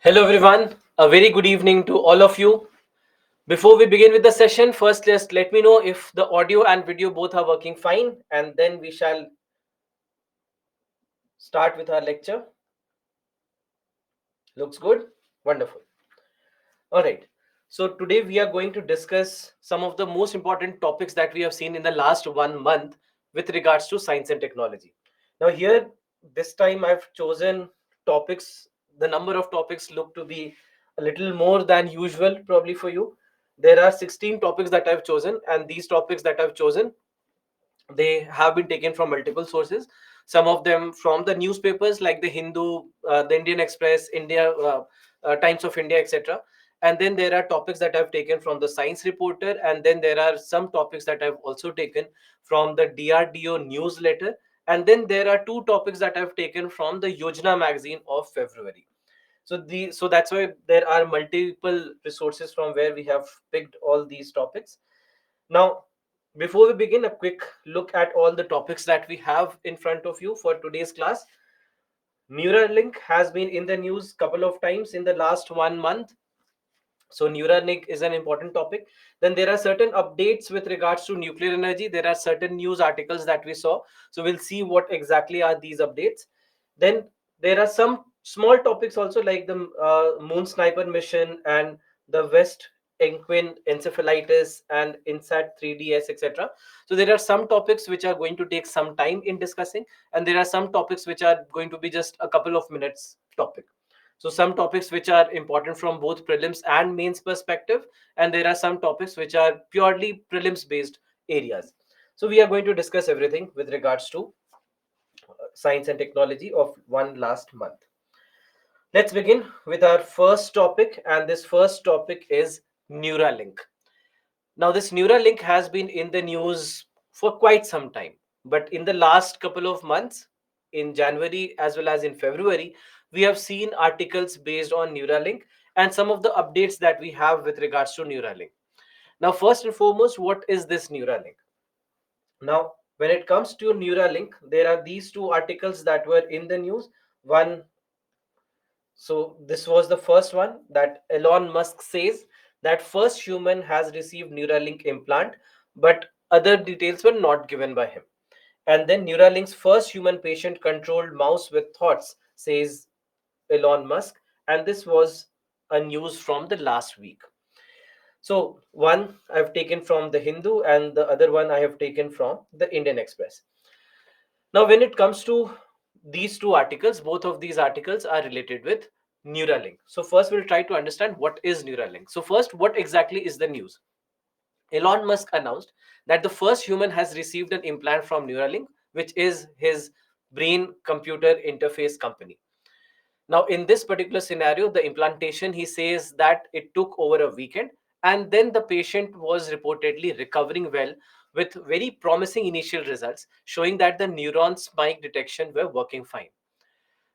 Hello, everyone. A very good evening to all of you. Before we begin with the session, first just let me know if the audio and video both are working fine, and then we shall start with our lecture. Looks good? Wonderful. All right. So, today we are going to discuss some of the most important topics that we have seen in the last 1 month with regards to science and technology. Now, here, this time I've chosen topics, the number of topics look to be a little more than usual, probably for you. There are 16 topics that I've chosen, and these topics that I've chosen, they have been taken from multiple sources. Some of them from the newspapers like the Hindu, the Indian Express, India, Times of India, etc. And then there are topics that I've taken from the Science Reporter, and then there are some topics that I've also taken from the DRDO newsletter, and then there are two topics that I've taken from the Yojana magazine of February. So that's why there are multiple resources from where we have picked all these topics. Now, before we begin, a quick look at all the topics that we have in front of you for today's class. Neuralink has been in the news couple of times in the last 1 month. So Neuralink is an important topic. Then there are certain updates with regards to nuclear energy. There are certain news articles that we saw. So we'll see what exactly are these updates. Then there are some small topics also like the Moon Sniper mission and the West equine encephalitis and INSAT 3DS, etc. So there are some topics which are going to take some time in discussing, and there are some topics which are going to be just a couple of minutes topic. So some topics which are important from both prelims and mains perspective, and there are some topics which are purely prelims based areas. So we are going to discuss everything with regards to science and technology of one last month. Let's begin with our first topic, and this first topic is Neuralink. Now, this Neuralink has been in the news for quite some time, but in the last couple of months, in January as well as in February, we have seen articles based on Neuralink and some of the updates that we have with regards to Neuralink. Now, first and foremost, what is this Neuralink? Now, when it comes to Neuralink, there are these two articles that were in the news. One, so this was the first one that Elon Musk says that first human has received Neuralink implant, but other details were not given by him. And then Neuralink's first human patient controlled mouse with thoughts, says Elon Musk. And this was a news from the last week. So one I've taken from the Hindu and the other one I have taken from the Indian Express. Now, when it comes to these two articles, both of these articles are related with Neuralink. So first we'll try to understand what is Neuralink. So first, what exactly is the news? Elon Musk announced that the first human has received an implant from Neuralink, which is his brain computer interface company. Now, in this particular scenario, the implantation, he says that it took over a weekend, and then the patient was reportedly recovering well with very promising initial results showing that the neuron spike detection were working fine.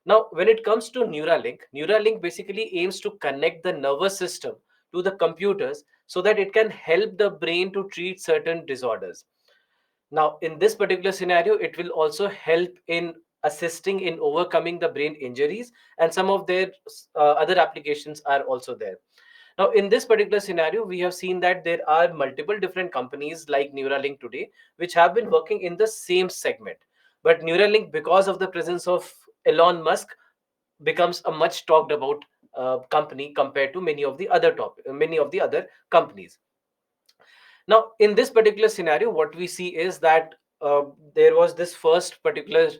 Now, when it comes to Neuralink, Neuralink basically aims to connect the nervous system to the computers so that it can help the brain to treat certain disorders. Now, in this particular scenario, it will also help in assisting in overcoming the brain injuries, and some of their other applications are also there. Now, in this particular scenario, we have seen that there are multiple different companies like Neuralink today, which have been working in the same segment. But Neuralink, because of the presence of Elon Musk, becomes a much talked about company compared to many of the other companies. Now, in this particular scenario, what we see is that there was this first particular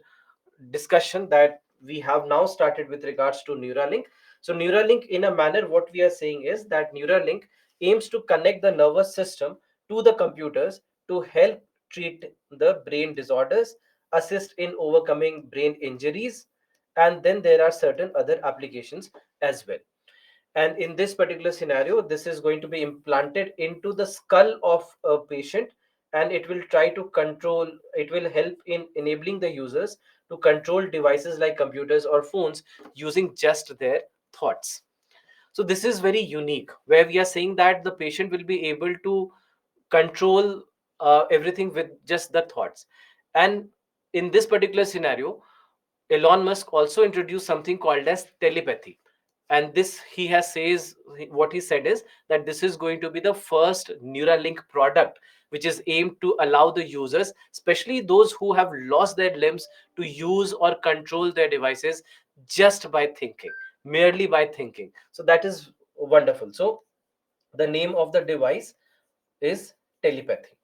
discussion that we have now started with regards to Neuralink. So, Neuralink, in a manner, what we are saying is that Neuralink aims to connect the nervous system to the computers to help treat the brain disorders, assist in overcoming brain injuries, and then there are certain other applications as well. And in this particular scenario, this is going to be implanted into the skull of a patient, and it will try to control, it will help in enabling the users to control devices like computers or phones using just their thoughts. So this is very unique, where we are saying that the patient will be able to control everything with just the thoughts. And in this particular scenario, Elon Musk also introduced something called as telepathy. And this he has says, what he said is that this is going to be the first Neuralink product which is aimed to allow the users, especially those who have lost their limbs, to use or control their devices just by thinking, merely by thinking. So that is wonderful. So the name of the device is telepathy.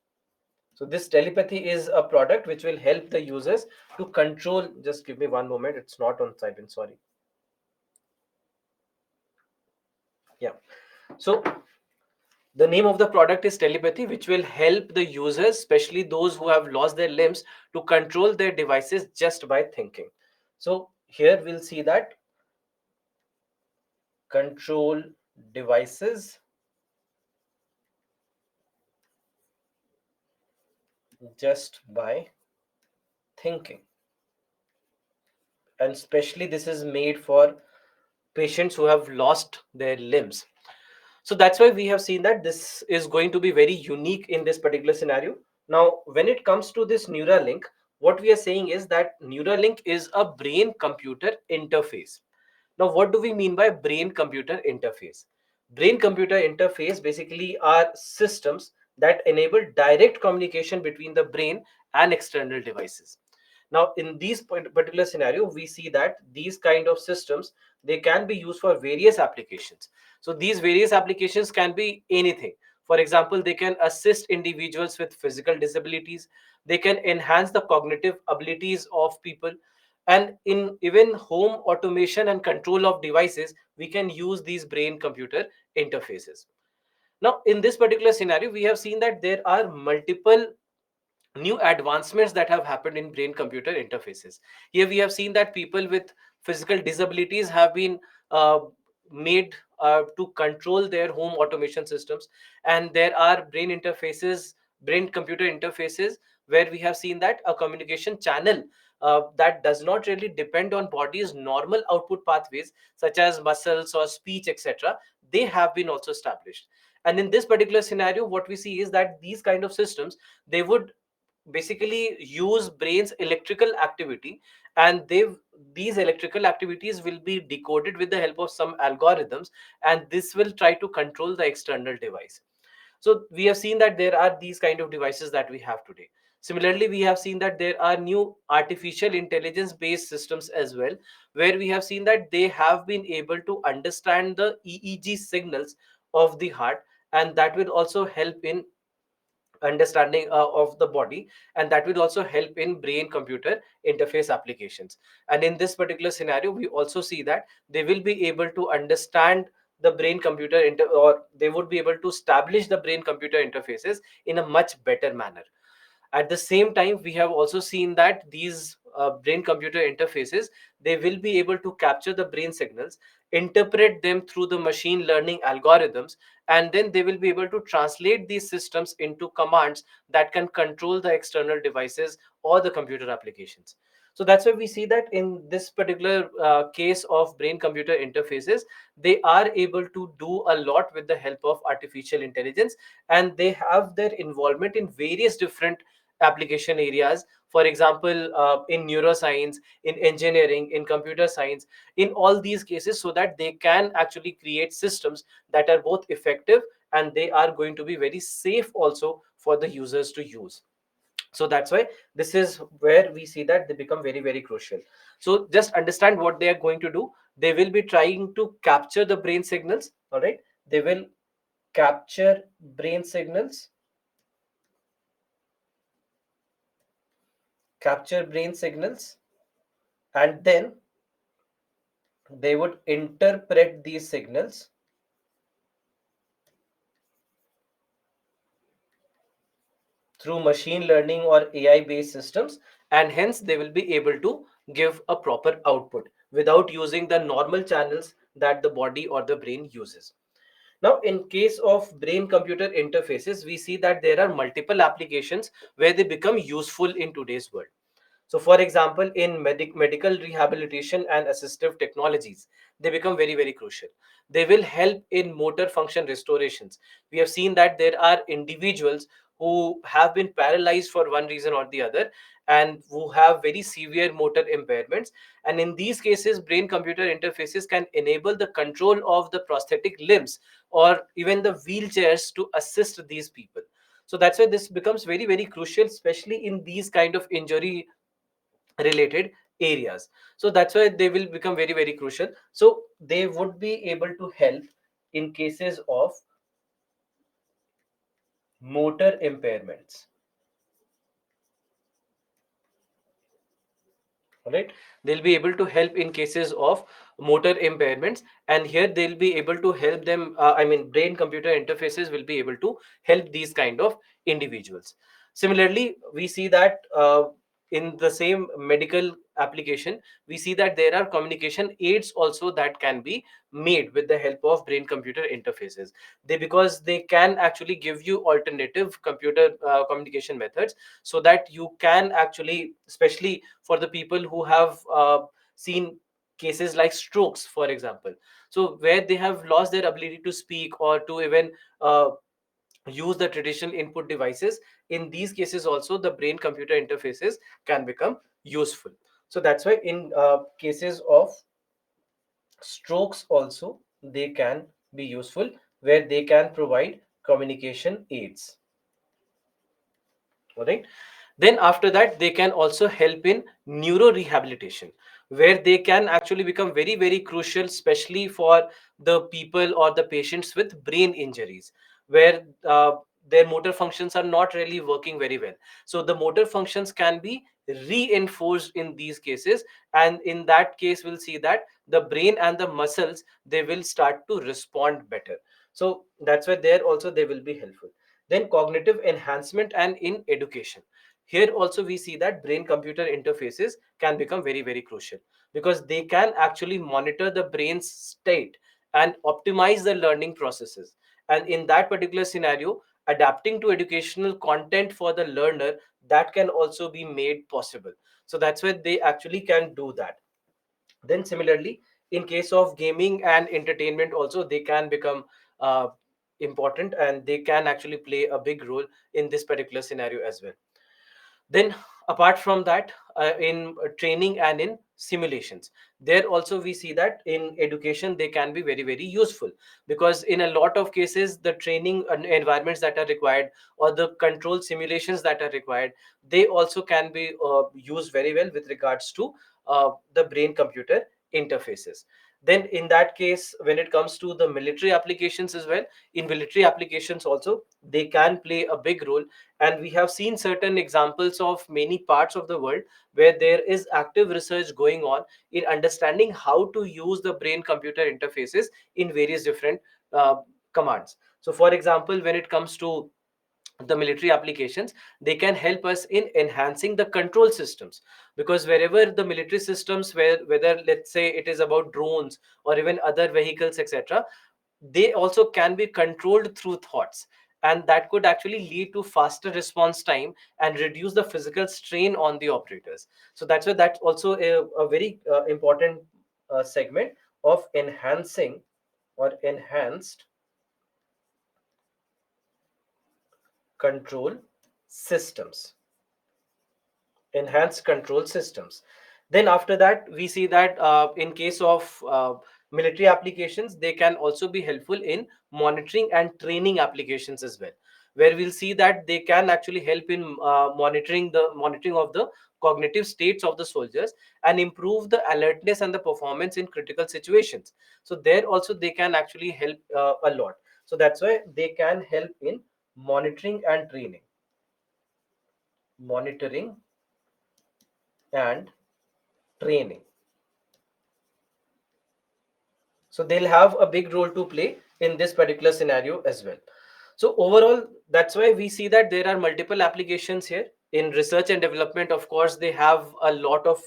So this telepathy is a product which will help the users to control. Just give me one moment, it's not on silent, sorry. Yeah. So the name of the product is telepathy, which will help the users, especially those who have lost their limbs, to control their devices just by thinking. So here we'll see that control devices just by thinking. And especially this is made for patients who have lost their limbs. So that's why we have seen that this is going to be very unique in this particular scenario. Now, when it comes to this Neuralink, what we are saying is that Neuralink is a brain computer interface. Now, what do we mean by brain computer interface? Brain computer interface basically are systems that enable direct communication between the brain and external devices. Now, in these particular scenario, we see that these kind of systems, they can be used for various applications. So these various applications can be anything. For example, they can assist individuals with physical disabilities. They can enhance the cognitive abilities of people. And in even home automation and control of devices, we can use these brain computer interfaces. Now, in this particular scenario, we have seen that there are multiple new advancements that have happened in brain computer interfaces. Here we have seen that people with physical disabilities have been uh, made to control their home automation systems, and there are brain computer interfaces, where we have seen that a communication channel that does not really depend on body's normal output pathways, such as muscles or speech, etc., they have been also established. And in this particular scenario, what we see is that these kind of systems, they would basically use brain's electrical activity, and these electrical activities will be decoded with the help of some algorithms, and this will try to control the external device. So we have seen that there are these kind of devices that we have today. Similarly, we have seen that there are new artificial intelligence based systems as well, where we have seen that they have been able to understand the EEG signals of the heart, and that will also help in understanding of the body, and that will also help in brain computer interface applications. And in this particular scenario, we also see that they will be able to understand the brain computer or they would be able to establish the brain computer interfaces in a much better manner. At the same time, we have also seen that these brain computer interfaces, they will be able to capture the brain signals, interpret them through the machine learning algorithms, and then they will be able to translate these systems into commands that can control the external devices or the computer applications. So that's why we see that in this particular case of brain computer interfaces, they are able to do a lot with the help of artificial intelligence, and they have their involvement in various different application areas. For example, in neuroscience, in engineering, in computer science, in all these cases, so that they can actually create systems that are both effective, and they are going to be very safe also for the users to use. So that's why this is where we see that they become very, very crucial. So just understand what they are going to do. They will be trying to capture the brain signals. All right, they will capture brain signals, capture brain signals, and then they would interpret these signals through machine learning or AI based systems, and hence they will be able to give a proper output without using the normal channels that the body or the brain uses. Now, in case of brain computer interfaces, we see that there are multiple applications where they become useful in today's world. So, for example, in medical rehabilitation and assistive technologies, they become very, very crucial. They will help in motor function restorations. We have seen that there are individuals who have been paralyzed for one reason or the other, and who have very severe motor impairments. And in these cases, brain computer interfaces can enable the control of the prosthetic limbs or even the wheelchairs to assist these people. So that's why this becomes very, very crucial, especially in these kind of injury related areas. So that's why they will become very, very crucial. So they would be able to help in cases of motor impairments. All right, they'll be able to help in cases of motor impairments, and here they'll be able to help them. I mean, brain computer interfaces will be able to help these kind of individuals. Similarly, we see that in the same medical application, we see that there are communication aids also that can be made with the help of brain computer interfaces. They, because they can actually give you alternative computer communication methods, so that you can actually, especially for the people who have seen cases like strokes, for example, so where they have lost their ability to speak or to even uh, use the traditional input devices. In these cases also, the brain computer interfaces can become useful. So that's why in cases of strokes also, they can be useful, where they can provide communication aids. All right. Then after that, they can also help in neuro rehabilitation, where they can actually become very, very crucial, especially for the people or the patients with brain injuries, where their motor functions are not really working very well. So the motor functions can be reinforced in these cases, and in that case we'll see that the brain and the muscles, they will start to respond better. So that's why there also they will be helpful. Then cognitive enhancement and in education, here also we see that brain computer interfaces can become very, very crucial, because they can actually monitor the brain's state and optimize the learning processes. And in that particular scenario, adapting to educational content for the learner, that can also be made possible. So that's why they actually can do that. Then similarly, in case of gaming and entertainment also, they can become uh, important, and they can actually play a big role in this particular scenario as well. Then apart from that, in training and in simulations, there also we see that in education they can be very, very useful, because in a lot of cases the training environments that are required, or the control simulations that are required, they also can be used very well with regards to the brain computer interfaces. Then in that case, when it comes to the military applications as well, in military applications also they can play a big role. And we have seen certain examples of many parts of the world where there is active research going on in understanding how to use the brain computer interfaces in various different uh, commands. So for example, when it comes to the military applications, they can help us in enhancing the control systems, because wherever the military systems, where whether let's say it is about drones or even other vehicles, etc., they also can be controlled through thoughts, and that could actually lead to faster response time and reduce the physical strain on the operators. So that's why that's also a very important segment of enhancing or enhanced control systems. Enhanced control systems. Then after that, we see that in case of military applications, they can also be helpful in monitoring and training applications as well, where we'll see that they can actually help in monitoring of the cognitive states of the soldiers, and improve the alertness and the performance in critical situations. So there also they can actually help a lot. So that's why they can help in monitoring and training. Monitoring and training. So they'll have a big role to play in this particular scenario as well. So overall, that's why we see that there are multiple applications here. In research and development, of course, they have a lot of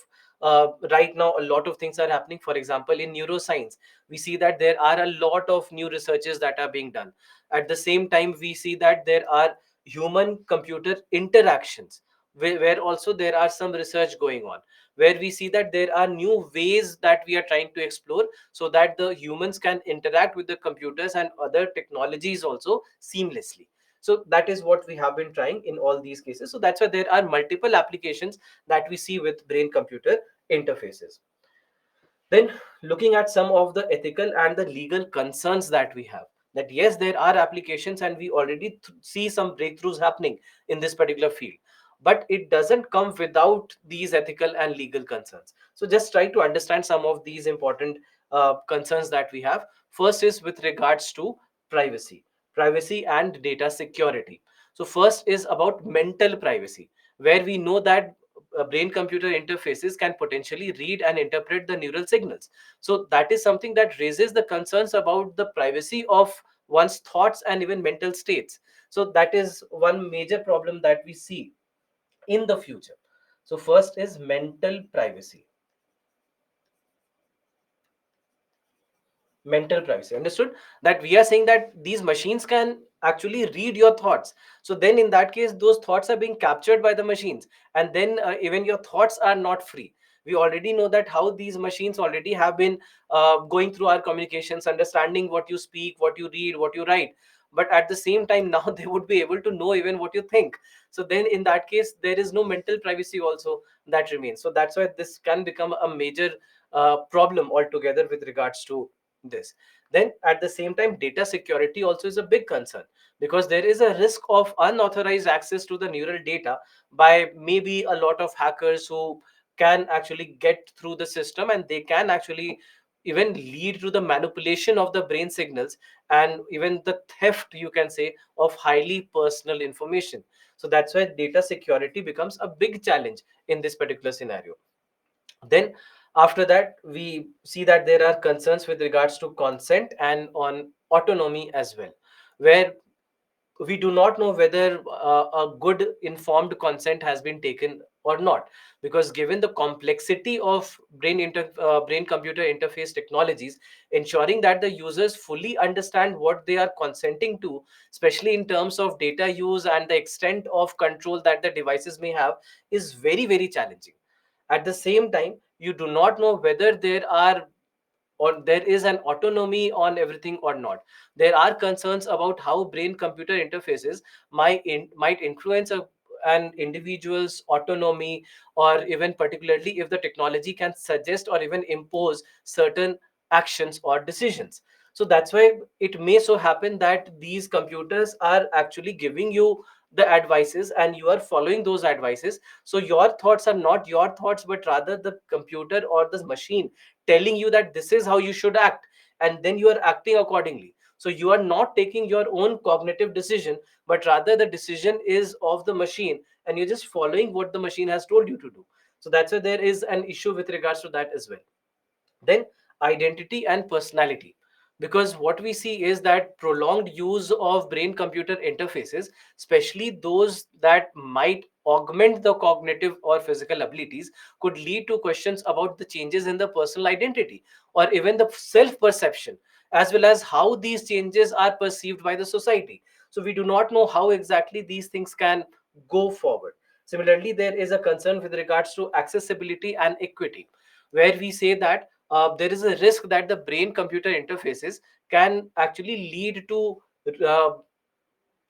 right now a lot of things are happening. For example, in neuroscience, we see that there are a lot of new researches that are being done. At the same time, we see that there are human computer interactions, where also there are some research going on, where we see that there are new ways that we are trying to explore, so that the humans can interact with the computers and other technologies also seamlessly. So that is what we have been trying in all these cases. So that's why there are multiple applications that we see with brain computer interfaces. Then, looking at some of the ethical and the legal concerns that we have, that yes, there are applications and we already see some breakthroughs happening in this particular field, but it doesn't come without these ethical and legal concerns. So just try to understand some of these important concerns that we have. First is with regards to privacy, privacy and data security. So first is about mental privacy, where we know that brain computer interfaces can potentially read and interpret the neural signals. So that is something that raises the concerns about the privacy of one's thoughts and even mental states. So that is one major problem that we see in the future. So first is mental privacy. Mental privacy, understood, that we are saying that these machines can actually read your thoughts. So then in that case those thoughts are being captured by the machines, and then even your thoughts are not free. We already know that how these machines already have been going through our communications, understanding what you speak, what you read, what you write, but at the same time now they would be able to know even what you think. So then in that case there is no mental privacy also that remains. So that's why this can become a major problem altogether with regards to this. Then at the same time data security also is a big concern, because there is a risk of unauthorized access to the neural data by maybe a lot of hackers who can actually get through the system, and they can actually even lead to the manipulation of the brain signals and even the theft, you can say, of highly personal information. So that's why data security becomes a big challenge in this particular scenario. Then after that we see that there are concerns with regards to consent and on autonomy as well, where we do not know whether a good informed consent has been taken or not, because given the complexity of brain computer interface technologies, ensuring that the users fully understand what they are consenting to, especially in terms of data use and the extent of control that the devices may have, is very very challenging. At the same time you do not know whether there are or there is an autonomy on everything or not. There are concerns about how brain computer interfaces might influence an individual's autonomy, or even particularly if the technology can suggest or even impose certain actions or decisions. So that's why it may so happen that these computers are actually giving you the advices and you are following those advices. So your thoughts are not your thoughts, but rather the computer or the machine telling you that this is how you should act, and then you are acting accordingly. So you are not taking your own cognitive decision, but rather the decision is of the machine, and you're just following what the machine has told you to do. So that's why there is an issue with regards to that as well. Then identity and personality, because what we see is that prolonged use of brain computer interfaces, especially those that might augment the cognitive or physical abilities, could lead to questions about the changes in the personal identity or even the self perception, as well as how these changes are perceived by the society. So we do not know how exactly these things can go forward. Similarly, there is a concern with regards to accessibility and equity, where we say that there is a risk that the brain computer interfaces can actually lead to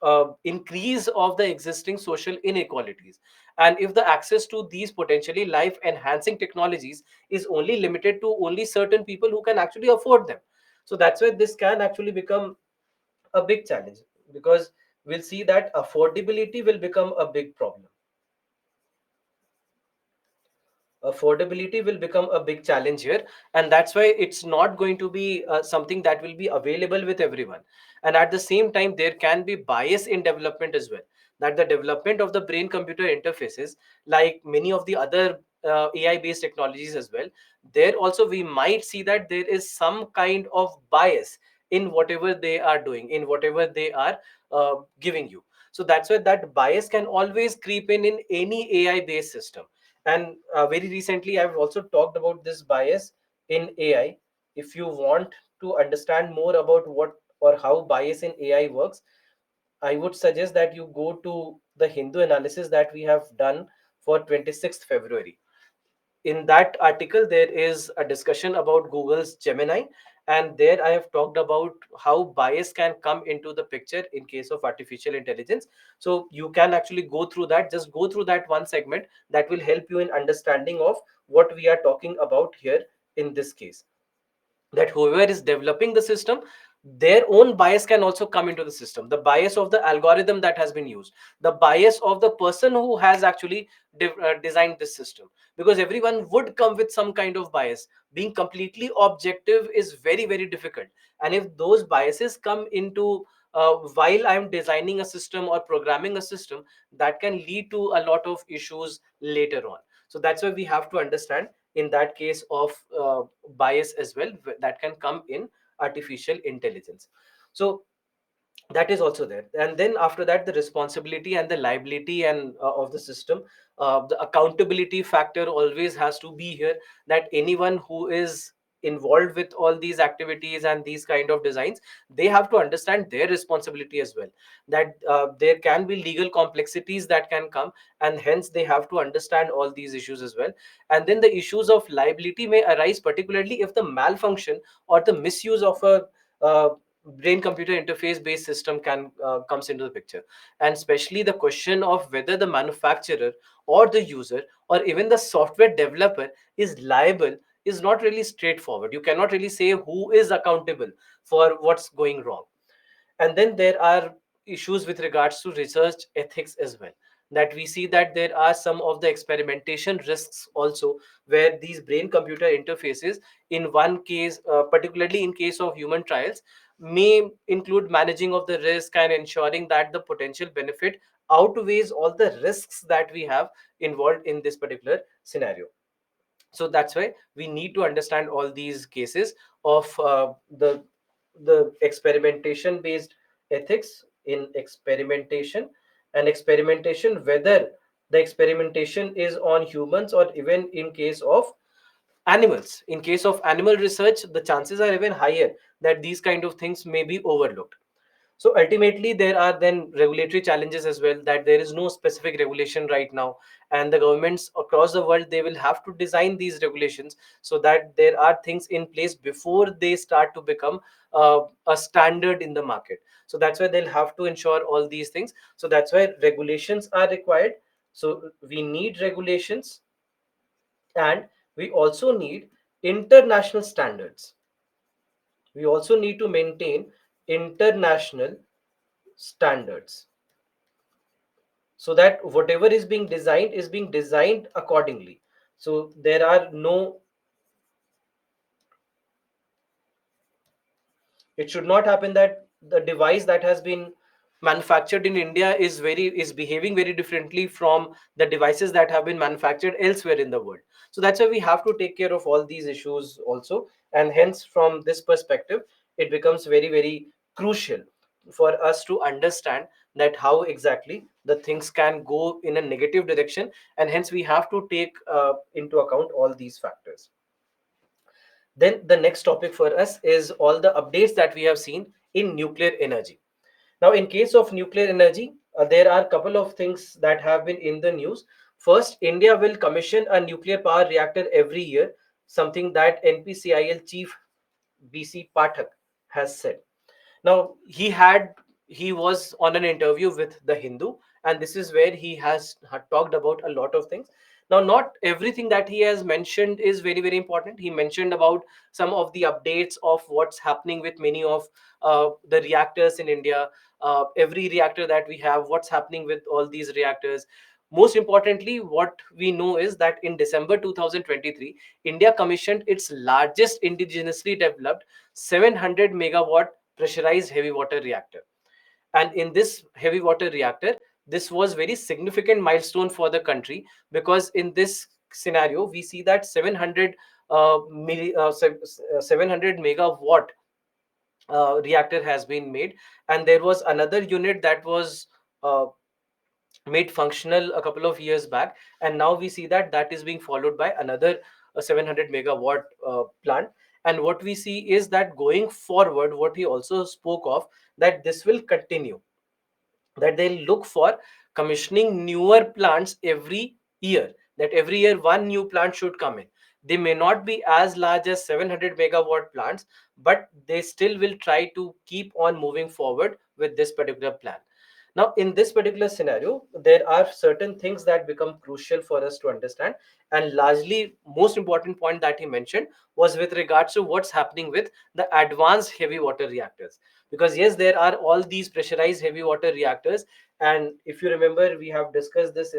uh, increase of the existing social inequalities. And if the access to these potentially life enhancing technologies is only limited to only certain people who can actually afford them, so that's why this can actually become a big challenge, because we'll see that affordability will become a big problem. Affordability will become a big challenge here, and that's why it's not going to be something that will be available with everyone. And at the same time there can be bias in development as well, that the development of the brain computer interfaces, like many of the other AI based technologies as well, there also we might see that there is some kind of bias in whatever they are doing, in whatever they are giving you. So that's why that bias can always creep in any AI based system. And very recently I've also talked about this bias in AI. If you want to understand more about what or how bias in AI works, I would suggest that you go to the Hindu analysis that we have done for 26th February. In that article there is a discussion about Google's Gemini and there I have talked about how bias can come into the picture in case of artificial intelligence. So you can actually go through that, just go through that one segment, that will help you in understanding of what we are talking about here in this case. That whoever is developing the system, their own bias can also come into the system, the bias of the algorithm that has been used, the bias of the person who has actually designed this system, because everyone would come with some kind of bias. Being completely objective is very very difficult, and if those biases come into while I'm designing a system or programming a system, that can lead to a lot of issues later on. So that's why we have to understand in that case of bias as well, that can come in artificial intelligence. So that is also there. And then after that, the responsibility and the liability and of the system, the accountability factor always has to be here, that anyone who is involved with all these activities and these kind of designs, they have to understand their responsibility as well, that there can be legal complexities that can come, and hence they have to understand all these issues as well. And then the issues of liability may arise particularly if the malfunction or the misuse of a brain computer interface based system can comes into the picture. And especially the question of whether the manufacturer or the user or even the software developer is liable is not really straightforward. You cannot really say who is accountable for what's going wrong. And then there are issues with regards to research ethics as well, that we see that there are some of the experimentation risks also, where these brain computer interfaces, in one case particularly in case of human trials, may include managing of the risk and ensuring that the potential benefit outweighs all the risks that we have involved in this particular scenario. So that's why we need to understand all these cases of the experimentation based ethics in experimentation, and experimentation, whether the experimentation is on humans or even in case of animals. In case of animal research, the chances are even higher that these kind of things may be overlooked. So ultimately, there are then regulatory challenges as well, that there is no specific regulation right now, and the governments across the world, they will have to design these regulations so that there are things in place before they start to become a standard in the market. So that's why they'll have to ensure all these things. So that's why regulations are required. So we need regulations, and we also need international standards. We also need to maintain international standards, so that whatever is being designed accordingly. So there are no, it should not happen that the device that has been manufactured in India is behaving very differently from the devices that have been manufactured elsewhere in the world. So that's why we have to take care of all these issues also, and hence from this perspective, it becomes very very crucial for us to understand that how exactly the things can go in a negative direction, and hence we have to take into account all these factors. Then the next topic for us is all the updates that we have seen in nuclear energy. Now, in case of nuclear energy, there are a couple of things that have been in the news. First, India will commission a nuclear power reactor every year, something that NPCIL chief BC Pathak has said. Now, he was on an interview with the Hindu, and this is where he has had talked about a lot of things. Now, not everything that he has mentioned is very very important. He mentioned about some of the updates of what's happening with many of the reactors in India, every reactor that we have, what's happening with all these reactors. Most importantly, what we know is that in December 2023, India commissioned its largest indigenously developed 700 megawatt pressurized heavy water reactor. And in this heavy water reactor, this was very significant milestone for the country, because in this scenario we see that 700 megawatt reactor has been made, and there was another unit that was uh, made functional a couple of years back, and now we see that that is being followed by another 700 megawatt plant. And what we see is that going forward, what he also spoke of, that this will continue, that they'll look for commissioning newer plants every year, that every year one new plant should come in. They may not be as large as 700 megawatt plants, but they still will try to keep on moving forward with this particular plan. Now, in this particular scenario, there are certain things that become crucial for us to understand. And largely, most important point that he mentioned was with regards to what's happening with the advanced heavy water reactors. Because yes, there are all these pressurized heavy water reactors. And if you remember, we have discussed this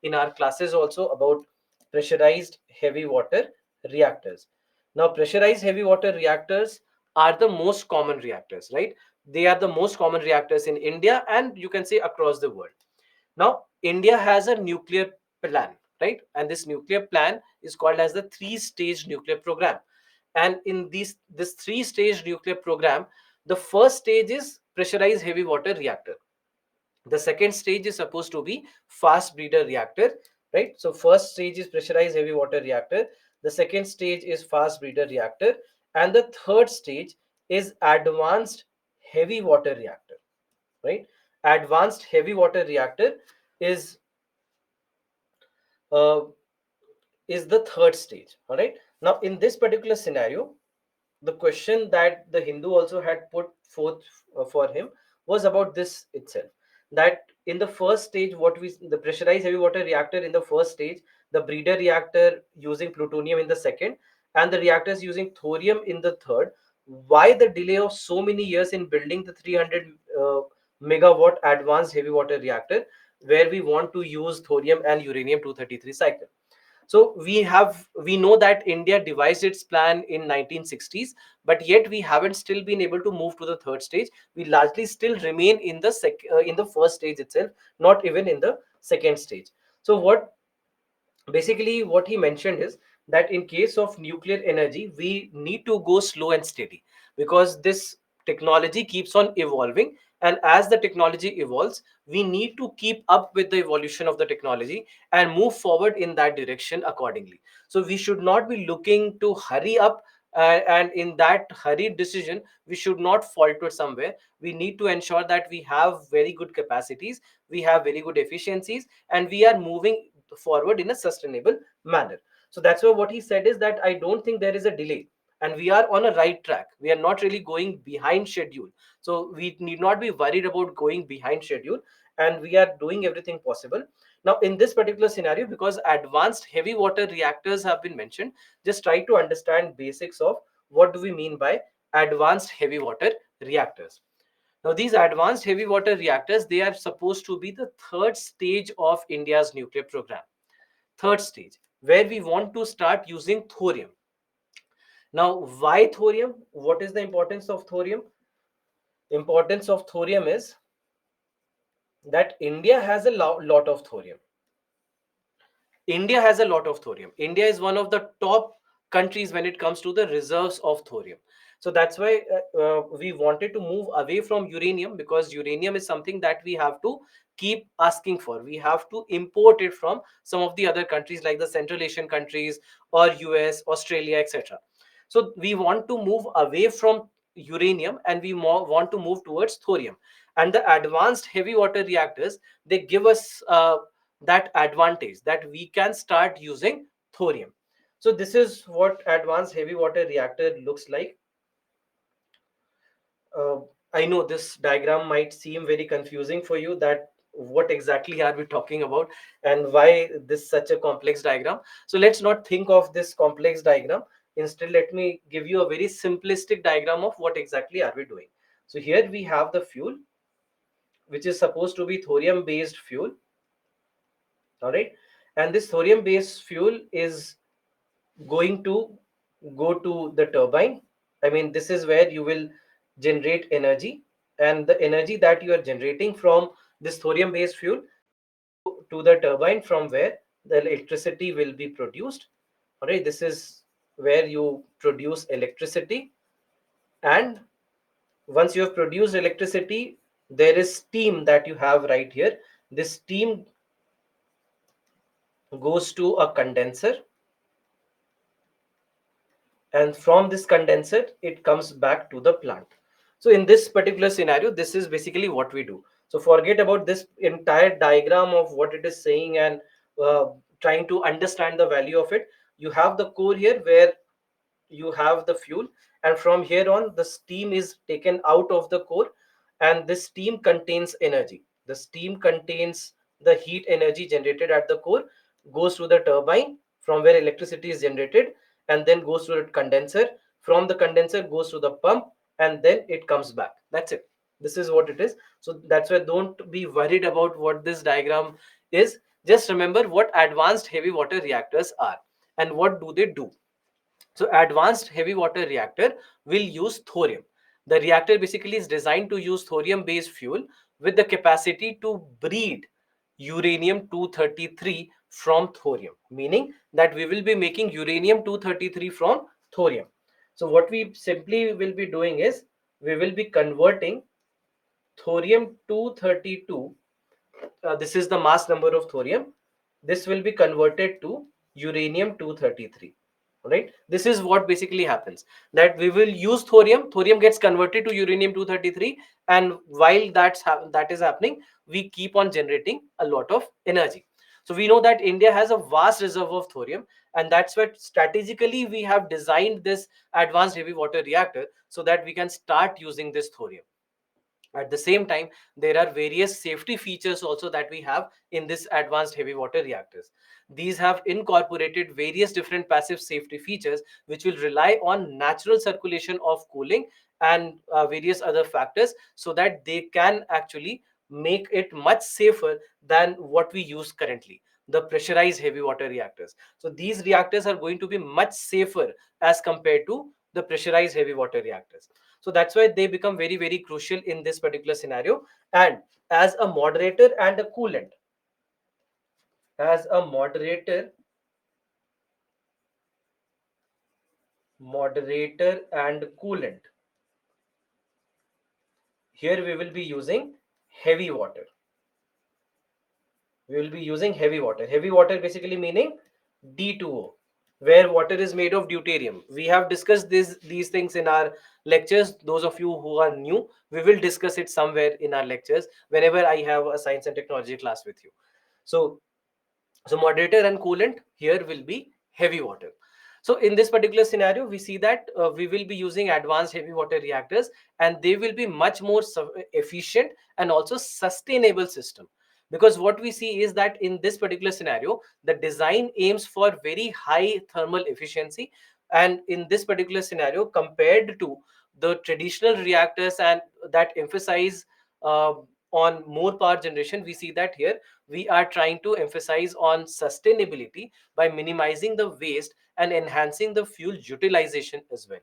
in our classes also about pressurized heavy water reactors. Now, pressurized heavy water reactors are the most common reactors, right? They are the most common reactors in India and you can say across the world. Now, India has a nuclear plan, right? And this nuclear plan is called as the three-stage nuclear program. And in this three-stage nuclear program, the first stage is pressurized heavy water reactor. The second stage is supposed to be fast breeder reactor, right? So first stage is pressurized heavy water reactor, the second stage is fast breeder reactor, and the third stage is advanced heavy water reactor, right? Advanced heavy water reactor is uh, is the third stage. All right, now in this particular scenario, the question that the Hindu also had put forth for him was about this itself, that in the first stage, what we the pressurized heavy water reactor in the first stage, the breeder reactor using plutonium in the second, and the reactors using thorium in the third. Why the delay of so many years in building the 300 megawatt advanced heavy water reactor, where we want to use thorium and uranium 233 cycle? So we know that India devised its plan in 1960s, but yet we haven't still been able to move to the third stage. We largely still remain in the in the first stage itself, not even in the second stage. So what basically what he mentioned is that in case of nuclear energy, we need to go slow and steady, because this technology keeps on evolving, and as the technology evolves, we need to keep up with the evolution of the technology and move forward in that direction accordingly. So we should not be looking to hurry up, and in that hurried decision we should not falter somewhere. We need to ensure that we have very good capacities, we have very good efficiencies, and we are moving forward in a sustainable manner. So that's why what he said is that I don't think there is a delay, and we are on a right track. We are not really going behind schedule. So we need not be worried about going behind schedule, and we are doing everything possible. Now, in this particular scenario, because advanced heavy water reactors have been mentioned, just try to understand basics of what do we mean by advanced heavy water reactors. Now, these advanced heavy water reactors, they are supposed to be the third stage of India's nuclear program. Third stage, where we want to start using thorium. Now, why thorium? What is the importance of thorium? Importance of thorium is that India has a lot of thorium. India has a lot of thorium. India is one of the top countries when it comes to the reserves of thorium. So that's why we wanted to move away from uranium, because uranium is something that we have to keep asking for. We have to import it from some of the other countries like the Central Asian countries or US, Australia, etc. So we want to move away from uranium and we want to move towards thorium. And the advanced heavy water reactors, they give us that advantage that we can start using thorium. So this is what advanced heavy water reactor looks like. uh, I know this diagram might seem very confusing for you, that what exactly are we talking about and why this such a complex diagram. So let's not think of this complex diagram. Instead, let me give you a very simplistic diagram of what exactly are we doing. So here we have the fuel, which is supposed to be thorium based fuel. All right, and this thorium based fuel is going to go to the turbine. I mean, this is where you will generate energy, and the energy that you are generating from this thorium based fuel will go to the turbine, from where the electricity will be produced. All right, this is where you produce electricity, and once you have produced electricity, there is steam that you have right here. This steam goes to a condenser, and from this condenser it comes back to the plant. So in this particular scenario, this is basically what we do. So forget about this entire diagram of what it is saying and uh, trying to understand the value of it. You have the core here where you have the fuel, and from here on the steam is taken out of the core, and this steam contains energy. The steam contains the heat energy generated at the core, goes to the turbine from where electricity is generated, and then goes to the condenser. From the condenser goes to the pump, and then it comes back. That's it. This is what it is. So that's why don't be worried about what this diagram is. Just remember what advanced heavy water reactors are and what do they do. So advanced heavy water reactor will use thorium. The reactor basically is designed to use thorium based fuel with the capacity to breed uranium 233 from thorium, meaning that we will be making uranium 233 from thorium. So what we simply will be doing is we will be converting thorium 232, this is the mass number of thorium, this will be converted to uranium 233. Right, this is what basically happens, that we will use thorium gets converted to uranium 233, and while that is happening, we keep on generating a lot of energy. So we know that India has a vast reserve of thorium, and that's why strategically we have designed this advanced heavy water reactor so that we can start using this thorium. At the same time, there are various safety features also that we have in this advanced heavy water reactors. These have incorporated various different passive safety features which will rely on natural circulation of cooling and various other factors, so that they can actually make it much safer than what we use currently, the pressurized heavy water reactors. So these reactors are going to be much safer as compared to the pressurized heavy water reactors. So that's why they become very very crucial in this particular scenario. And as a moderator and a coolant, as a moderator and coolant, here we will be using heavy water. We will be using heavy water. Heavy water basically meaning D2O, where water is made of deuterium. We have discussed these things in our lectures. Those of you who are new, we will discuss it somewhere in our lectures whenever I have a science and technology class with you. So, so moderator and coolant here will be heavy water. So in this particular scenario, we see that we will be using advanced heavy water reactors, and they will be much more efficient and also sustainable system. Because what we see is that in this particular scenario, the design aims for very high thermal efficiency. And in this particular scenario, compared to the traditional reactors and that emphasize uh, on more power generation, we see that here we are trying to emphasize on sustainability by minimizing the waste and enhancing the fuel utilization as well.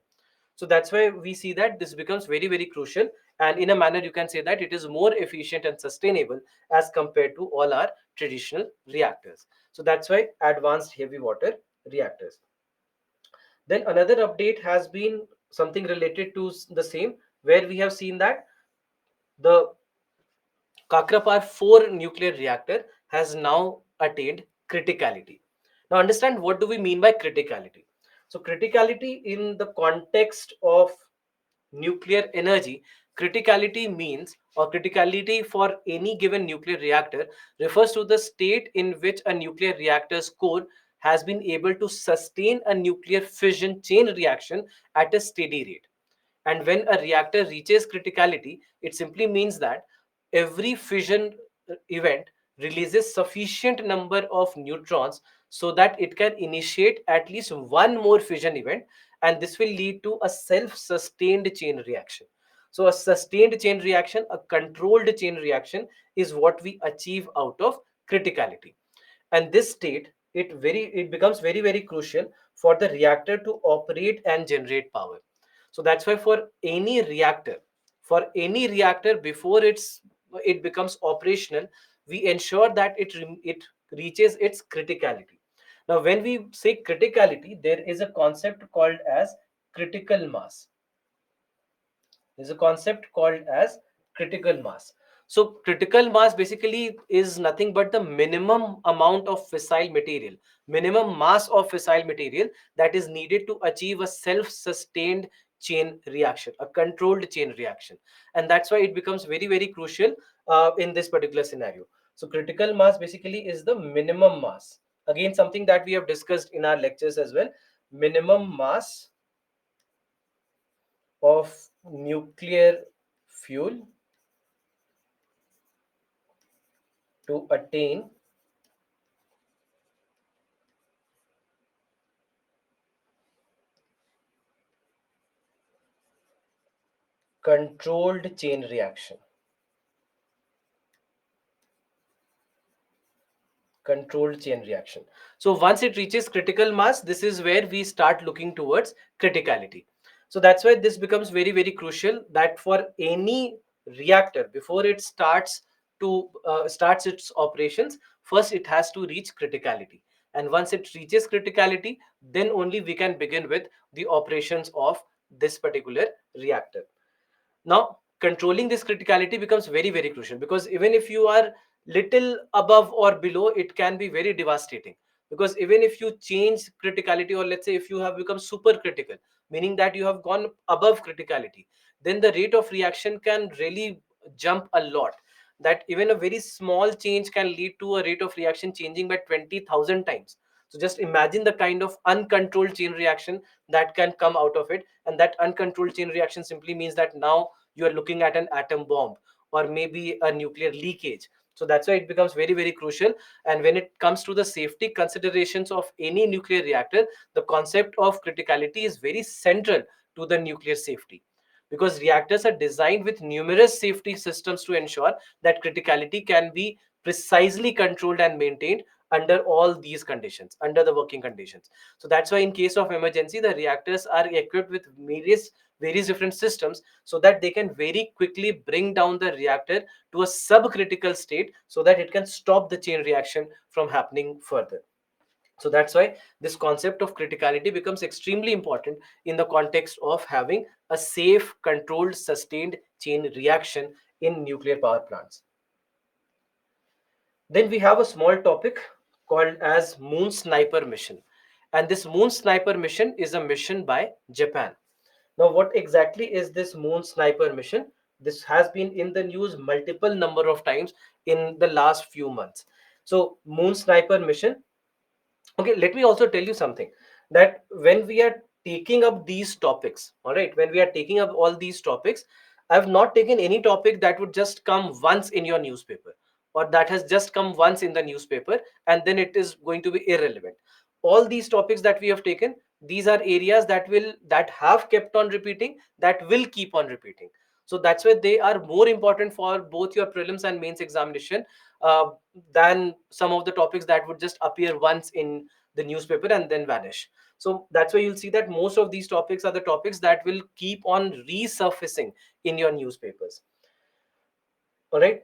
So that's why we see that this becomes very very crucial, and in a manner you can say that it is more efficient and sustainable as compared to all our traditional reactors. So that's why advanced heavy water reactors. Then another update has been something related to the same, where we have seen that the Kakrapar 4 nuclear reactor has now attained criticality. Now understand, what do we mean by criticality? So criticality in the context of nuclear energy, criticality means, or criticality for any given nuclear reactor refers to the state in which a nuclear reactor's core has been able to sustain a nuclear fission chain reaction at a steady rate. And when a reactor reaches criticality, it simply means that every fission event releases sufficient number of neutrons so that it can initiate at least one more fission event, and this will lead to a self-sustained chain reaction. So a sustained chain reaction, a controlled chain reaction, is what we achieve out of criticality. And this state, it becomes very very crucial for the reactor to operate and generate power. So that's why for any reactor before it becomes operational, we ensure that it reaches its criticality. Now when we say criticality, there is a concept called as critical mass. There's a concept called as critical mass. So critical mass basically is nothing but the minimum amount of fissile material, minimum mass of fissile material that is needed to achieve a self-sustained chain reaction, a controlled chain reaction. And that's why it becomes very, very crucial in this particular scenario. So critical mass basically is the minimum mass. Again, something that we have discussed in our lectures as well. Minimum mass of nuclear fuel to attain controlled chain reaction. Controlled chain reaction. So once it reaches critical mass, this is where we start looking towards criticality. So that's why this becomes very, very crucial, that for any reactor, before it starts its operations, first it has to reach criticality. And once it reaches criticality, then only we can begin with the operations of this particular reactor. Now controlling this criticality becomes very, very crucial, because even if you are little above or below, it can be very devastating. Because even if you change criticality, or let's say if you have become super critical, meaning that you have gone above criticality, then the rate of reaction can really jump a lot. That even a very small change can lead to a rate of reaction changing by 20,000 times. So just imagine the kind of uncontrolled chain reaction that can come out of it. And that uncontrolled chain reaction simply means that now you are looking at an atom bomb, or maybe a nuclear leakage. So that's why it becomes very, very crucial. And when it comes to the safety considerations of any nuclear reactor, the concept of criticality is very central to the nuclear safety, because reactors are designed with numerous safety systems to ensure that criticality can be precisely controlled and maintained under all these conditions, under the working conditions. So that's why in case of emergency, the reactors are equipped with various different systems, so that they can very quickly bring down the reactor to a subcritical state, so that it can stop the chain reaction from happening further. So that's why this concept of criticality becomes extremely important in the context of having a safe, controlled, sustained chain reaction in nuclear power plants. Then we have a small topic called as Moon Sniper mission. And this Moon Sniper mission is a mission by Japan. Now, what exactly is this Moon Sniper mission? This has been in the news multiple number of times in the last few months. So, Moon Sniper mission. Okay, let me also tell you something, that when we are taking up these topics, all right, when we are taking up all these topics, I've not taken any topic that would just come once in your newspaper, or that has just come once in the newspaper and then it is going to be irrelevant. All these topics that we have taken, these are areas that have kept on repeating, that will keep on repeating. So that's why they are more important for both your prelims and mains examination, uh, than some of the topics that would just appear once in the newspaper and then vanish. So that's why you'll see that most of these topics are the topics that will keep on resurfacing in your newspapers. All right.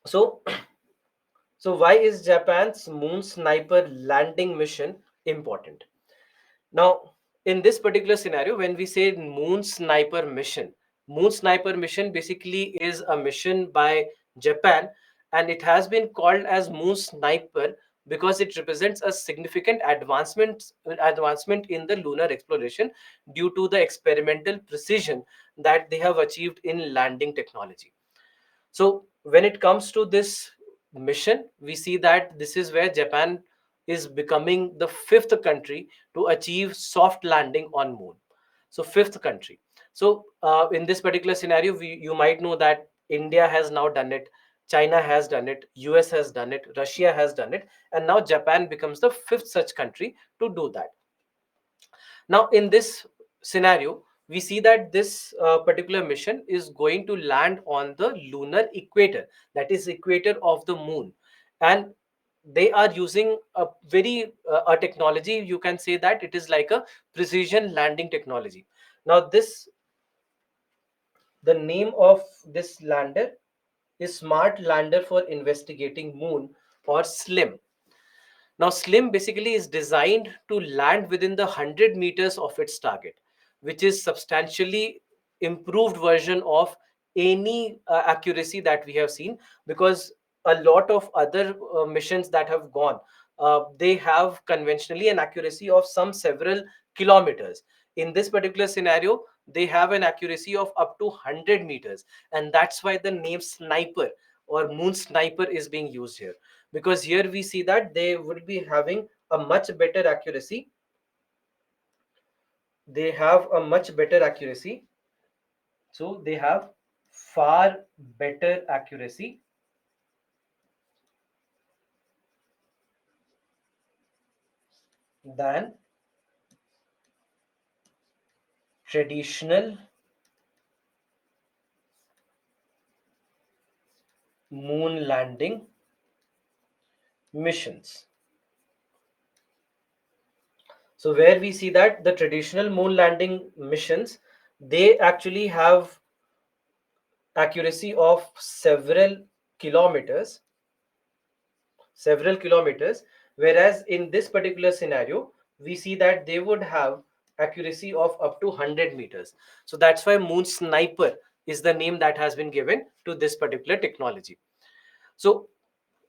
So, so why is Japan's Moon Sniper landing mission important? Now, in this particular scenario, when we say Moon Sniper mission basically is a mission by Japan, and it has been called as Moon Sniper because it represents a significant advancement in the lunar exploration due to the experimental precision that they have achieved in landing technology. So when it comes to this mission, we see that this is where Japan is becoming the fifth country to achieve soft landing on moon. So fifth country. So in this particular scenario, you might know that India has now done it, China has done it, US has done it, Russia has done it, and now Japan becomes the fifth such country to do that. Now, in this scenario, we see that this particular mission is going to land on the lunar equator, that is, equator of the moon. And they are using a very a technology, you can say that it is like a precision landing technology. Now, the name of this lander is Smart Lander for Investigating Moon, or SLIM. Now, SLIM basically is designed to land within the 100 meters of its target, which is substantially improved version of any accuracy that we have seen, because a lot of other missions that have gone, they have conventionally an accuracy of some several kilometers. In this particular scenario, they have an accuracy of up to 100 meters, and that's why the name Sniper, or Moon Sniper is being used here, because here we see that they would be having a much better accuracy. They have a much better accuracy. So they have far better accuracy than traditional moon landing missions. So where we see that the traditional moon landing missions, they actually have accuracy of several kilometers, whereas in this particular scenario we see that they would have accuracy of up to 100 meters. So that's why Moon Sniper is the name that has been given to this particular technology. So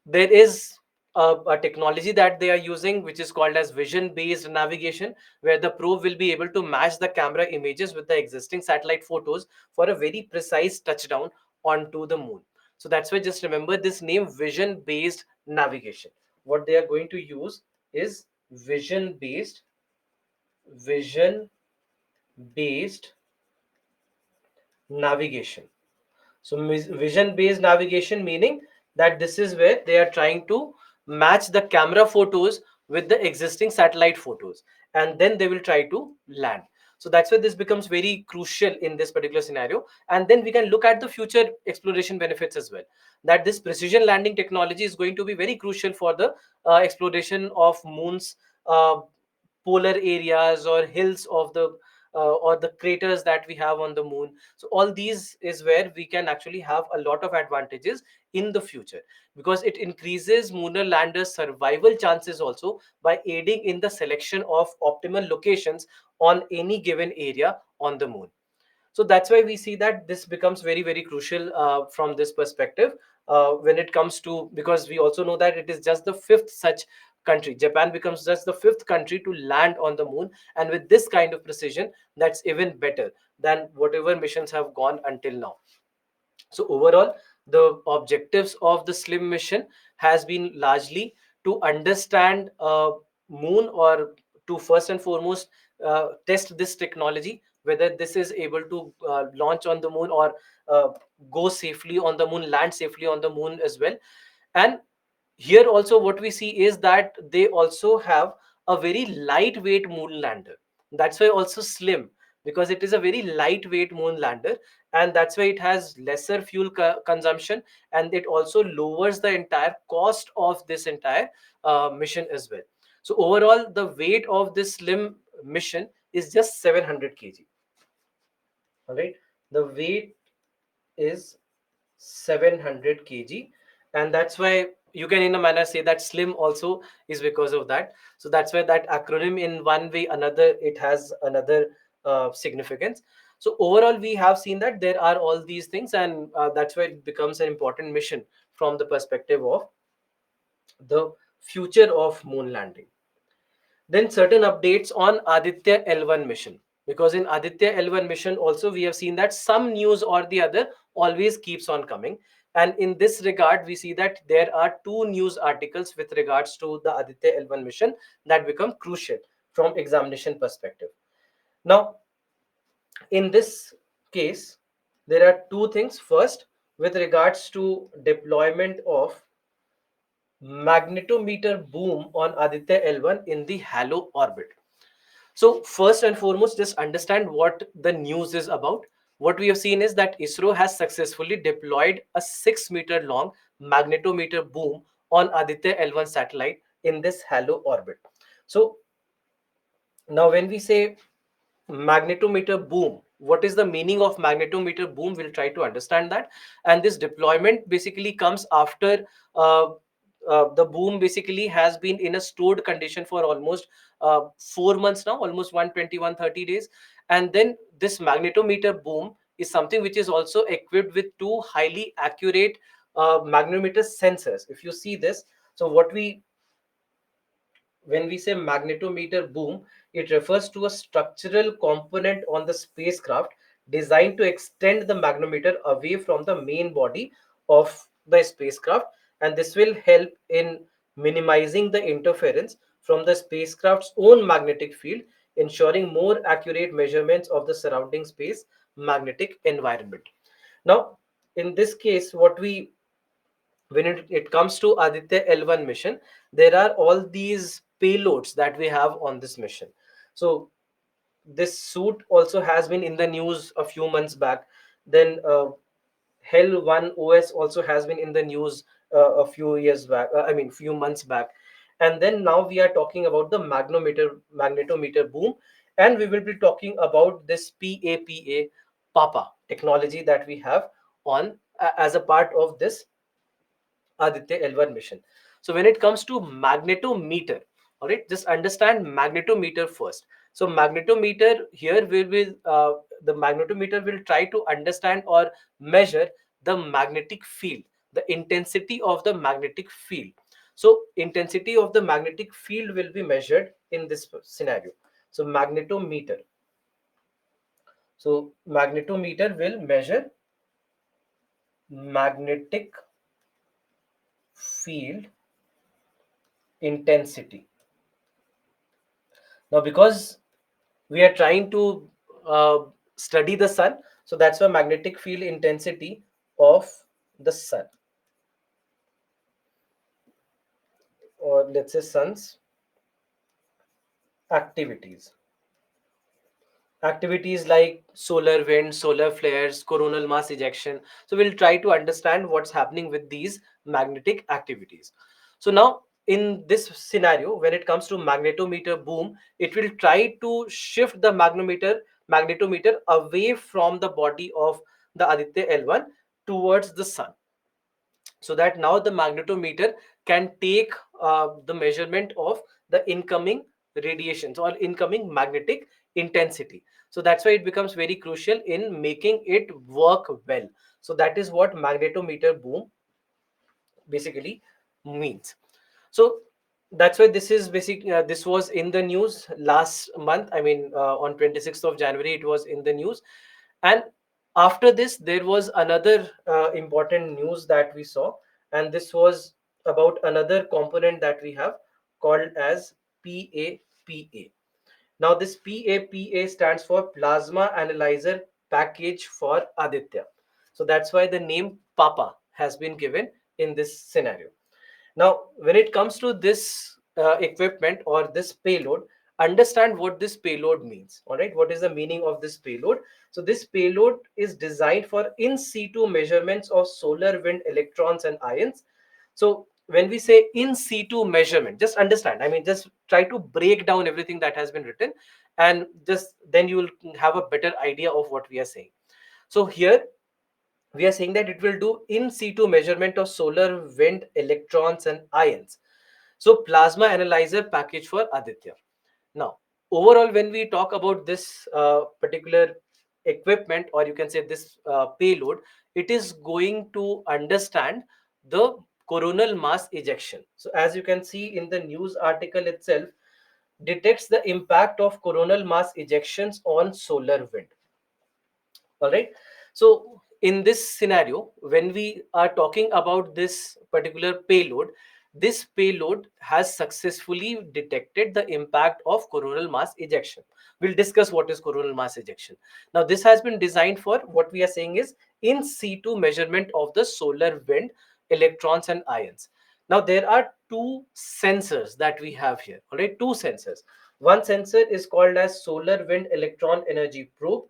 there is a technology that they are using which is called as vision based navigation, where the probe will be able to match the camera images with the existing satellite photos for a very precise touchdown onto the moon. So that's why just remember this name, vision based navigation. What they are going to use is vision based navigation. So vision based navigation meaning that this is where they are trying to match the camera photos with the existing satellite photos, and then they will try to land. So that's why this becomes very crucial in this particular scenario. And then we can look at the future exploration benefits as well. That this precision landing technology is going to be very crucial for the exploration of moon's uh, polar areas or hills of the or the craters that we have on the moon. So all these is where we can actually have a lot of advantages in the future, because it increases lunar landers survival chances also by aiding in the selection of optimal locations on any given area on the moon. So that's why we see that this becomes very crucial from this perspective, when it comes to, because we also know that it is just the fifth such country. Japan becomes just the fifth country to land on the moon, and with this kind of precision, that's even better than whatever missions have gone until now. So overall, the objectives of the SLIM mission has been largely to understand moon, or to first and foremost test this technology, whether this is able to launch on the moon, or uh, go safely on the moon, land safely on the moon as well. And here also what we see is that they also have a very lightweight moon lander. That's why also slim, because it is a very lightweight moon lander, and that's why it has lesser fuel consumption, and it also lowers the entire cost of this entire mission as well. So overall the weight of this slim mission is just 700 kg. All right, the weight is 700 kg, and that's why you can in a manner say that slim also is because of that. So that's why that acronym in one way another it has another significance. So overall we have seen that there are all these things, and that's why it becomes an important mission from the perspective of the future of moon landing. Then certain updates on Aditya L1 mission. Because in Aditya L1 mission also we have seen that some news or the other always keeps on coming. And in this regard, we see that there are two news articles with regards to the Aditya L1 mission that become crucial from examination perspective. Now, in this case, there are two things. First, with regards to deployment of magnetometer boom on Aditya L1 in the halo orbit. So first and foremost, just understand what the news is about. What we have seen is that ISRO has successfully deployed a 6-meter long magnetometer boom on Aditya L1 satellite in this halo orbit. So now when we say magnetometer boom, what is the meaning of magnetometer boom? We'll try to understand that. And this deployment basically comes after uh, the boom basically has been in a stored condition for almost 4 months now, almost 120 130 days. And then this magnetometer boom is something which is also equipped with two highly accurate magnetometer sensors. If you see this, so what we when we say magnetometer boom, it refers to a structural component on the spacecraft designed to extend the magnetometer away from the main body of the spacecraft, and this will help in minimizing the interference from the spacecraft's own magnetic field, ensuring more accurate measurements of the surrounding space magnetic environment. Now, in this case, what we when it comes to Aditya L1 mission, there are all these payloads that we have on this mission. So this suit also has been in the news a few months back. Then Hell 1 OS also has been in the news a few years back, I mean, few months back. And then now we are talking about the magnetometer boom, and we will be talking about this PAPA technology that we have on as a part of this Aditya L1 mission. So when it comes to magnetometer, all right, just understand magnetometer first. So magnetometer here the magnetometer will try to understand or measure the magnetic field, the intensity of the magnetic field. So intensity of the magnetic field will be measured in this scenario. So magnetometer. So magnetometer will measure magnetic field intensity. Now, because we are trying to uh, study the sun, so that's why magnetic field intensity of the sun, or let's say sun's activities. Activities like solar wind, solar flares, coronal mass ejection. So we'll try to understand what's happening with these magnetic activities. So now in this scenario, when it comes to magnetometer boom, it will try to shift the magnetometer away from the body of the Aditya L1 towards the sun, so that now the magnetometer can take the measurement of the incoming radiations or incoming magnetic intensity. So that's why it becomes very crucial in making it work well. So that is what magnetometer boom basically means. So that's why this is basic this was in the news last month. I mean, on 26th of January it was in the news. And after this there was another important news that we saw, and this was about another component that we have called as PAPA. Now this PAPA stands for Plasma Analyzer Package for Aditya. So that's why the name Papa has been given in this scenario. Now, when it comes to this equipment or this payload, understand what this payload means. All right, what is the meaning of this payload? So, this payload is designed for in situ measurements of solar wind electrons and ions. So, when we say in situ measurement, just understand, I mean, just try to break down everything that has been written, and just then you will have a better idea of what we are saying. So, here we are saying that it will do in situ measurement of solar, wind, electrons, and ions. So, plasma analyzer package for Aditya. Now, overall, when we talk about this particular equipment, or you can say this payload, it is going to understand the coronal mass ejection. So, as you can see in the news article itself, detects the impact of coronal mass ejections on solar wind. All right. So in this scenario, when we are talking about this particular payload, this payload has successfully detected the impact of coronal mass ejection. We'll discuss what is coronal mass ejection. Now this has been designed for, what we are saying is, in situ measurement of the solar wind electrons and ions. Now there are two sensors that we have here. All right, two sensors. One sensor is called as solar wind electron energy probe,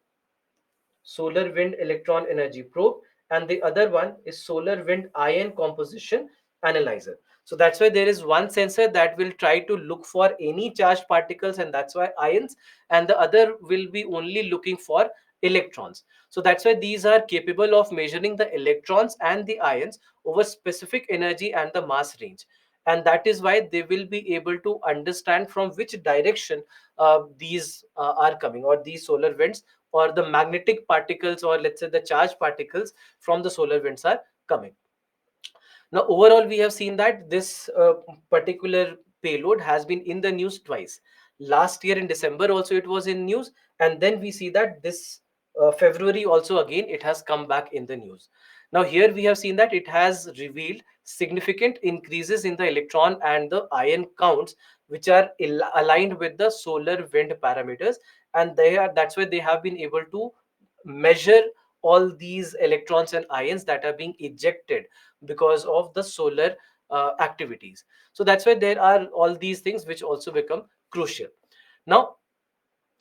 solar wind electron energy probe, and the other one is solar wind ion composition analyzer. So that's why there is one sensor that will try to look for any charged particles, and that's why ions, and the other will be only looking for electrons. So that's why these are capable of measuring the electrons and the ions over specific energy and the mass range, and that is why they will be able to understand from which direction these are coming, or these solar winds or the magnetic particles, or let's say the charged particles from the solar winds are coming. Now overall we have seen that this particular payload has been in the news twice. Last year in December also it was in news, and then we see that this February also again it has come back in the news. Now here we have seen that it has revealed significant increases in the electron and the ion counts, which are aligned with the solar wind parameters, and that's why they have been able to measure all these electrons and ions that are being ejected because of the solar activities. So that's why there are all these things which also become crucial. Now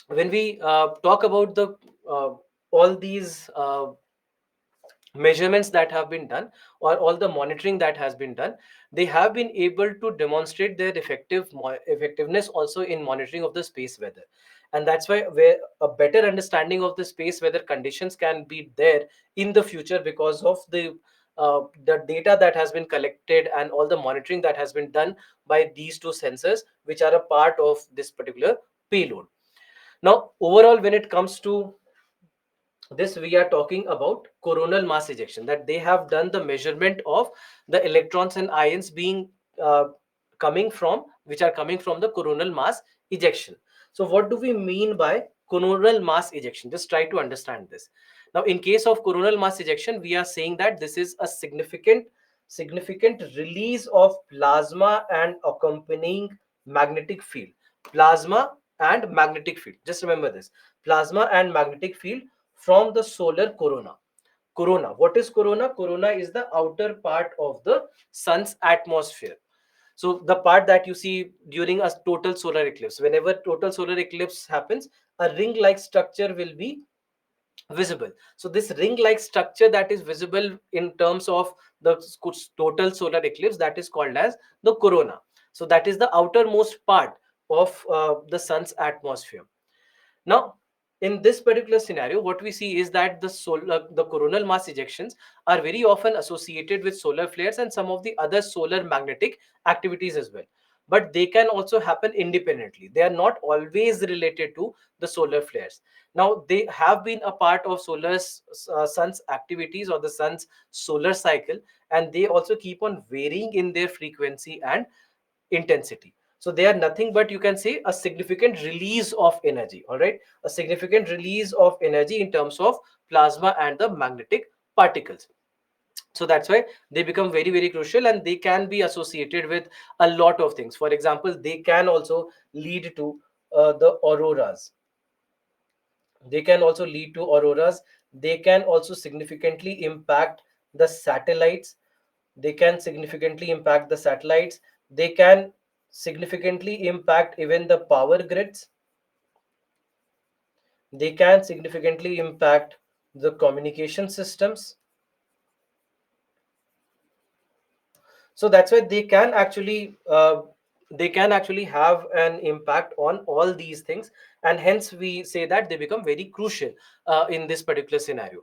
when we talk about the all these measurements that have been done, or all the monitoring that has been done, they have been able to demonstrate their effectiveness also in monitoring of the space weather. And that's why where a better understanding of the space weather conditions can be there in the future, because of the data that has been collected and all the monitoring that has been done by these two sensors, which are a part of this particular payload. Now overall, when it comes to this, we are talking about coronal mass ejection, that they have done the measurement of the electrons and ions being uh, coming from, which are coming from the coronal mass ejection. So what do we mean by coronal mass ejection? Just try to understand this. Now in case of coronal mass ejection, we are saying that this is a significant release of plasma and accompanying magnetic field. Plasma and magnetic field, just remember this: plasma and magnetic field from the solar corona. Corona, what is corona? Corona is the outer part of the sun's atmosphere. So the part that you see during a total solar eclipse, whenever total solar eclipse happens, a ring like structure will be visible. So this ring like structure that is visible in terms of the total solar eclipse, that is called as the corona. So that is the outermost part of the sun's atmosphere. Now, in this particular scenario, what we see is that the coronal mass ejections are very often associated with solar flares and some of the other solar magnetic activities as well. But they can also happen independently. They are not always related to the solar flares. Now, they have been a part of sun's activities, or the sun's solar cycle, and they also keep on varying in their frequency and intensity. So they are nothing but, you can say, a significant release of energy. All right, a significant release of energy in terms of plasma and the magnetic particles. So that's why they become very, very crucial, and they can be associated with a lot of things. For example, they can also lead to the auroras. They can also lead to auroras. They can also significantly impact the satellites. They can significantly impact the satellites. They can significantly impact even the power grids. They can significantly impact the communication systems. So that's why they can actually have an impact on all these things, and hence we say that they become very crucial in this particular scenario.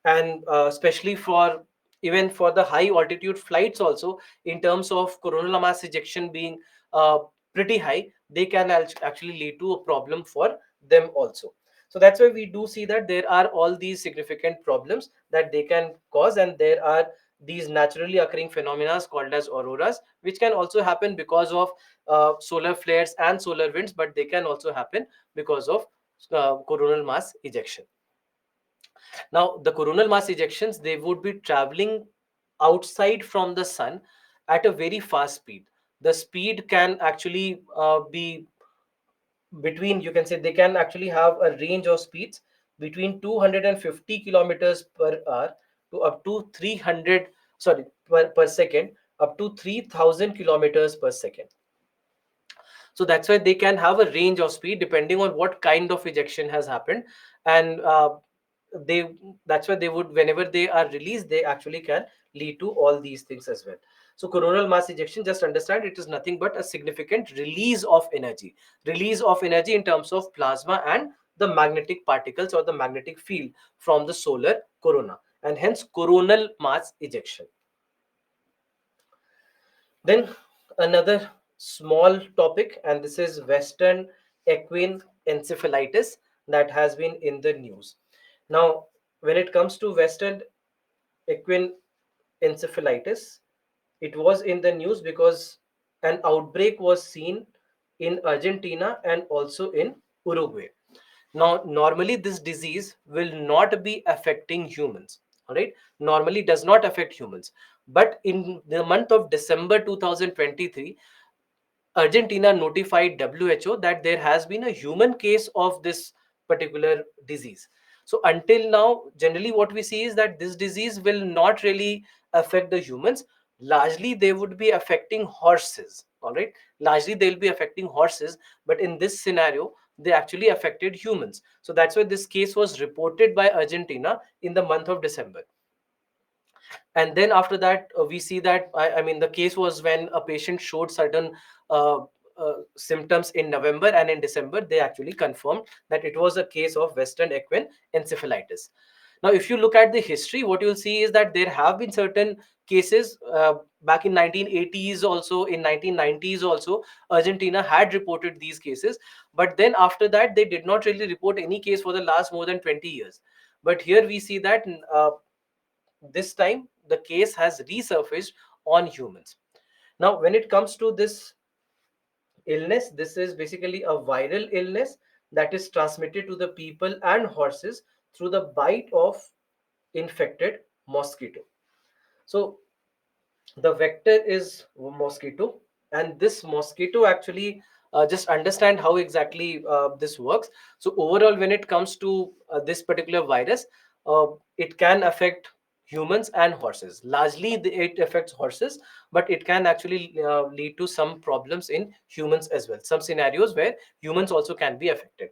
And especially for, even for the high altitude flights also, in terms of coronal mass ejection being uh, pretty high, they can actually lead to a problem for them also. So that's why we do see that there are all these significant problems that they can cause, and there are these naturally occurring phenomena called as auroras, which can also happen because of solar flares and solar winds, but they can also happen because of coronal mass ejection. Now the coronal mass ejections, they would be traveling outside from the sun at a very fast speed. The speed can actually be between, you can say, they can actually have a range of speeds between 250 kilometers per hour to up to 300, sorry, per second, up to 3000 kilometers per second. So that's why they can have a range of speed depending on what kind of ejection has happened. And they that's why they would, whenever they are released, they actually can lead to all these things as well. So coronal mass ejection, just understand, it is nothing but a significant release of energy in terms of plasma and the magnetic particles or the magnetic field from the solar corona, and hence coronal mass ejection. Then another small topic, and this is Western equine encephalitis that has been in the news. Now, when it comes to Western equine encephalitis, it was in the news because an outbreak was seen in Argentina and also in Uruguay. Now, normally this disease will not be affecting humans. All right, normally does not affect humans. But in the month of December 2023, Argentina notified WHO that there has been a human case of this particular disease. So until now, generally what we see is that this disease will not really affect the humans. Largely, they would be affecting horses. All right, largely they'll be affecting horses, but in this scenario, they actually affected humans. So that's why this case was reported by Argentina in the month of December. And then after that, we see that I mean the case was when a patient showed certain uh, symptoms in November, and in December they actually confirmed that it was a case of western equine encephalitis. Now if you look at the history, what you'll see is that there have been certain cases back in 1980s, also in 1990s also Argentina had reported these cases. But then after that they did not really report any case for the last more than 20 years. But here we see that this time the case has resurfaced on humans. Now when it comes to this illness, this is basically a viral illness that is transmitted to the people and horses through the bite of infected mosquito. So the vector is mosquito, and this mosquito actually, just understand how exactly this works. So overall when it comes to this particular virus, uh, it can affect humans and horses. Largely it affects horses, but it can actually lead to some problems in humans as well, some scenarios where humans also can be affected.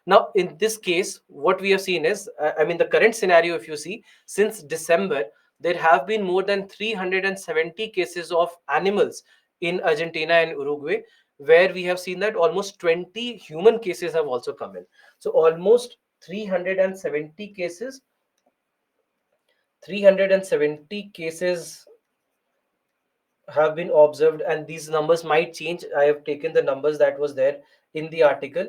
Now in this case what we have seen is, I mean the current scenario, if you see, since December there have been more than 370 cases of animals in Argentina and Uruguay, where we have seen that almost 20 human cases have also come in. So almost 370 cases, 370 cases have been observed, and these numbers might change. I have taken the numbers that was there in the article.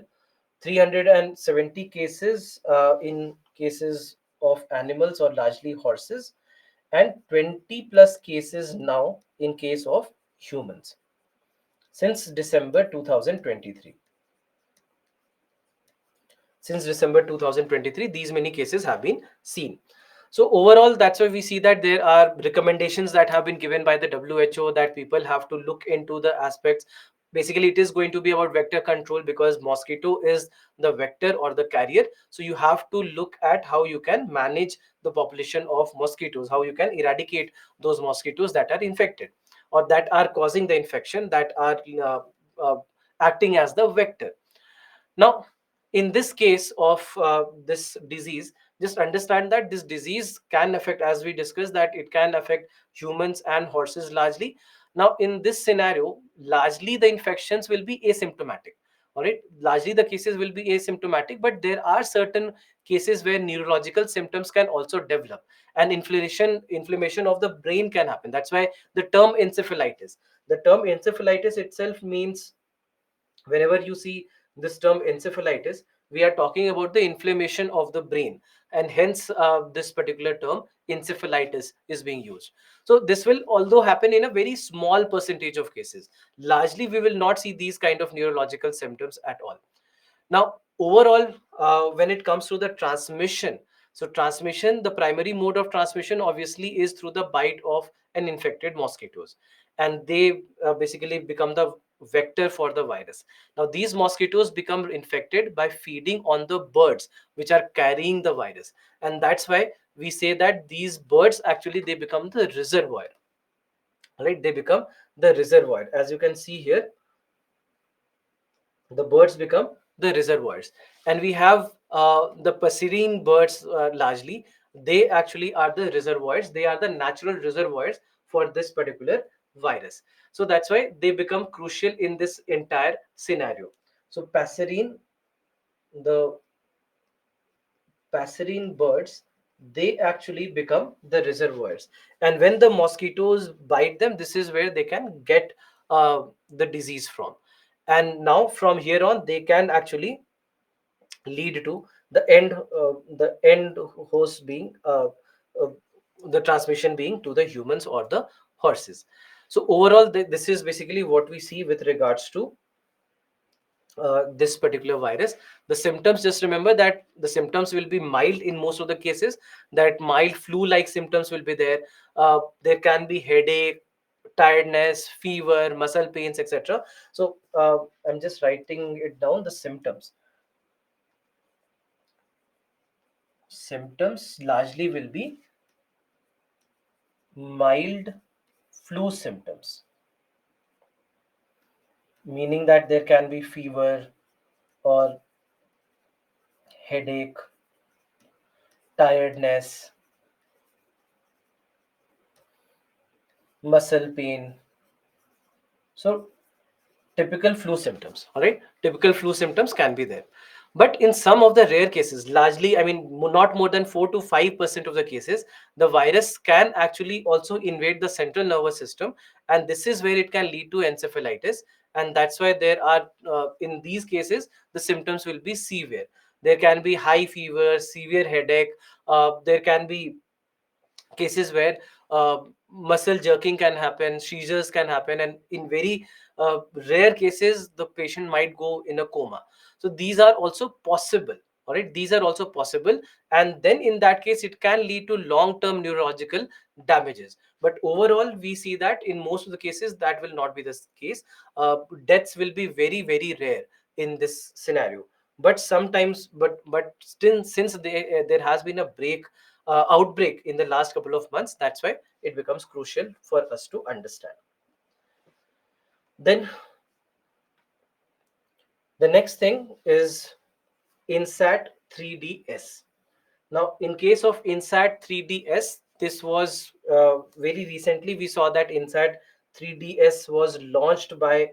370 cases in cases of animals or largely horses, and 20 plus cases now in case of humans since December 2023. Since December 2023, these many cases have been seen. So overall, that's why we see that there are recommendations that have been given by the WHO that people have to look into the aspects. Basically, it is going to be about vector control because mosquito is the vector or the carrier. So you have to look at how you can manage the population of mosquitoes, how you can eradicate those mosquitoes that are infected or that are causing the infection, that are uh, acting as the vector. Now, in this case of this disease, just understand that this disease can affect, as we discussed, that it can affect humans and horses largely. Now, in this scenario, largely the infections will be asymptomatic. All right, largely the cases will be asymptomatic, but there are certain cases where neurological symptoms can also develop, and inflammation of the brain can happen. That's why the term encephalitis. The term encephalitis itself means, whenever you see this term encephalitis, we are talking about the inflammation of the brain, and hence this particular term encephalitis is being used. So this will although happen in a very small percentage of cases. Largely we will not see these kind of neurological symptoms at all. Now, overall, when it comes to the transmission, so transmission, the primary mode of transmission obviously is through the bite of an infected mosquitoes, and they basically become the vector for the virus. Now, these mosquitoes become infected by feeding on the birds which are carrying the virus, and that's why we say that these birds actually they become the reservoir, right? They become the reservoir. As you can see here, the birds become the reservoirs, and we have the passerine birds. Largely they actually are the reservoirs, they are the natural reservoirs for this particular virus. So that's why they become crucial in this entire scenario. So the passerine birds, they actually become the reservoirs, and when the mosquitoes bite them, this is where they can get the disease from. And now from here on they can actually lead to the end host being uh, the transmission being to the humans or the horses. So overall this is basically what we see with regards to this particular virus. The symptoms, just remember that the symptoms will be mild in most of the cases. That mild flu-like symptoms will be there. There can be headache, tiredness, fever, muscle pains, etc. So I'm just writing it down. The symptoms largely will be mild flu symptoms, meaning that there can be fever or headache, tiredness, muscle pain. So typical flu symptoms, all right, typical flu symptoms can be there. But in some of the rare cases, largely, I mean, not more than 4 to 5% of the cases, the virus can actually also invade the central nervous system, and this is where it can lead to encephalitis. And that's why there are in these cases the symptoms will be severe. There can be high fever, severe headache, there can be cases where muscle jerking can happen, seizures can happen, and in very rare cases, the patient might go in a coma. So these are also possible. All right, these are also possible, and then in that case, it can lead to long-term neurological damages. But overall, we see that in most of the cases, that will not be the case. Deaths will be very, very rare in this scenario. But sometimes, but still, since there has been a outbreak in the last couple of months, that's why it becomes crucial for us to understand. Then the next thing is INSAT 3DS. Now, in case of INSAT 3DS, this was very recently we saw that INSAT 3DS was launched by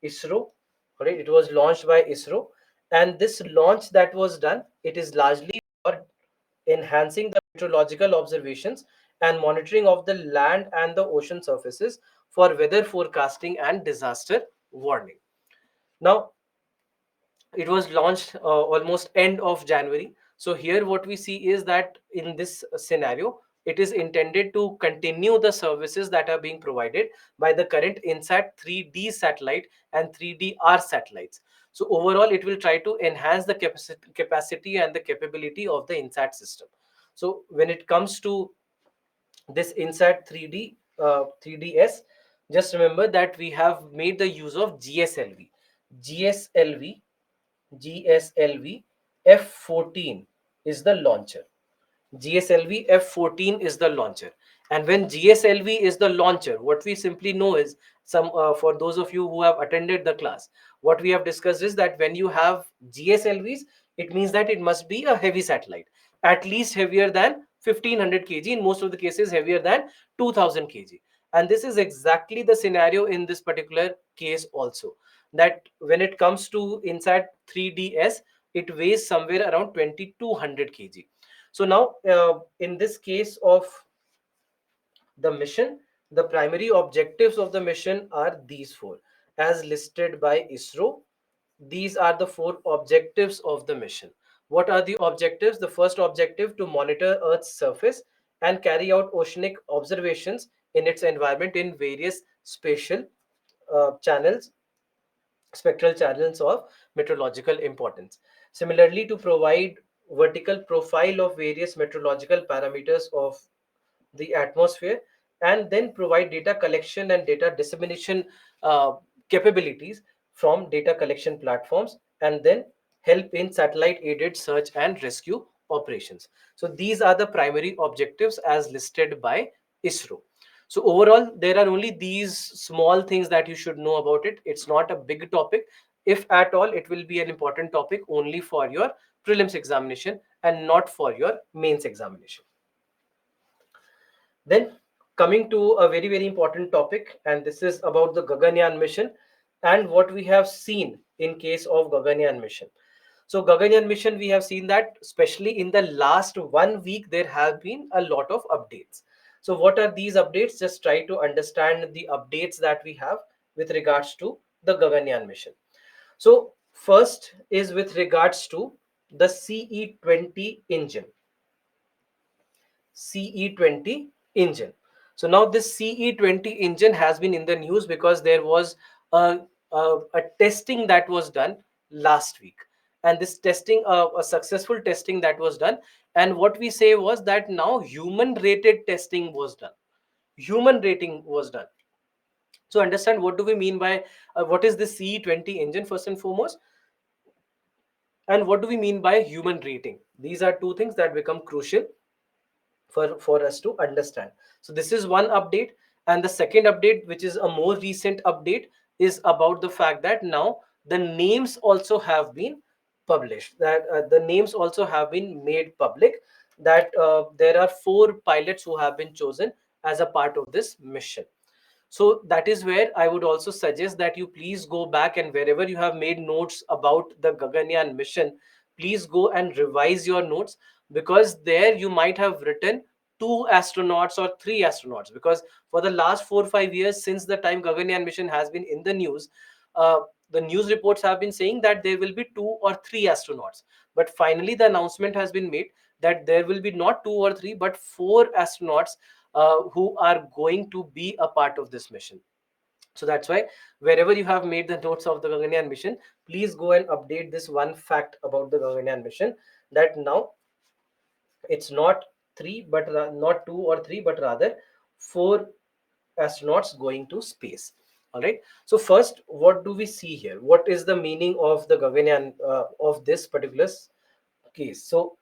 ISRO. All right, it was launched by ISRO, and this launch that was done, it is largely for enhancing the meteorological observations and monitoring of the land and the ocean surfaces for weather forecasting and disaster warning. Now, it was launched almost end of January. So here what we see is that in this scenario, it is intended to continue the services that are being provided by the current INSAT 3D satellite and 3DR satellites. So overall, it will try to enhance the capacity and the capability of the INSAT system. So when it comes to this INSAT 3DS, just remember that we have made the use of GSLV. GSLV GSLV F14 is the launcher. GSLV F14 is the launcher. And when GSLV is the launcher, what we simply know is some for those of you who have attended the class, what we have discussed is that when you have GSLVs, it means that it must be a heavy satellite, at least heavier than 1500 kg, in most of the cases heavier than 2000 kg. And this is exactly the scenario in this particular case also, that when it comes to INSAT 3DS, it weighs somewhere around 2200 kg. So now, in this case of the mission, the primary objectives of the mission are these four, as listed by ISRO. These are the four objectives of the mission. What are the objectives? The first objective, to monitor Earth's surface and carry out oceanic observations in its environment in various spatial channels, spectral channels of meteorological importance. Similarly, to provide vertical profile of various meteorological parameters of the atmosphere, and then provide data collection and data dissemination uh, capabilities from data collection platforms, and then help in satellite aided search and rescue operations. So these are the primary objectives as listed by ISRO. So overall, there are only these small things that you should know about it. It's not a big topic. If at all, it will be an important topic only for your prelims examination and not for your mains examination. Then, coming to a very, very important topic, and this is about the Gaganyaan mission and what we have seen in case of Gaganyaan mission. So, Gaganyaan mission, we have seen that especially in the last 1 week, there have been a lot of updates. So, what are these updates? Just try to understand the updates that we have with regards to the Gaganyaan mission. So, first is with regards to the CE20 engine. CE20 engine. So now this CE20 engine has been in the news because there was a testing that was done last week. And this testing, a successful testing that was done. And what we say was that now human rated testing was done. Human rating was done. So understand what do we mean by what is the CE20 engine first and foremost, and what do we mean by human rating. These are two things that become crucial for us to understand. So this is one update. And the second update, which is a more recent update, is about the fact that now the names also have been published, that the names also have been made public, that there are 4 pilots who have been chosen as a part of this mission. So that is where I would also suggest that you please go back, and wherever you have made notes about the Gaganyaan mission, please go and revise your notes, because there you might have written 2 astronauts or 3 astronauts, because for the last 4 or 5 years since the time Gaganyaan mission has been in the news, uh, the news reports have been saying that there will be 2 or 3 astronauts. But finally the announcement has been made that there will be not 2 or 3 but 4 astronauts who are going to be a part of this mission. So that's why wherever you have made the notes of the Gaganyaan mission, please go and update this one fact about the Gaganyaan mission, that now it's not not 2 or 3, but rather 4 astronauts going to space. All right. So first, what do we see here? What is the meaning of the Gaganyaan of this particular case? So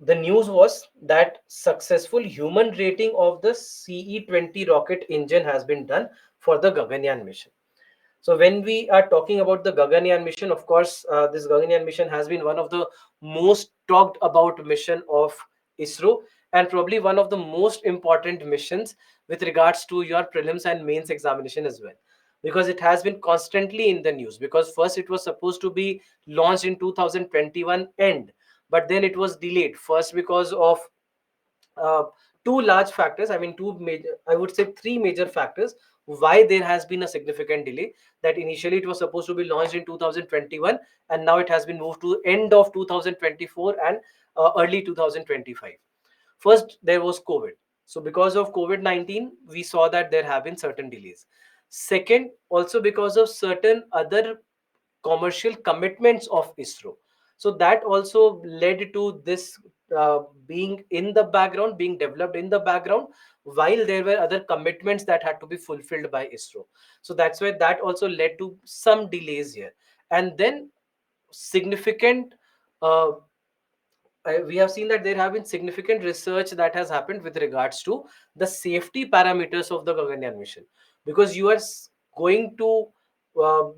the news was that successful human rating of the CE20 rocket engine has been done for the Gaganyaan mission. So when we are talking about the Gaganyaan mission, of course, this Gaganyaan mission has been one of the most talked about mission of ISRO, and probably one of the most important missions with regards to your prelims and mains examination as well, because it has been constantly in the news. Because first it was supposed to be launched in 2021 end, but then it was delayed, first because of uh, two large factors. I mean, two major, I would say three major factors why there has been a significant delay. That initially it was supposed to be launched in 2021, and now it has been moved to end of 2024 and early 2025. First, there was COVID. So because of COVID-19, we saw that there have been certain delays. Second, also because of certain other commercial commitments of ISRO. So that also led to this being in the background, being developed in the background, while there were other commitments that had to be fulfilled by ISRO. So that's why that also led to some delays here. And then significant uh, we have seen that there have been significant research that has happened with regards to the safety parameters of the Gaganyaan mission, because you are going to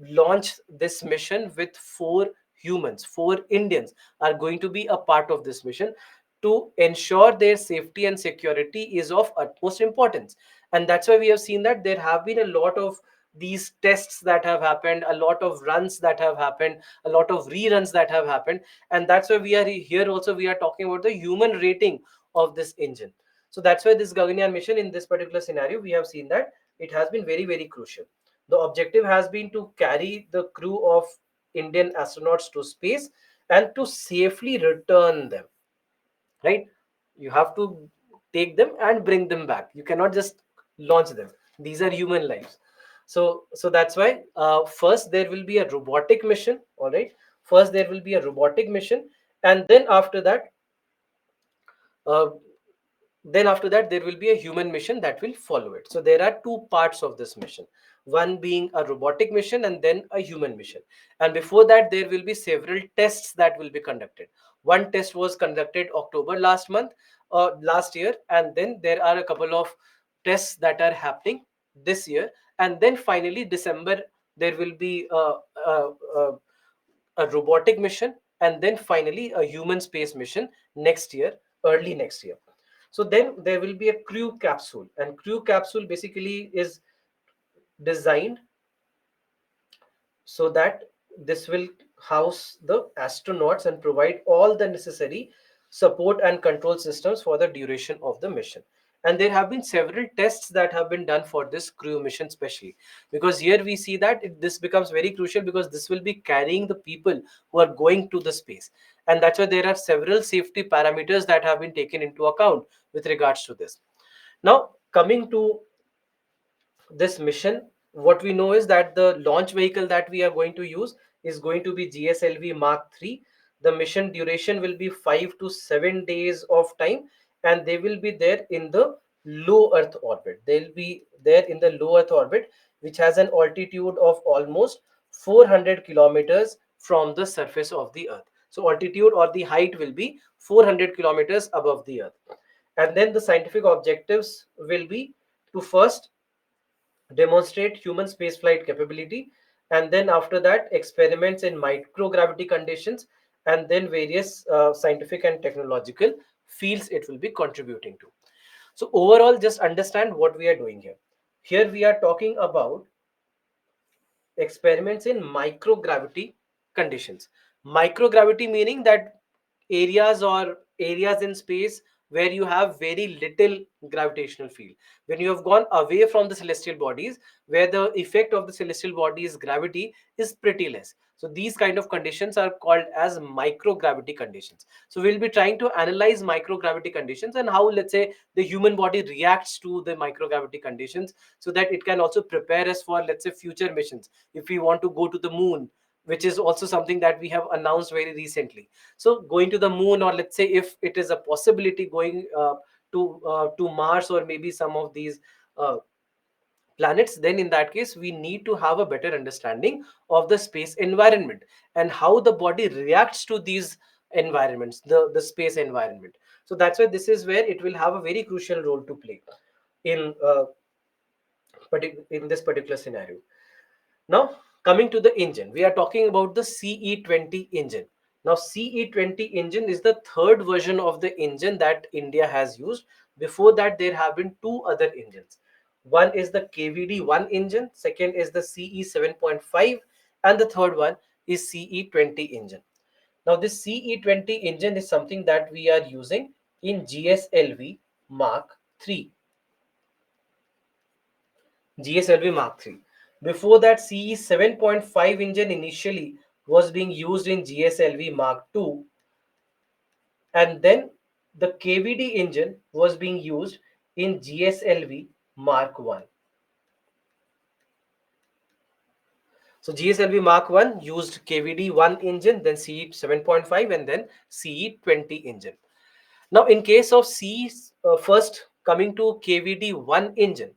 launch this mission with 4 humans, 4 Indians are going to be a part of this mission. To ensure their safety and security is of utmost importance, and that's why we have seen that there have been a lot of these tests that have happened, a lot of runs that have happened, a lot of reruns that have happened. And that's why we are here also, we are talking about the human rating of this engine. So that's why this Gaganyaan mission, in this particular scenario, we have seen that it has been very, very crucial. The objective has been to carry the crew of Indian astronauts to space and to safely return them, right? You have to take them and bring them back. You cannot just launch them. These are human lives. So that's why first there will be a robotic mission. All right, first there will be a robotic mission, and uh, then after that there will be a human mission that will follow it. So there are 2 parts of this mission, one being a robotic mission and then a human mission. And before that there will be several tests that will be conducted. One test was conducted October last year, and then there are a couple of tests that are happening this year, and then finally December there will be a robotic mission, and then finally a human space mission next year, early next year. So then there will be a crew capsule, and crew capsule basically is designed so that this will house the astronauts and provide all the necessary support and control systems for the duration of the mission. And there have been several tests that have been done for this crew mission, especially because here we see that this becomes very crucial, because this will be carrying the people who are going to the space. And that's why there are several safety parameters that have been taken into account with regards to this. Now, coming to this mission, what we know is that the launch vehicle that we are going to use is going to be GSLV Mark 3. The mission duration will be 5 to 7 days of time, and they will be there in the low Earth orbit. They'll be there in the low Earth orbit, which has an altitude of almost 400 kilometers from the surface of the Earth. So altitude or the height will be 400 kilometers above the Earth. And then the scientific objectives will be to first demonstrate human spaceflight capability, and then after that experiments in microgravity conditions, and then various scientific and technological fields it will be contributing to. So overall, just understand what we are doing here. Here we are talking about experiments in microgravity conditions. Microgravity meaning that areas in space where you have very little gravitational field, when you have gone away from the celestial bodies, where the effect of the celestial bodies gravity is pretty less. So these kind of conditions are called as microgravity conditions. So we'll be trying to analyze microgravity conditions and how, let's say, the human body reacts to the microgravity conditions, so that it can also prepare us for, let's say, future missions. If we want to go to the moon, which is also something that we have announced very recently. So going to the moon, or let's say if it is a possibility going to Mars, or maybe some of these uh, planets, then in that case we need to have a better understanding of the space environment and how the body reacts to these environments, the space environment. So that's why this is where it will have a very crucial role to play in in this particular scenario. Now, coming to the engine, we are talking about the CE20 engine. Now, CE20 engine is the third version of the engine that India has used. Before that, there have been two other engines. One is the KVD1 engine, second is the CE 7.5, and the third one is CE20 engine. Now, this CE20 engine is something that we are using in GSLV Mark 3. GSLV Mark 3. Before that, CE 7.5 engine initially was being used in GSLV Mark 2, and then the KVD engine was being used in GSLV Mark 1. So GSLV Mark 1 used KVD 1 engine, then CE 7.5, and then CE 20 engine. Now, in case of C, first coming to KVD1 engine.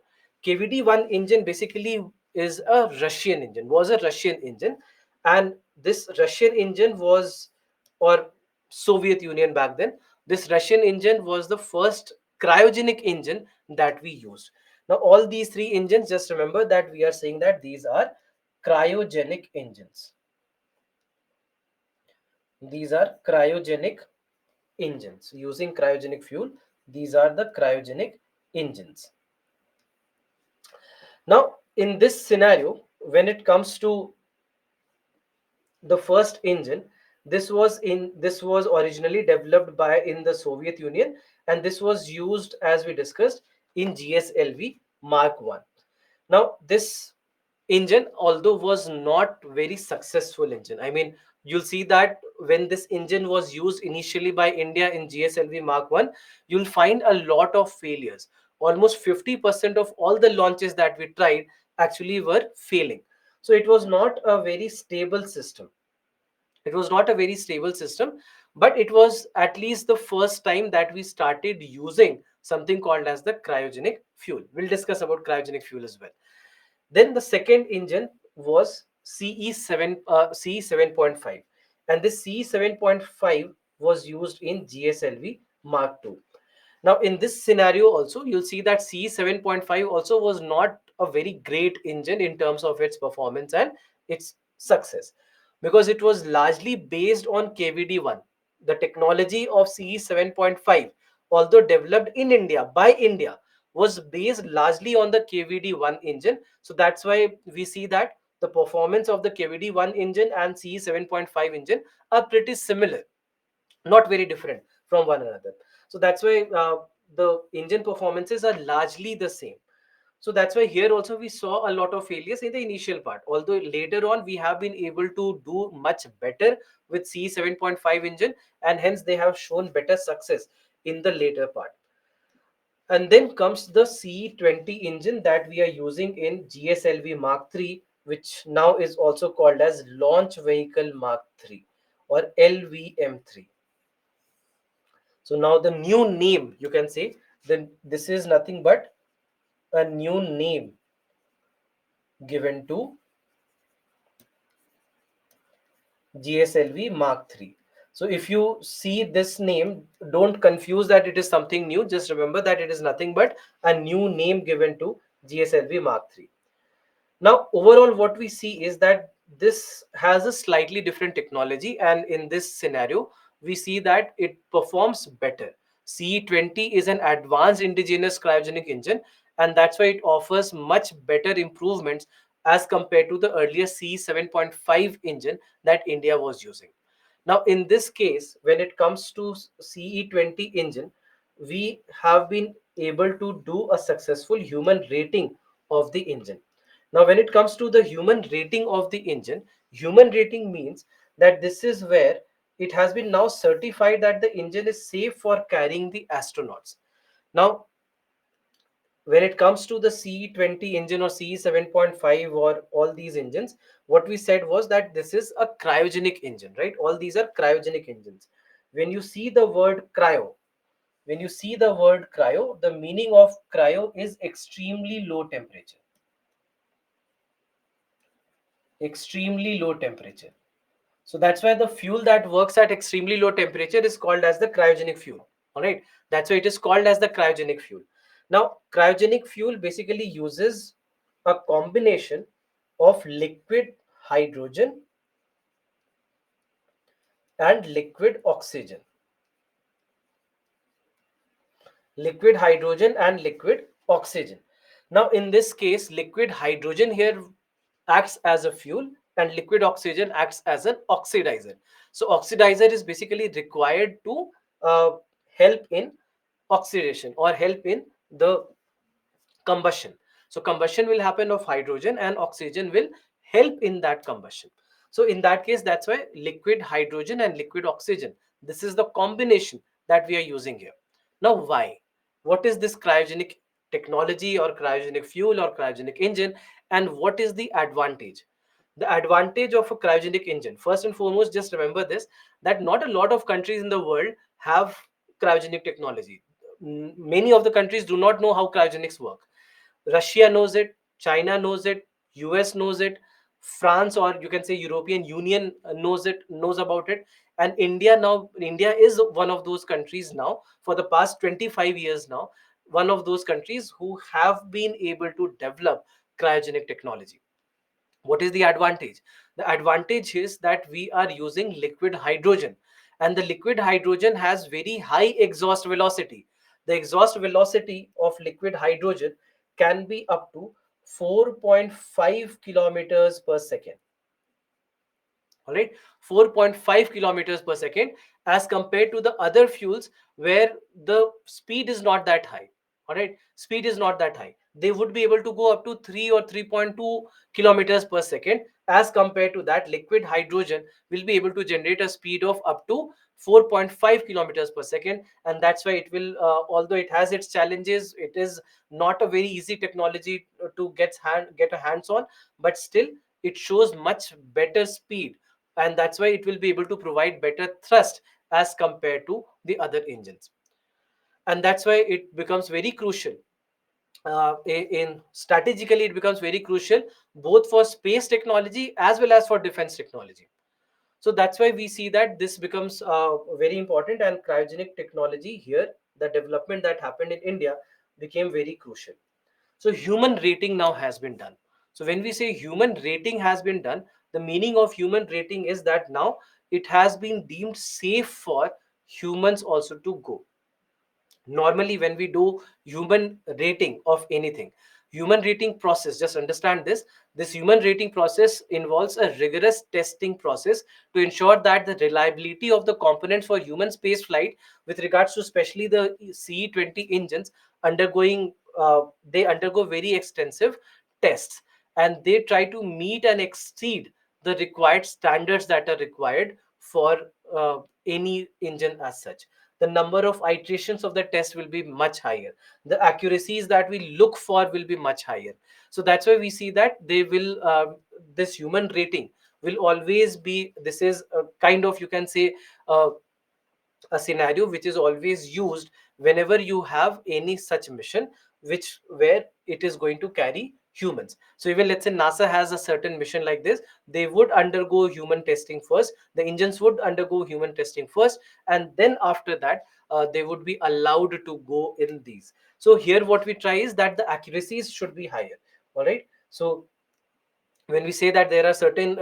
KVD1 engine basically is a Russian engine, was a Russian engine, and this Russian engine was, or Soviet Union back then, this Russian engine was the first cryogenic engine that we used. Now, all these three engines, just remember that we are saying that these are cryogenic engines. These are cryogenic engines using cryogenic fuel. These are the cryogenic engines. Now, in this scenario, when it comes to the first engine, this was originally developed by in the Soviet Union, and this was used, as we discussed, in GSLV Mark 1. Now, this engine, although was not very successful engine, I mean, you'll see that when this engine was used initially by India in GSLV Mark 1, you'll find a lot of failures. Almost 50% of all the launches that we tried actually were failing. So it was not a very stable system. It was not a very stable system, but it was at least the first time that we started using something called as the cryogenic fuel. We'll discuss about cryogenic fuel as well. Then the second engine was CE 7.5, and this CE 7.5 was used in GSLV Mark 2. Now, in this scenario, also you'll see that CE 7.5 also was not a very great engine in terms of its performance and its success, because it was largely based on KVD1. The technology of CE 7.5, although developed in India by India, was based largely on the KVD1 engine. So that's why we see that the performance of the KVD1 engine and CE 7.5 engine are pretty similar, not very different from one another. So that's why the engine performances are largely the same. So that's why here also we saw a lot of failures in the initial part, although later on we have been able to do much better with C 7.5 engine, and hence they have shown better success in the later part. And then comes the C20 engine that we are using in GSLV Mark 3, which now is also called as Launch Vehicle Mark 3 or LVM3. So now the new name, you can say, then this is nothing but a new name given to GSLV Mark 3. So if you see this name, don't confuse that it is something new. Just remember that it is nothing but a new name given to GSLV Mark 3. Now, overall, what we see is that this has a slightly different technology, and in this scenario, we see that it performs better. CE20 is an advanced indigenous cryogenic engine, and that's why it offers much better improvements as compared to the earlier CE7.5 engine that India was using. Now, in this case, when it comes to CE20 engine, we have been able to do a successful human rating of the engine. Now, when it comes to the human rating of the engine, human rating means that this is where it has been now certified that the engine is safe for carrying the astronauts. Now, when it comes to the CE20 engine or CE7.5 or all these engines, what we said was that this is a cryogenic engine, right? All these are cryogenic engines. When you see the word cryo, when you see the word cryo, the meaning of cryo is extremely low temperature. Extremely low temperature. So that's why the fuel that works at extremely low temperature is called as the cryogenic fuel. All right. That's why it is called as the cryogenic fuel. Now, cryogenic fuel basically uses a combination of liquid hydrogen and liquid oxygen. Liquid hydrogen and liquid oxygen. Now, in this case, liquid hydrogen here acts as a fuel and liquid oxygen acts as an oxidizer. So, oxidizer is basically required to uh, help in oxidation or help in the combustion. So combustion will happen of hydrogen and oxygen will help in that combustion. So in that case, that's why liquid hydrogen and liquid oxygen, this is the combination that we are using here. Now why? What is this cryogenic technology or cryogenic fuel or cryogenic engine, and what is the advantage? The advantage of a cryogenic engine, first and foremost, just remember this, that not a lot of countries in the world have cryogenic technology. Many of the countries do not know how cryogenics work. Russia knows it, China knows it, US knows it, France or you can say European Union knows it, knows about it, and India is one of those countries now for the past 25 years now, one of those countries who have been able to develop cryogenic technology. What is the advantage? The advantage is that we are using liquid hydrogen, and the liquid hydrogen has very high exhaust velocity. The exhaust velocity of liquid hydrogen can be up to 4.5 kilometers per second. All right, 4.5 kilometers per second, as compared to the other fuels where the speed is not that high. All right, speed is not that high. They would be able to go up to 3 or 3.2 kilometers per second. As compared to that, liquid hydrogen will be able to generate a speed of up to 4.5 kilometers per second, and that's why it will although it has its challenges, it is not a very easy technology to get a hands on, but still it shows much better speed, and that's why it will be able to provide better thrust as compared to the other engines. And that's why it becomes very crucial, in strategically it becomes very crucial both for space technology as well as for defense technology. So that's why we see that this becomes very important, and cryogenic technology here, the development that happened in India became very crucial. So human rating now has been done. So when we say human rating has been done, the meaning of human rating is that now it has been deemed safe for humans also to go. Normally when we do human rating of anything, human rating process, just understand this, this human rating process involves a rigorous testing process to ensure that the reliability of the components for human space flight, with regards to especially the CE20 engines, undergoing they undergo very extensive tests, and they try to meet and exceed the required standards that are required for any engine as such. The number of iterations of the test will be much higher, the accuracies that we look for will be much higher. So that's why we see that they will this human rating will always be, this is a kind of, you can say, uh, a scenario which is always used whenever you have any such mission which where it is going to carry humans. So even let's say NASA has a certain mission like this, they would undergo human testing first, the engines would undergo human testing first, and then after that they would be allowed to go in these. So here what we try is that the accuracies should be higher. All right, so when we say that there are certain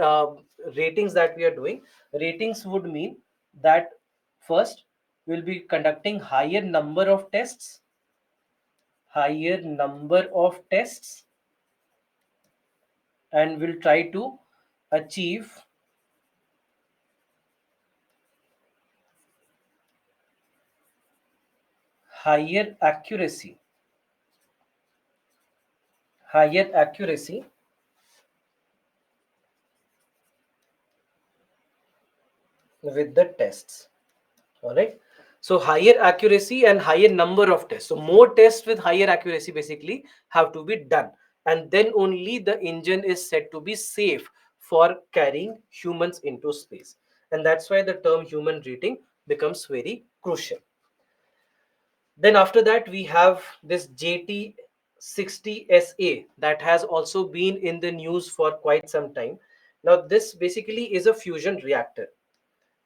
ratings that we are doing, ratings would mean that first we'll be conducting higher number of tests, and we'll try to achieve higher accuracy higher accuracy with the tests. All right, so higher accuracy and higher number of tests, so more tests with higher accuracy basically have to be done, and then only the engine is said to be safe for carrying humans into space. And that's why the term human rating becomes very crucial. Then after that we have this JT60SA that has also been in the news for quite some time. Now this basically is a fusion reactor.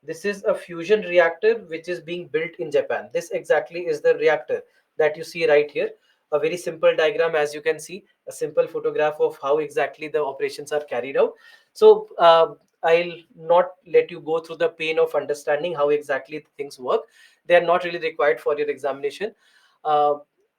This is a fusion reactor which is being built in Japan. This exactly is the reactor that you see right here. A very simple diagram, as you can see, a simple photograph of how exactly the operations are carried out. So I'll not let you go through the pain of understanding how exactly things work. They are not really required for your examination. Uh,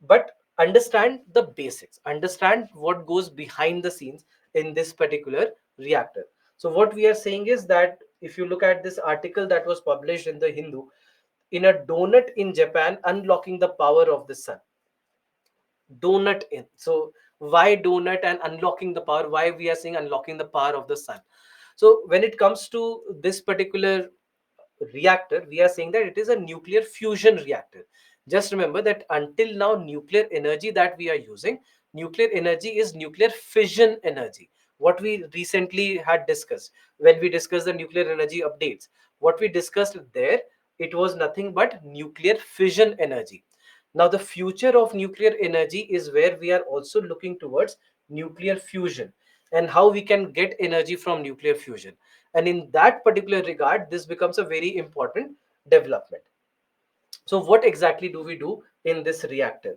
but understand the basics, understand what goes behind the scenes in this particular reactor. So what we are saying is that if you look at this article that was published in the Hindu, in a donut in Japan, unlocking the power of the sun. Donut in. So why donut and unlocking the power? Why we are saying unlocking the power of the sun? So when it comes to this particular reactor, we are saying that it is a nuclear fusion reactor. Just remember that until now, nuclear energy that we are using, nuclear energy is nuclear fission energy. What we recently had discussed when we discussed the nuclear energy updates, what we discussed there, it was nothing but nuclear fission energy. Now, the future of nuclear energy is where we are also looking towards nuclear fusion and how we can get energy from nuclear fusion. And in that particular regard, this becomes a very important development. So what exactly do we do in this reactor?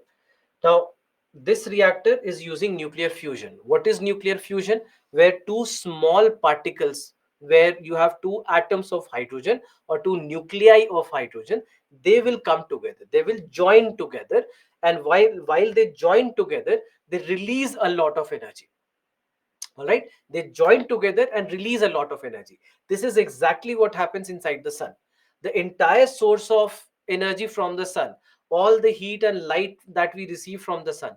Now, this reactor is using nuclear fusion. What is nuclear fusion? Where two small particles, where you have two atoms of hydrogen or two nuclei of hydrogen, they will come together, they will join together, and while they join together, they release a lot of energy. All right, they join together and release a lot of energy. This is exactly what happens inside the sun. The entire source of energy from the sun, all the heat and light that we receive from the sun,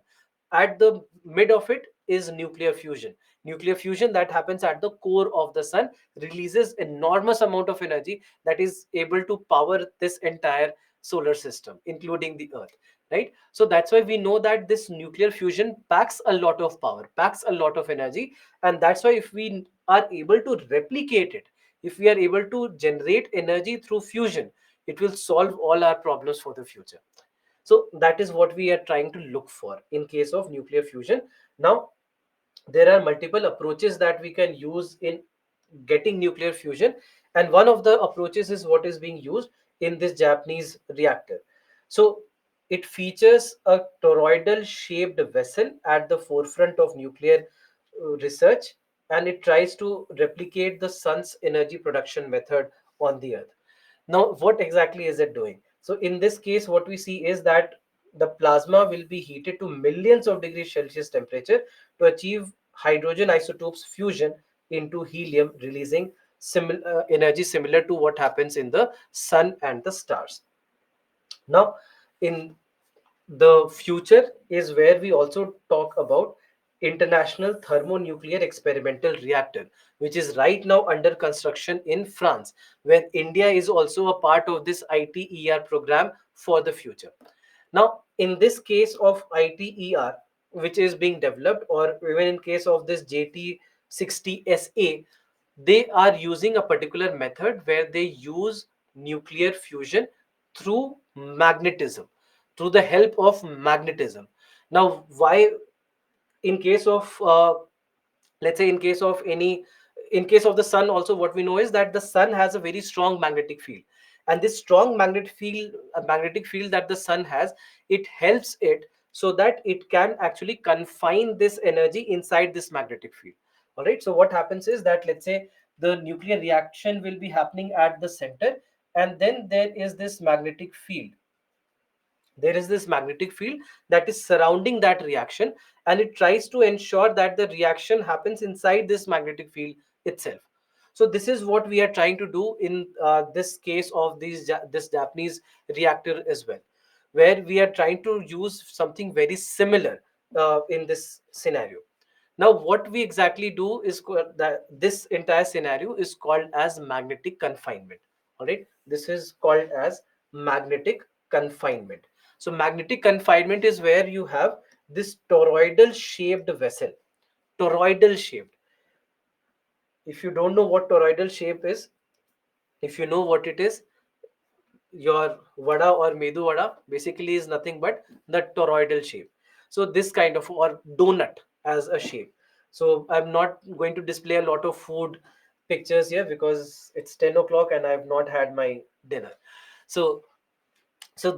at the mid of it is nuclear fusion. Nuclear fusion that happens at the core of the sun releases enormous amount of energy that is able to power this entire solar system, including the earth. Right, so that's why we know that this nuclear fusion packs a lot of power, packs a lot of energy. And that's why if we are able to replicate it, if we are able to generate energy through fusion, it will solve all our problems for the future. So that is what we are trying to look for in case of nuclear fusion. Now, there are multiple approaches that we can use in getting nuclear fusion, and one of the approaches is what is being used in this Japanese reactor. So it features a toroidal shaped vessel at the forefront of nuclear research, and it tries to replicate the sun's energy production method on the earth. Now, what exactly is it doing? So in this case, what we see is that the plasma will be heated to millions of degrees Celsius temperature to achieve hydrogen isotopes fusion into helium, releasing energy similar to what happens in the sun and the stars. Now, in the future is where we also talk about International Thermonuclear Experimental Reactor, which is right now under construction in France, where India is also a part of this ITER program for the future. Now, in this case of ITER, which is being developed, or even in case of this JT 60SA, they are using a particular method where they use nuclear fusion through magnetism, through the help of magnetism. Now, why, in case of let's say, in case of the sun also, what we know is that the sun has a very strong magnetic field, and this strong magnetic field that the sun has, it helps it so that it can actually confine this energy inside this magnetic field. All right, so what happens is that, let's say, the nuclear reaction will be happening at the center, and then there is this magnetic field that is surrounding that reaction, and it tries to ensure that the reaction happens inside this magnetic field itself. So this is what we are trying to do in this case of this Japanese reactor as well, where we are trying to use something very similar in this scenario. Now, what we exactly do is that this entire scenario is called as magnetic confinement. All right, this is called as magnetic confinement. So, magnetic confinement is where you have this toroidal shaped vessel. Toroidal shaped. If you don't know what toroidal shape is, if you know what it is, your vada or medu vada basically is nothing but the toroidal shape. So this kind of, or donut as a shape. So I'm not going to display a lot of food pictures here because it's 10 o'clock and I've not had my dinner. So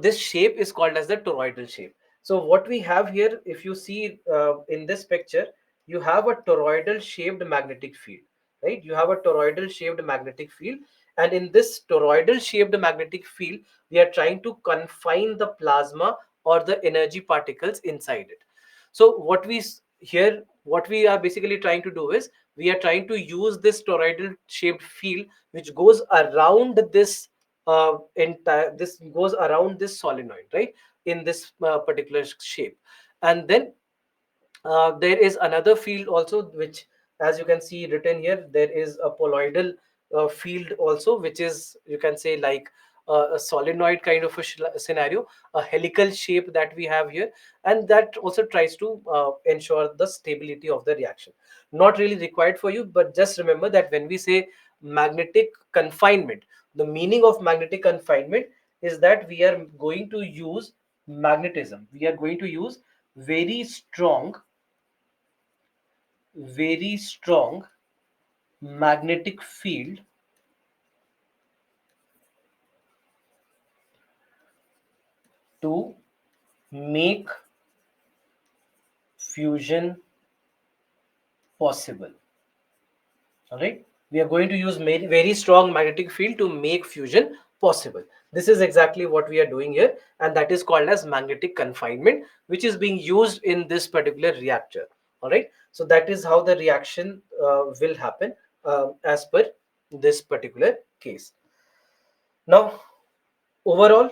this shape is called as the toroidal shape. So what we have here, if you see in this picture, you have a toroidal shaped magnetic field, right? You have a toroidal shaped magnetic field, and in this toroidal shaped magnetic field, we are trying to confine the plasma or the energy particles inside it. So what we are basically trying to do is, we are trying to use this toroidal shaped field which goes around this this goes around this solenoid, right, in this particular shape. And then there is another field also, which, as you can see written here, there is a poloidal field also, which is, you can say, like a solenoid kind of a scenario, a helical shape that we have here, and that also tries to ensure the stability of the reaction. Not really required for you, but just remember that when we say magnetic confinement, the meaning of magnetic confinement is that we are going to use magnetism. We are going to use very strong very strong magnetic field to make fusion possible. All right, we are going to use very strong magnetic field to make fusion possible. This is exactly what we are doing here, and that is called as magnetic confinement, which is being used in this particular reactor. All right, so that is how the reaction will happen as per this particular case. Now, overall,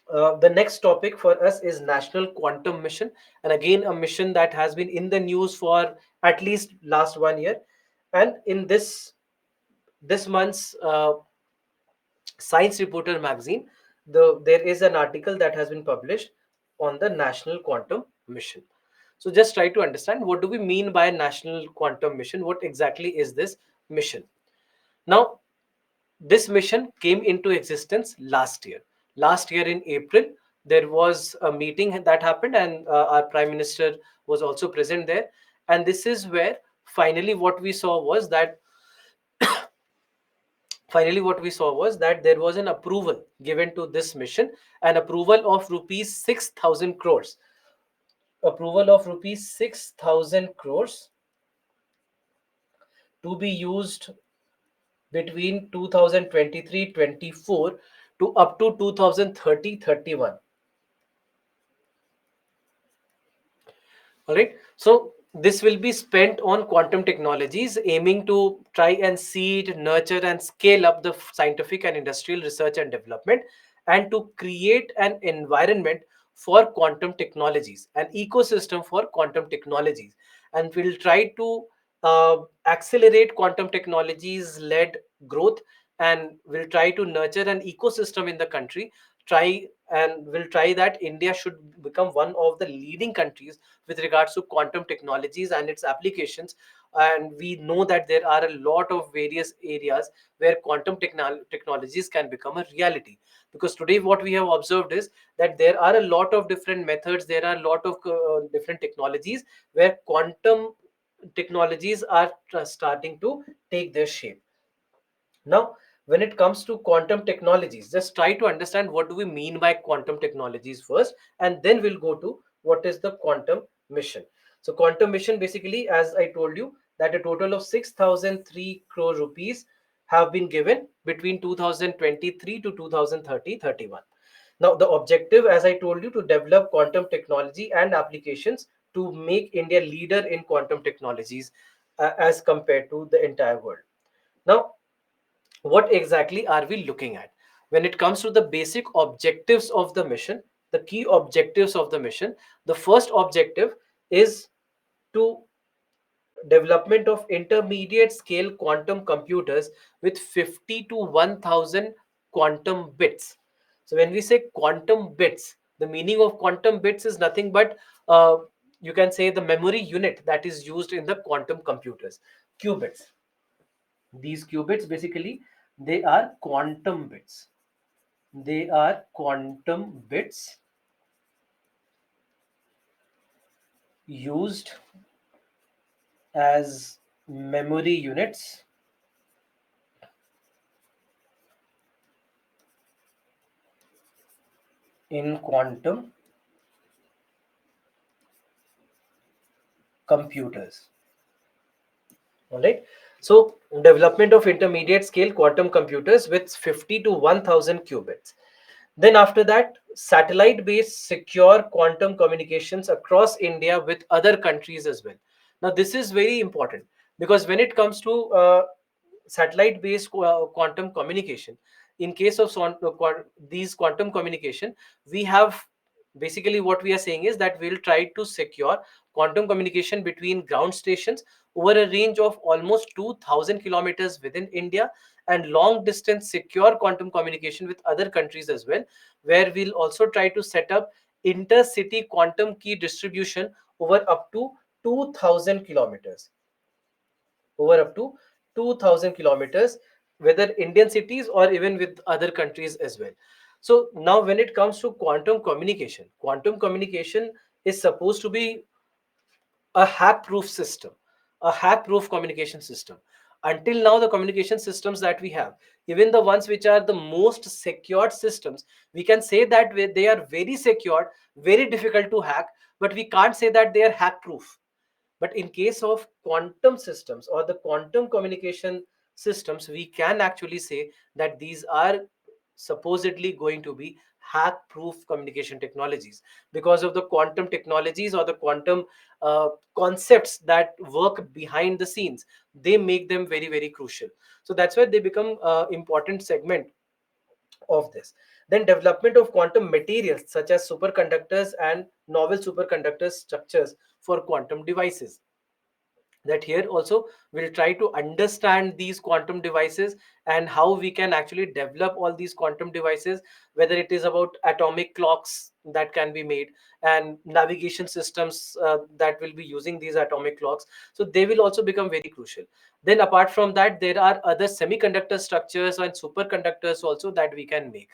the next topic for us is National Quantum Mission, and again a mission that has been in the news for at least last 1 year. And in this month's Science Reporter magazine, there is an article that has been published on the National Quantum Mission. So just try to understand, what do we mean by National Quantum Mission? What exactly is this mission? Now, this mission came into existence last year. Last year in April, there was a meeting that happened, and our Prime Minister was also present there. And this is where finally what we saw was that there was an approval given to this mission, an approval of rupees 6,000 crores. Approval of rupees 6,000 crores to be used between 2023-24 to up to 2030-31. All right, so this will be spent on quantum technologies, aiming to try and seed, nurture, and scale up the scientific and industrial research and development, and to create an environment for quantum technologies, an ecosystem for quantum technologies. And we'll try to accelerate quantum technologies led growth, and we'll try to nurture an ecosystem in the country. Try and we'll try that India should become one of the leading countries with regards to quantum technologies and its applications and we know that there are a lot of various areas where quantum technologies can become a reality. Because today what we have observed is that there are a lot of different methods, there are a lot of different technologies where quantum technologies are starting to take their shape. Now, when it comes to quantum technologies, just try to understand what do we mean by quantum technologies first, and then we'll go to what is the quantum mission. So, quantum mission basically, as I told you, that a total of 6,003 crore rupees have been given between 2023 to 2030-31. Now, the objective, as I told you, to develop quantum technology and applications to make India leader in quantum technologies as compared to the entire world. Now, what exactly are we looking at when it comes to the basic objectives of the mission? The key objectives of the mission, the first objective is to development of intermediate scale quantum computers with 50 to 1000 quantum bits. So when we say quantum bits, the meaning of quantum bits is nothing but you can say the memory unit that is used in the quantum computers, qubits. These qubits basically, they are quantum bits. They are quantum bits used as memory units in quantum computers. All right. So development of intermediate scale quantum computers with 50 to 1000 qubits. Then after that, satellite-based secure quantum communications across India with other countries as well. Now, this is very important because when it comes to satellite-based quantum communication, in case of these quantum communication, we have basically what we are saying is that we'll try to secure quantum communication between ground stations over a range of almost 2000 kilometers within India, and long distance secure quantum communication with other countries as well, where we'll also try to set up intercity quantum key distribution over up to 2000 kilometers, over up to 2000 kilometers, whether Indian cities or even with other countries as well. So now when it comes to quantum communication is supposed to be a hack proof system, a hack proof communication system. Until now, the communication systems that we have, even the ones which are the most secured systems, we can say that they are very secured, very difficult to hack, but we can't say that they are hack proof. But in case of quantum systems or the quantum communication systems, we can actually say that these are supposedly going to be hack proof communication technologies, because of the quantum technologies or the quantum concepts that work behind the scenes. They make them very, very crucial. So that's why they become important segment of this. Then development of quantum materials such as superconductors and novel superconductor structures for quantum devices. That here also we'll try to understand these quantum devices and how we can actually develop all these quantum devices, whether it is about atomic clocks that can be made and navigation systems that will be using these atomic clocks. So they will also become very crucial. Then apart from that, there are other semiconductor structures and superconductors also that we can make,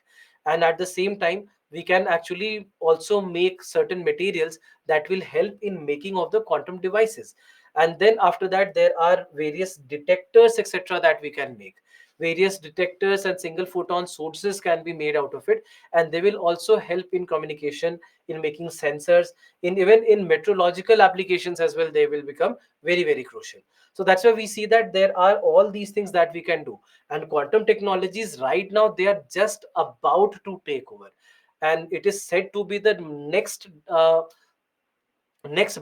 and at the same time we can actually also make certain materials that will help in making of the quantum devices. And then after that, there are various detectors etc that we can make. Various detectors and single photon sources can be made out of it, and they will also help in communication, in making sensors, in even in meteorological applications as well. They will become very, very crucial. So that's why we see that there are all these things that we can do, and quantum technologies right now, they are just about to take over, and it is said to be the next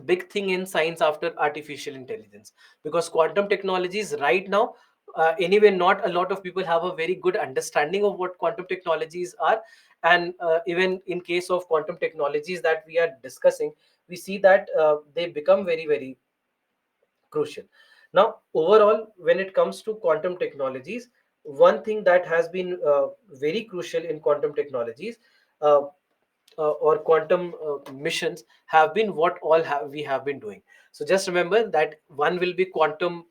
big thing in science after artificial intelligence. Because quantum technologies right now, anyway, not a lot of people have a very good understanding of what quantum technologies are. And even in case of quantum technologies that we are discussing, we see that they become very, very crucial. Now, overall, when it comes to quantum technologies, one thing that has been very crucial in quantum technologies, uh, or quantum missions have been what all we have been doing. So just remember that one will be quantum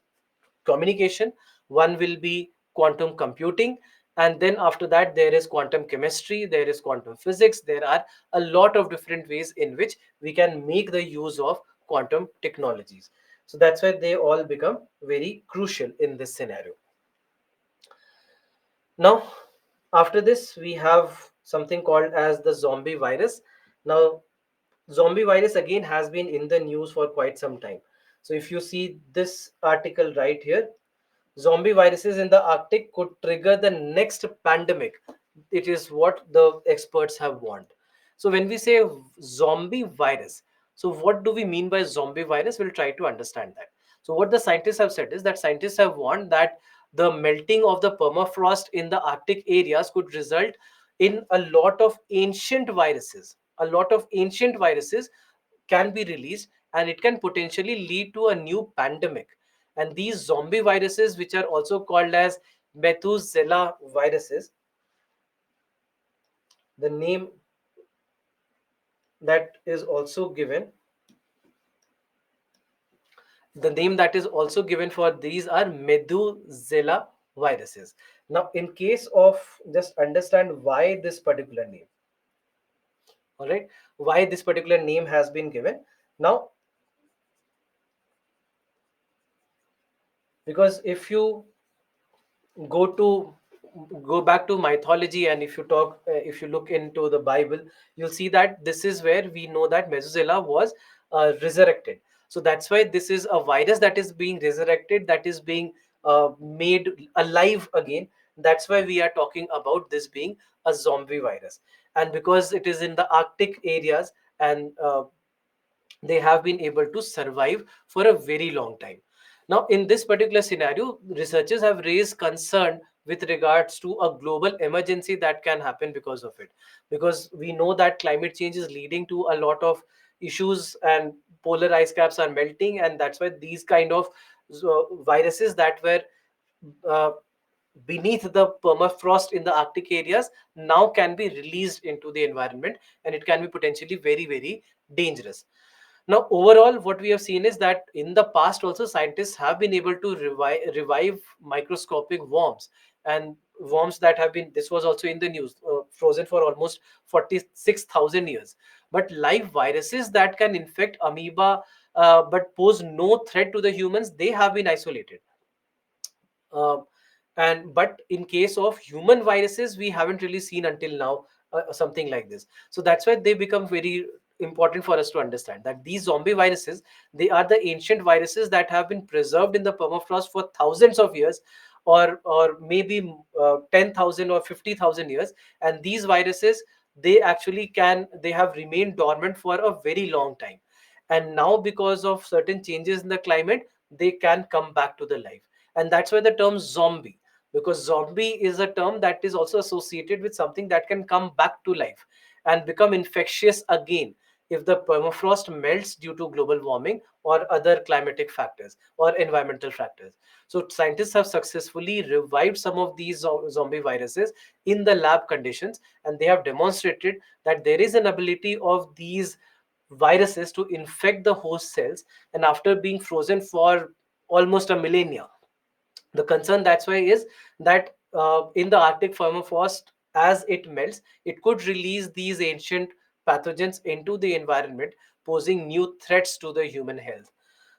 communication, one will be quantum computing, and then after that there is quantum chemistry, there is quantum physics. There are a lot of different ways in which we can make the use of quantum technologies. So that's why they all become very crucial in this scenario. Now, after this, we have something called as the zombie virus. Now, zombie virus again has been in the news for quite some time. So if you see this article right here, zombie viruses in the Arctic could trigger the next pandemic. It is what the experts have warned. So when we say zombie virus, so what do we mean by zombie virus? We'll try to understand that. So what the scientists have said is that scientists have warned that the melting of the permafrost in the Arctic areas could result in a lot of ancient viruses. A lot of ancient viruses can be released, and it can potentially lead to a new pandemic. And these zombie viruses, which are also called as Methuselah viruses, the name that is also given, the name that is also given for these are Methuselah viruses. Now, in case of, just understand why this particular name, all right, why this particular name has been given. Now, because if you go to go back to mythology, and if you talk if you look into the Bible, you'll see that this is where we know that Methuselah was resurrected. So that's why this is a virus that is being resurrected, that is being made alive again. That's why we are talking about this being a zombie virus. And because it is in the Arctic areas, and they have been able to survive for a very long time. Now, in this particular scenario, researchers have raised concern with regards to a global emergency that can happen because of it. Because we know that climate change is leading to a lot of issues, and polar ice caps are melting, and that's why these kind of viruses that were uh, beneath the permafrost in the Arctic areas now can be released into the environment, and it can be potentially very, very dangerous. Now, overall, what we have seen is that in the past also scientists have been able to revive microscopic worms, and worms that have been, this was also in the news, frozen for almost 46,000 years. But live viruses that can infect amoeba but pose no threat to the humans, they have been isolated. uh, and but in case of human viruses, we haven't really seen until now something like this. So that's why they become very important for us to understand that these zombie viruses, they are the ancient viruses that have been preserved in the permafrost for thousands of years, or maybe 10,000 or 50,000 years. And these viruses, they have remained dormant for a very long time, and now because of certain changes in the climate, they can come back to the life. And that's why the term zombie, because zombie is a term that is also associated with something that can come back to life and become infectious again if the permafrost melts due to global warming or other climatic factors or environmental factors. So scientists have successfully revived some of these zombie viruses in the lab conditions, and they have demonstrated that there is an ability of these viruses to infect the host cells, and after being frozen for almost a millennia. The concern, that's why, is that in the Arctic permafrost, as it melts, it could release these ancient pathogens into the environment, posing new threats to the human health.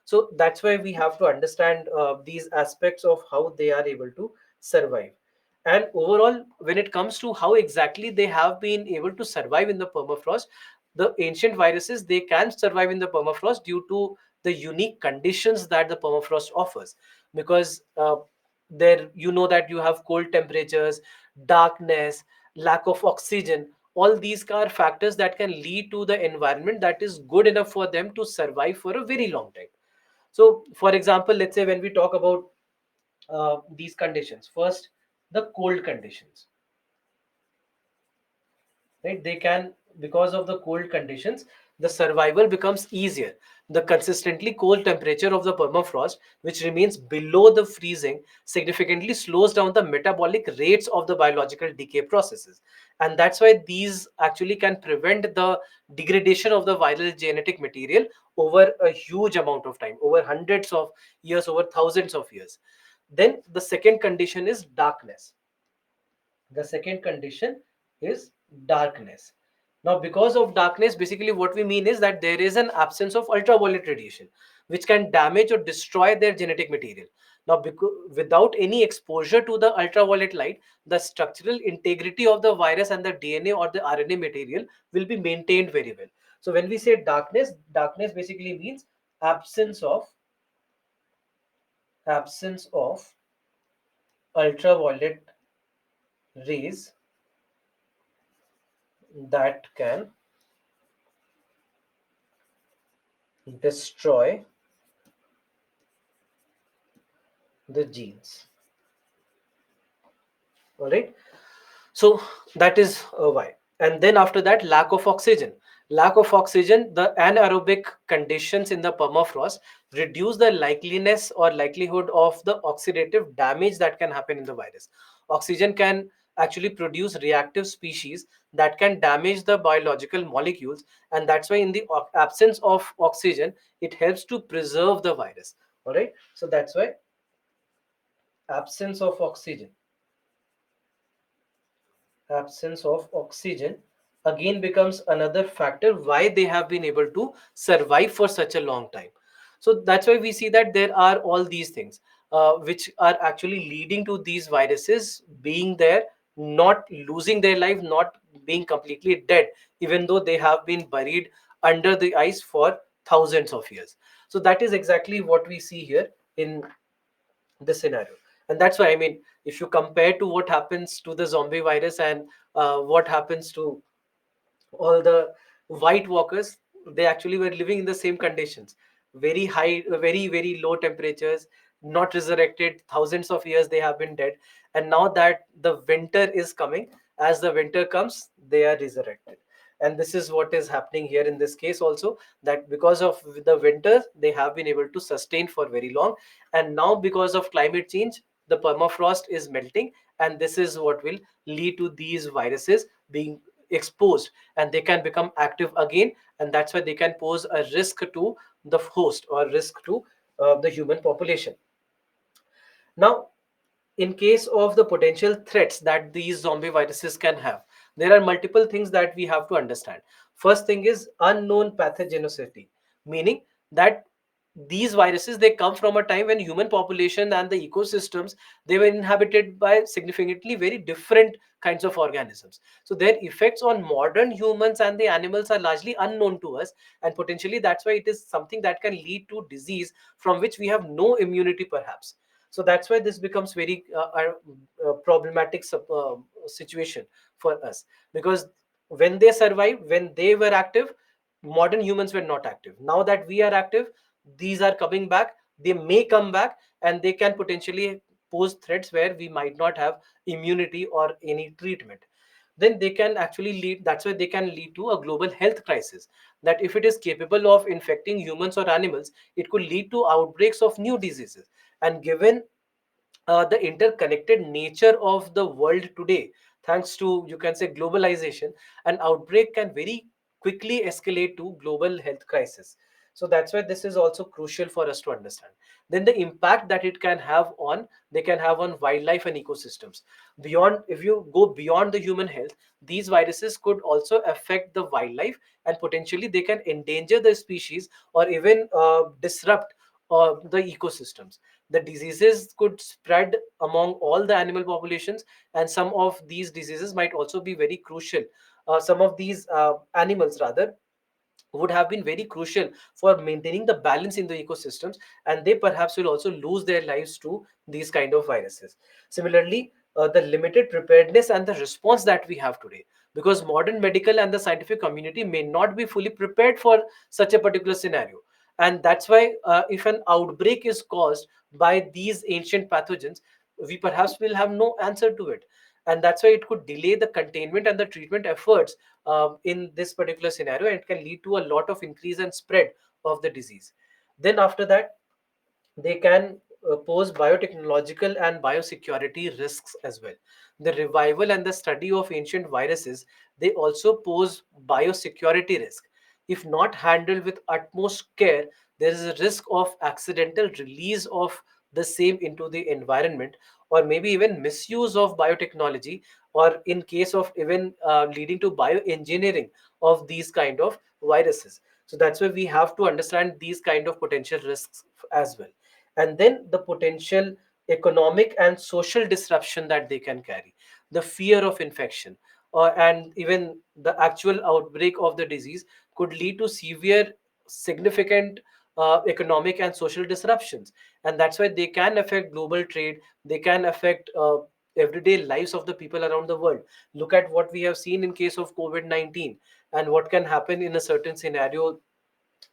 So that's why we have to understand these aspects of how they are able to survive. And overall, when it comes to how exactly they have been able to survive in the permafrost, the ancient viruses, they can survive in the permafrost due to the unique conditions that the permafrost offers. Because there, you know that you have cold temperatures, darkness, lack of oxygen. All these are factors that can lead to the environment that is good enough for them to survive for a very long time. So, for example, let's say when we talk about these conditions, first, the cold conditions, right? They can, because of the cold conditions, the survival becomes easier. The consistently cold temperature of the permafrost, which remains below the freezing, significantly slows down the metabolic rates of the biological decay processes. And that's why these actually can prevent the degradation of the viral genetic material over a huge amount of time, over hundreds of years, over thousands of years. Then the second condition is darkness. The second condition is darkness. Now, because of darkness, basically what we mean is that there is an absence of ultraviolet radiation, which can damage or destroy their genetic material. Now, without any exposure to the ultraviolet light, the structural integrity of the virus and the DNA or the RNA material will be maintained very well. So, when we say darkness, darkness basically means absence of absence of ultraviolet rays that can destroy the genes. All right. So that is why. And then after that, lack of oxygen. Lack of oxygen, the anaerobic conditions in the permafrost reduce the likeliness or likelihood of the oxidative damage that can happen in the virus. Oxygen can actually produce reactive species that can damage the biological molecules, and that's why in the absence of oxygen, it helps to preserve the virus. All right. So that's why absence of oxygen absence of oxygen again becomes another factor why they have been able to survive for such a long time. So that's why we see that there are all these things which are actually leading to these viruses being there, not losing their life, not being completely dead, even though they have been buried under the ice for thousands of years. So that is exactly what we see here in this scenario. And that's why, I mean, if you compare to what happens to the zombie virus and what happens to all the white walkers, they actually were living in the same conditions, very high, very low temperatures, not resurrected, thousands of years they have been dead. And now that the winter is coming, as the winter comes, they are resurrected. And this is what is happening here in this case also, that because of the winter they have been able to sustain for very long. And now because of climate change, the permafrost is melting, and this is what will lead to these viruses being exposed, and they can become active again, and that's why they can pose a risk to the host or risk to the human population. Now, in case of the potential threats that these zombie viruses can have, there are multiple things that we have to understand. First thing is unknown pathogenicity, meaning that these viruses, they come from a time when human population and the ecosystems, they were inhabited by significantly very different kinds of organisms. So their effects on modern humans and the animals are largely unknown to us, and potentially that's why it is something that can lead to disease from which we have no immunity perhaps. So that's why this becomes very problematic situation for us, because when they survived, when they were active, modern humans were not active. Now that we are active, these are coming back, they may come back, and they can potentially pose threats where we might not have immunity or any treatment. Then they can actually lead, that's why they can lead to a global health crisis, that if it is capable of infecting humans or animals, it could lead to outbreaks of new diseases. And given the interconnected nature of the world today, thanks to, you can say, globalization, an outbreak can very quickly escalate to global health crisis. So that's why this is also crucial for us to understand. Then the impact that it can have on, they can have on wildlife and ecosystems. Beyond, if you go beyond the human health, these viruses could also affect the wildlife, and potentially they can endanger the species or even disrupt the ecosystems. The diseases could spread among all the animal populations, and some of these diseases might also be very crucial. Some of these animals rather would have been very crucial for maintaining the balance in the ecosystems, and they perhaps will also lose their lives to these kind of viruses. Similarly, the limited preparedness and the response that we have today, because modern medical and the scientific community may not be fully prepared for such a particular scenario. And that's why if an outbreak is caused by these ancient pathogens, we perhaps will have no answer to it. and that's why it could delay the containment and the treatment efforts in this particular scenario, and it can lead to a lot of increase and spread of the disease. Then after that, they can pose biotechnological and biosecurity risks as well. The revival and the study of ancient viruses, they also pose biosecurity risk. If not handled with utmost care, there is a risk of accidental release of the same into the environment, or maybe even misuse of biotechnology, or in case of even leading to bioengineering of these kind of viruses. So that's why we have to understand these kind of potential risks as well. And then the potential economic and social disruption that they can carry, the fear of infection, and even the actual outbreak of the disease could lead to severe, significant economic and social disruptions. And that's why they can affect global trade, they can affect everyday lives of the people around the world. Look at what we have seen in case of COVID-19, and what can happen in a certain scenario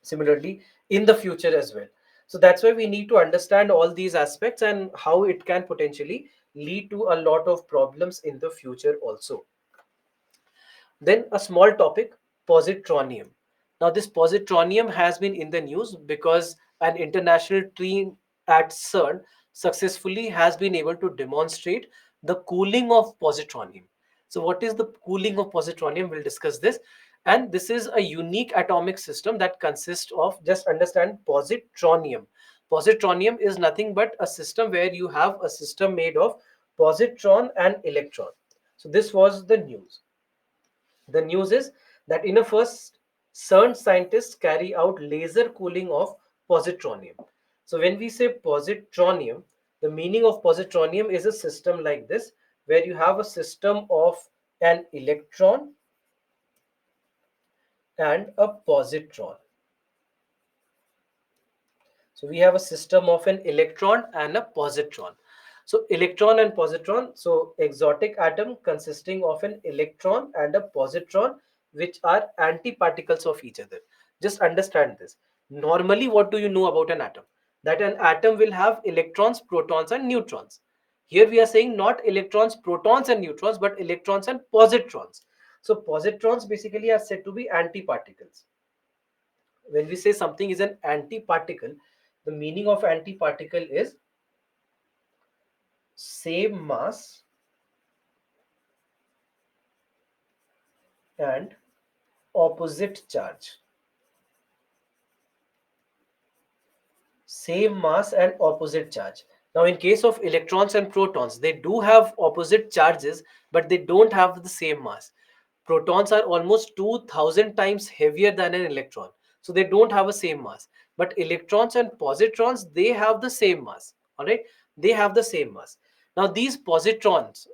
similarly in the future as well. So that's why we need to understand all these aspects and how it can potentially lead to a lot of problems in the future also. Then a small topic, positronium. Now, this positronium has been in the news because an international team at CERN successfully has been able to demonstrate the cooling of positronium. So, what is the cooling of positronium? We'll discuss this. And this is a unique atomic system that consists of, just understand, positronium. Positronium is nothing but a system where you have a system made of positron and electron. So, this was the news. The news is that in a first, CERN scientists carry out laser cooling of positronium. So when we say positronium, the meaning of positronium is a system like this, where you have a system of an electron and a positron. So we have a system of an electron and a positron. So electron and positron, so exotic atom consisting of an electron and a positron, which are antiparticles of each other. Just understand this. Normally, what do you know about an atom? That an atom will have electrons, protons, and neutrons. Here we are saying not electrons, protons, and neutrons, but electrons and positrons. So positrons basically are said to be antiparticles. When we say something is an antiparticle, the meaning of antiparticle is same mass and opposite charge. Same mass and opposite charge. Now, in case of electrons and protons, they do have opposite charges, but they don't have the same mass. Protons are almost 2000 times heavier than an electron, so they don't have a same mass. But electrons and positrons, they have the same mass. All right, they have the same mass. Now, these positrons,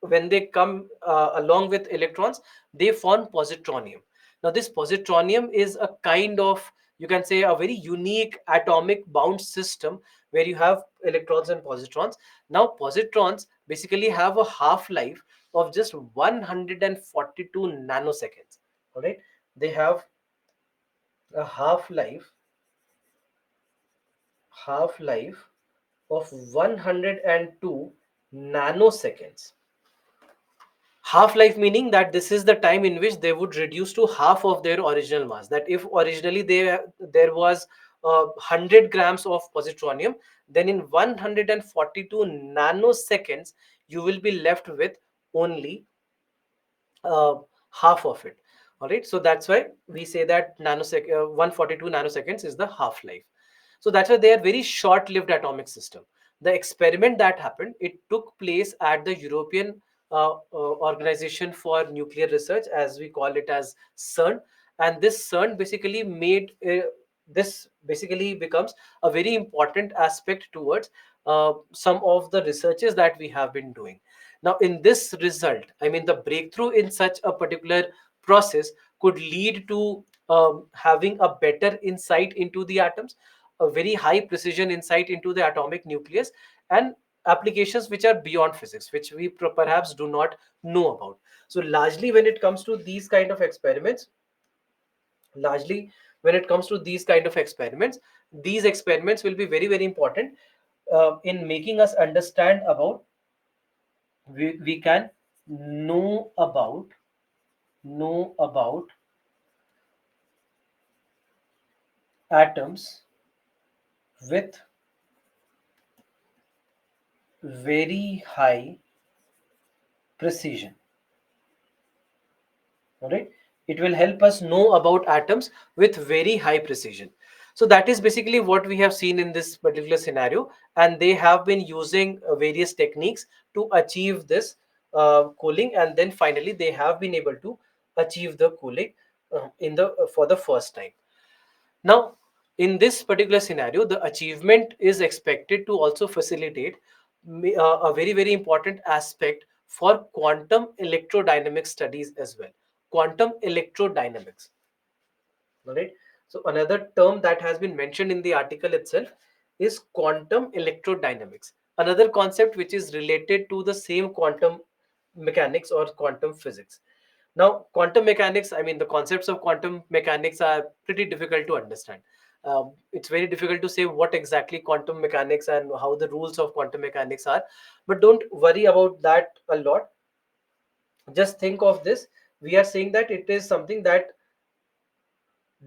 when they come along with electrons, they form positronium. Now, this positronium is a kind of, you can say, a very unique atomic bound system where you have electrons and positrons. Now, positrons basically have a half life of just 142 nanoseconds. All right, they have a half life of 102 nanoseconds. Half-life meaning that this is the time in which they would reduce to half of their original mass. That if originally there was 100 grams of positronium, then in 142 nanoseconds you will be left with only uh, half of it. All right, so that's why we say that 142 nanoseconds is the half life. So that's why they are very short lived atomic system. The experiment that happened, it took place at the European Organization for Nuclear Research, as we call it as CERN. And this CERN basically made this basically becomes a very important aspect towards some of the researches that we have been doing. Now, in this result, I mean, the breakthrough in such a particular process could lead to having a better insight into the atoms, a very high precision insight into the atomic nucleus, and applications which are beyond physics, which we perhaps do not know about. So, largely, when it comes to these kind of experiments, largely when it comes to these kind of experiments, these experiments will be very, very important in making us understand about we can know about atoms with very high precision. All right, it will help us know about atoms with very high precision. So that is basically what we have seen in this particular scenario, and they have been using various techniques to achieve this cooling, and then finally they have been able to achieve the cooling in the for the first time. Now, in this particular scenario, the achievement is expected to also facilitate a very, very important aspect for quantum electrodynamic studies as well. Quantum electrodynamics. All right. So, another term that has been mentioned in the article itself is quantum electrodynamics. Another concept which is related to the same quantum mechanics or quantum physics. Now, quantum mechanics, I mean, the concepts of quantum mechanics are pretty difficult to understand. It's very difficult to say what exactly quantum mechanics and how the rules of quantum mechanics are, but don't worry about that a lot. Just think of this. We are saying that it is something that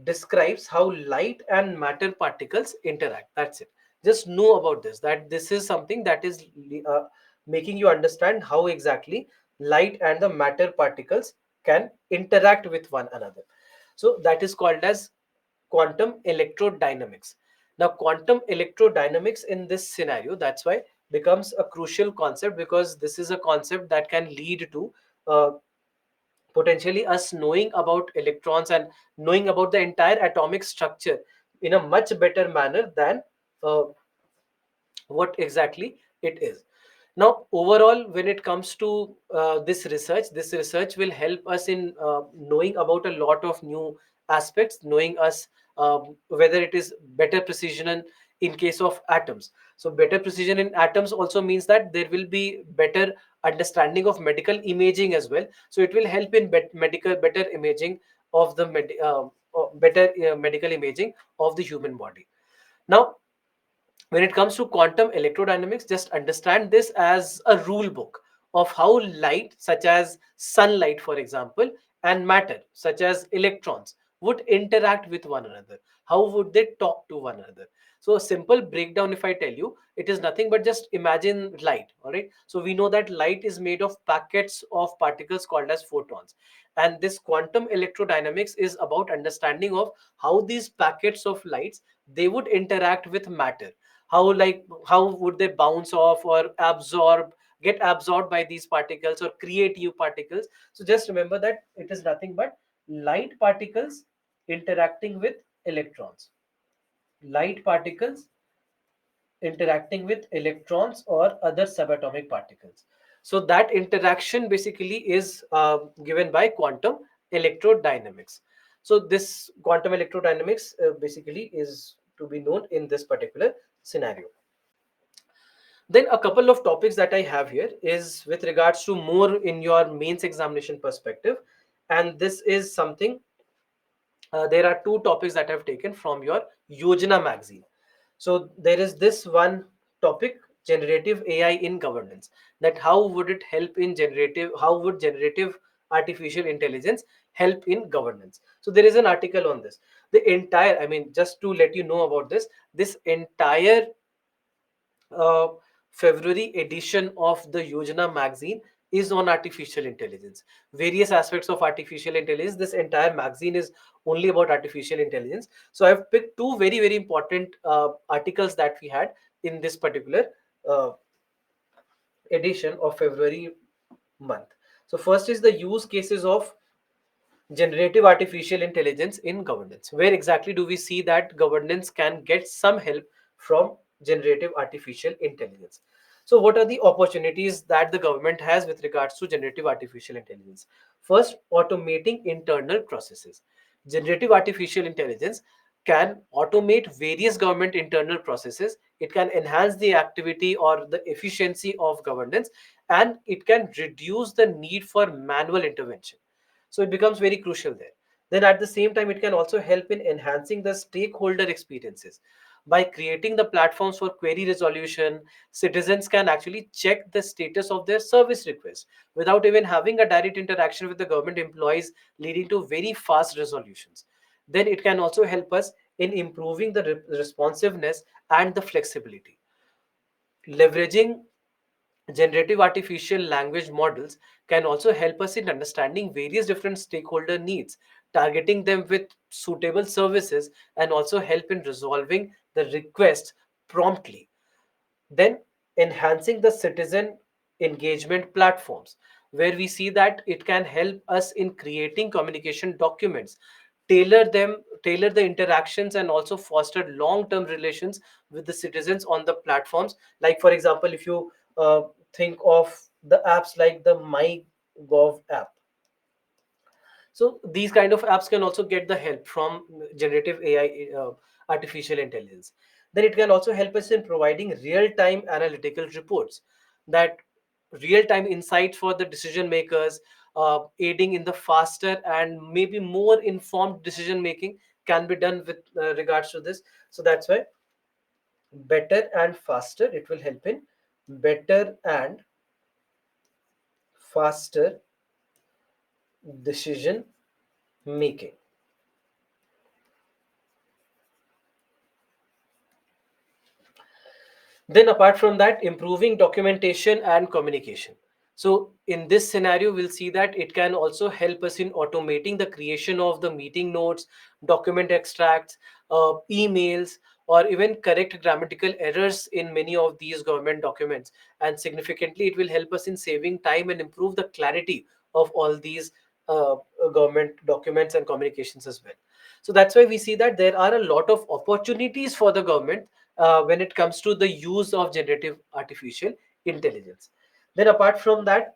describes how light and matter particles interact. That's it. Just know about this, that this is something that is making you understand how exactly light and the matter particles can interact with one another. So that is called as quantum electrodynamics. Now, quantum electrodynamics in this scenario, that's why becomes a crucial concept, because this is a concept that can lead to uh, potentially us knowing about electrons and knowing about the entire atomic structure in a much better manner than uh, what exactly it is. Now, overall, when it comes to this research will help us in knowing about a lot of new aspects, knowing us whether it is better precision in case of atoms. So, better precision in atoms also means that there will be better understanding of medical imaging as well. So, it will help in medical better imaging of the better medical imaging of the human body. Now, when it comes to quantum electrodynamics, just understand this as a rule book of how light, such as sunlight, for example, and matter, such as electrons, would interact with one another. How would they talk to one another? So, a simple breakdown, if I tell you, it is nothing but just imagine light. All right. So, we know that light is made of packets of particles called as photons. And this quantum electrodynamics is about understanding of how these packets of lights they would interact with matter, how would they bounce off or get absorbed by these particles or create new particles. So just remember that it is nothing but light particles interacting with electrons, light particles interacting with electrons or other subatomic particles. So that interaction basically is given by quantum electrodynamics. So this quantum electrodynamics basically is to be known in this particular scenario. Then a couple of topics that I have here is with regards to more in your mains examination perspective, and this is something. There are two topics that I've taken from your Yojana magazine. So there is this one topic, generative AI in governance. That how would it help in generative? How would generative artificial intelligence help in governance? So there is an article on this. The entire, I mean, just to let you know about this, this entire uh, February edition of the Yojana magazine is on artificial intelligence. Various aspects of artificial intelligence. This entire magazine is only about artificial intelligence. So I've picked two very, very important articles that we had in this particular uh, edition of February month. So first is the use cases of generative artificial intelligence in governance. Where exactly do we see that governance can get some help from generative artificial intelligence? So what are the opportunities that the government has with regards to generative artificial intelligence? First, automating internal processes. Generative artificial intelligence can automate various government internal processes. It can enhance the activity or the efficiency of governance, and it can reduce the need for manual intervention. So it becomes very crucial there. Then at the same time, it can also help in enhancing the stakeholder experiences. By creating the platforms for query resolution, citizens can actually check the status of their service request without even having a direct interaction with the government employees, leading to very fast resolutions. Then it can also help us in improving the responsiveness and the flexibility. Leveraging generative artificial language models can also help us in understanding various different stakeholder needs, targeting them with suitable services, and also help in resolving the request promptly. Then, enhancing the citizen engagement platforms, where we see that it can help us in creating communication documents, tailor the interactions, and also foster long-term relations with the citizens on the platforms. Like, for example, if you think of the apps like the MyGov app, so these kind of apps can also get the help from generative AI, artificial intelligence. Then it can also help us in providing real-time analytical reports, that real-time insights for the decision makers, aiding in the faster and maybe more informed decision making can be done with regards to this. So that's why better and faster, it will help in better and faster decision making. Then, apart from that, improving documentation and communication. So, in this scenario, we'll see that it can also help us in automating the creation of the meeting notes, document extracts, emails, or even correct grammatical errors in many of these government documents. And significantly, it will help us in saving time and improve the clarity of all these government documents and communications as well. So, that's why we see that there are a lot of opportunities for the government when it comes to the use of generative artificial intelligence. Then, apart from that,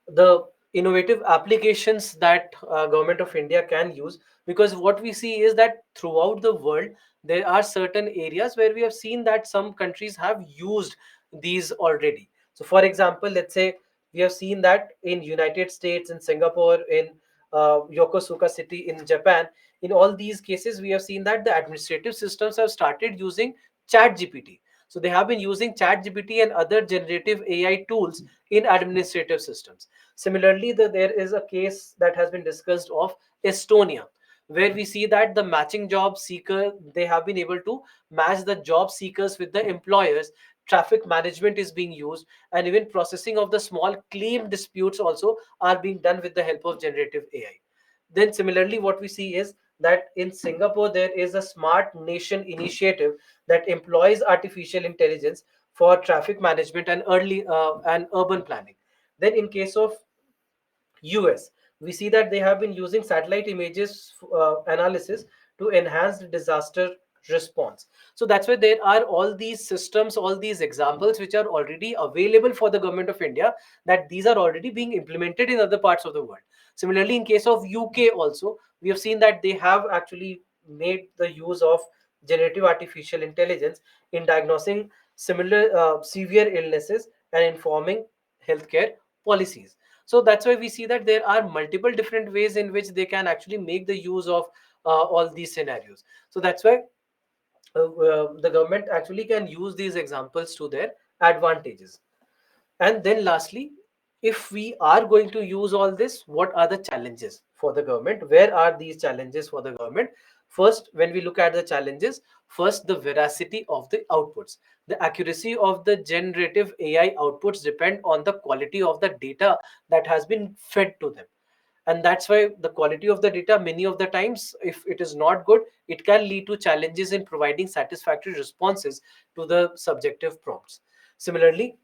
the innovative applications that government of India can use, because what we see is that throughout the world there are certain areas where we have seen that some countries have used these already. So, for example, let's say we have seen that in United States, in Singapore, in Yokosuka city in Japan. In all these cases, we have seen that the administrative systems have started using Chat GPT. So they have been using Chat GPT and other generative AI tools in administrative systems. Similarly, there is a case that has been discussed of Estonia, where we see that the matching job seeker, they have been able to match the job seekers with the employers. Traffic management is being used, and even processing of the small claim disputes also are being done with the help of generative AI. Then, similarly, what we see is that in Singapore, there is a Smart Nation initiative that employs artificial intelligence for traffic management and early and urban planning. Then, in case of US, we see that they have been using satellite images analysis to enhance the disaster response. So that's why there are all these systems, all these examples which are already available for the government of India, that these are already being implemented in other parts of the world. Similarly, in case of UK also, we have seen that they have actually made the use of generative artificial intelligence in diagnosing similar severe illnesses and informing healthcare policies. So that's why we see that there are multiple different ways in which they can actually make the use of all these scenarios. So that's why the government actually can use these examples to their advantages. And then lastly, if we are going to use all this, what are the challenges for the government? Where are these challenges for the government? First, when we look at the challenges, first, the veracity of the outputs. The accuracy of the generative AI outputs depend on the quality of the data that has been fed to them. And that's why the quality of the data, many of the times, if it is not good, it can lead to challenges in providing satisfactory responses to the subjective prompts. Similarly,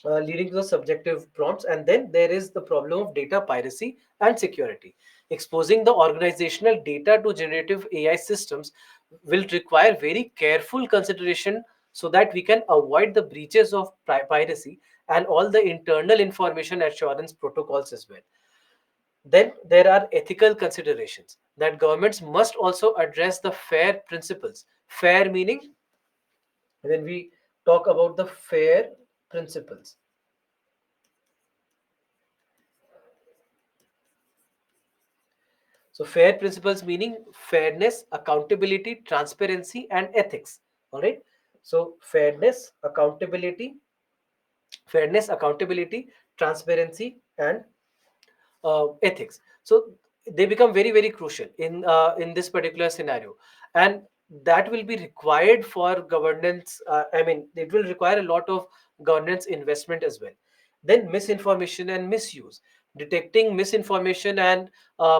leading to the subjective prompts. And then there is the problem of data piracy and security. Exposing the organizational data to generative AI systems will require very careful consideration so that we can avoid the breaches of piracy and all the internal information assurance protocols as well. Then there are ethical considerations, that governments must also address the fair principles. Fair meaning, when we talk about the fair principles, So fair principles meaning fairness, accountability, transparency, and ethics. All right. So fairness, accountability, transparency, and ethics. So they become very very crucial in this particular scenario, and that will be required for governance. I mean, it will require a lot of governance investment as well. Then misinformation and misuse, detecting misinformation and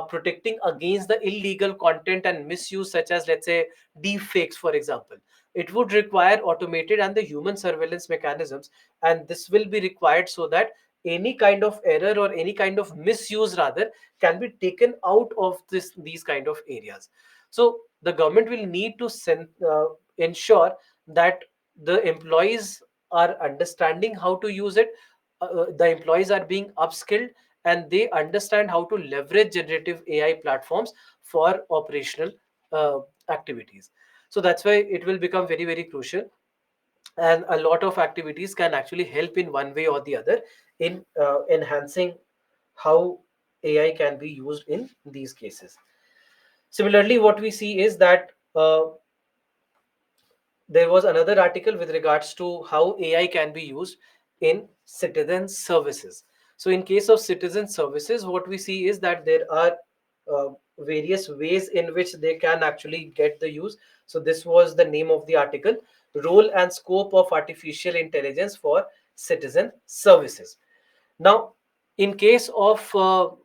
protecting against the illegal content and misuse, such as let's say deep fakes, for example. It would require automated and the human surveillance mechanisms, and this will be required so that any kind of error or any kind of misuse rather can be taken out of these kind of areas. So the government will need to ensure that the employees are understanding how to use it, the employees are being upskilled, and they understand how to leverage generative AI platforms for operational uh, activities. So that's why it will become very very crucial, and a lot of activities can actually help in one way or the other in enhancing how AI can be used in these cases. Similarly, what we see is that there was another article with regards to how AI can be used in citizen services. So, in case of citizen services, what we see is that there are uh, various ways in which they can actually get the use. So, this was the name of the article: Role and Scope of Artificial Intelligence for Citizen Services. Now, in case of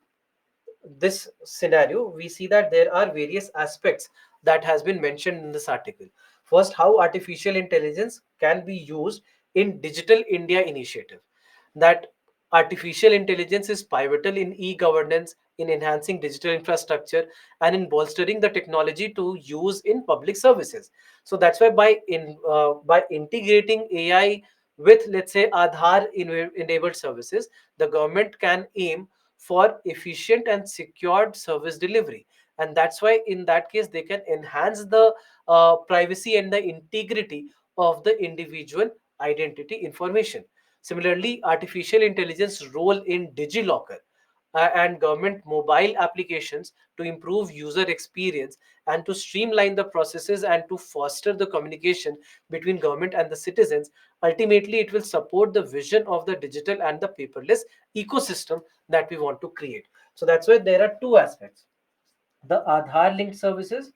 this scenario, we see that there are various aspects that has been mentioned in this article. First, how artificial intelligence can be used in Digital India initiative. That artificial intelligence is pivotal in e-governance, in enhancing digital infrastructure, and in bolstering the technology to use in public services. So that's why by integrating AI with, let's say, Aadhaar enabled services, the government can aim for efficient and secured service delivery. And that's why in that case they can enhance the privacy and the integrity of the individual identity information. Similarly, artificial intelligence role in DigiLocker and government mobile applications to improve user experience and to streamline the processes and to foster the communication between government and the citizens. Ultimately, it will support the vision of the digital and the paperless ecosystem that we want to create. So that's why there are two aspects: the Aadhaar linked services,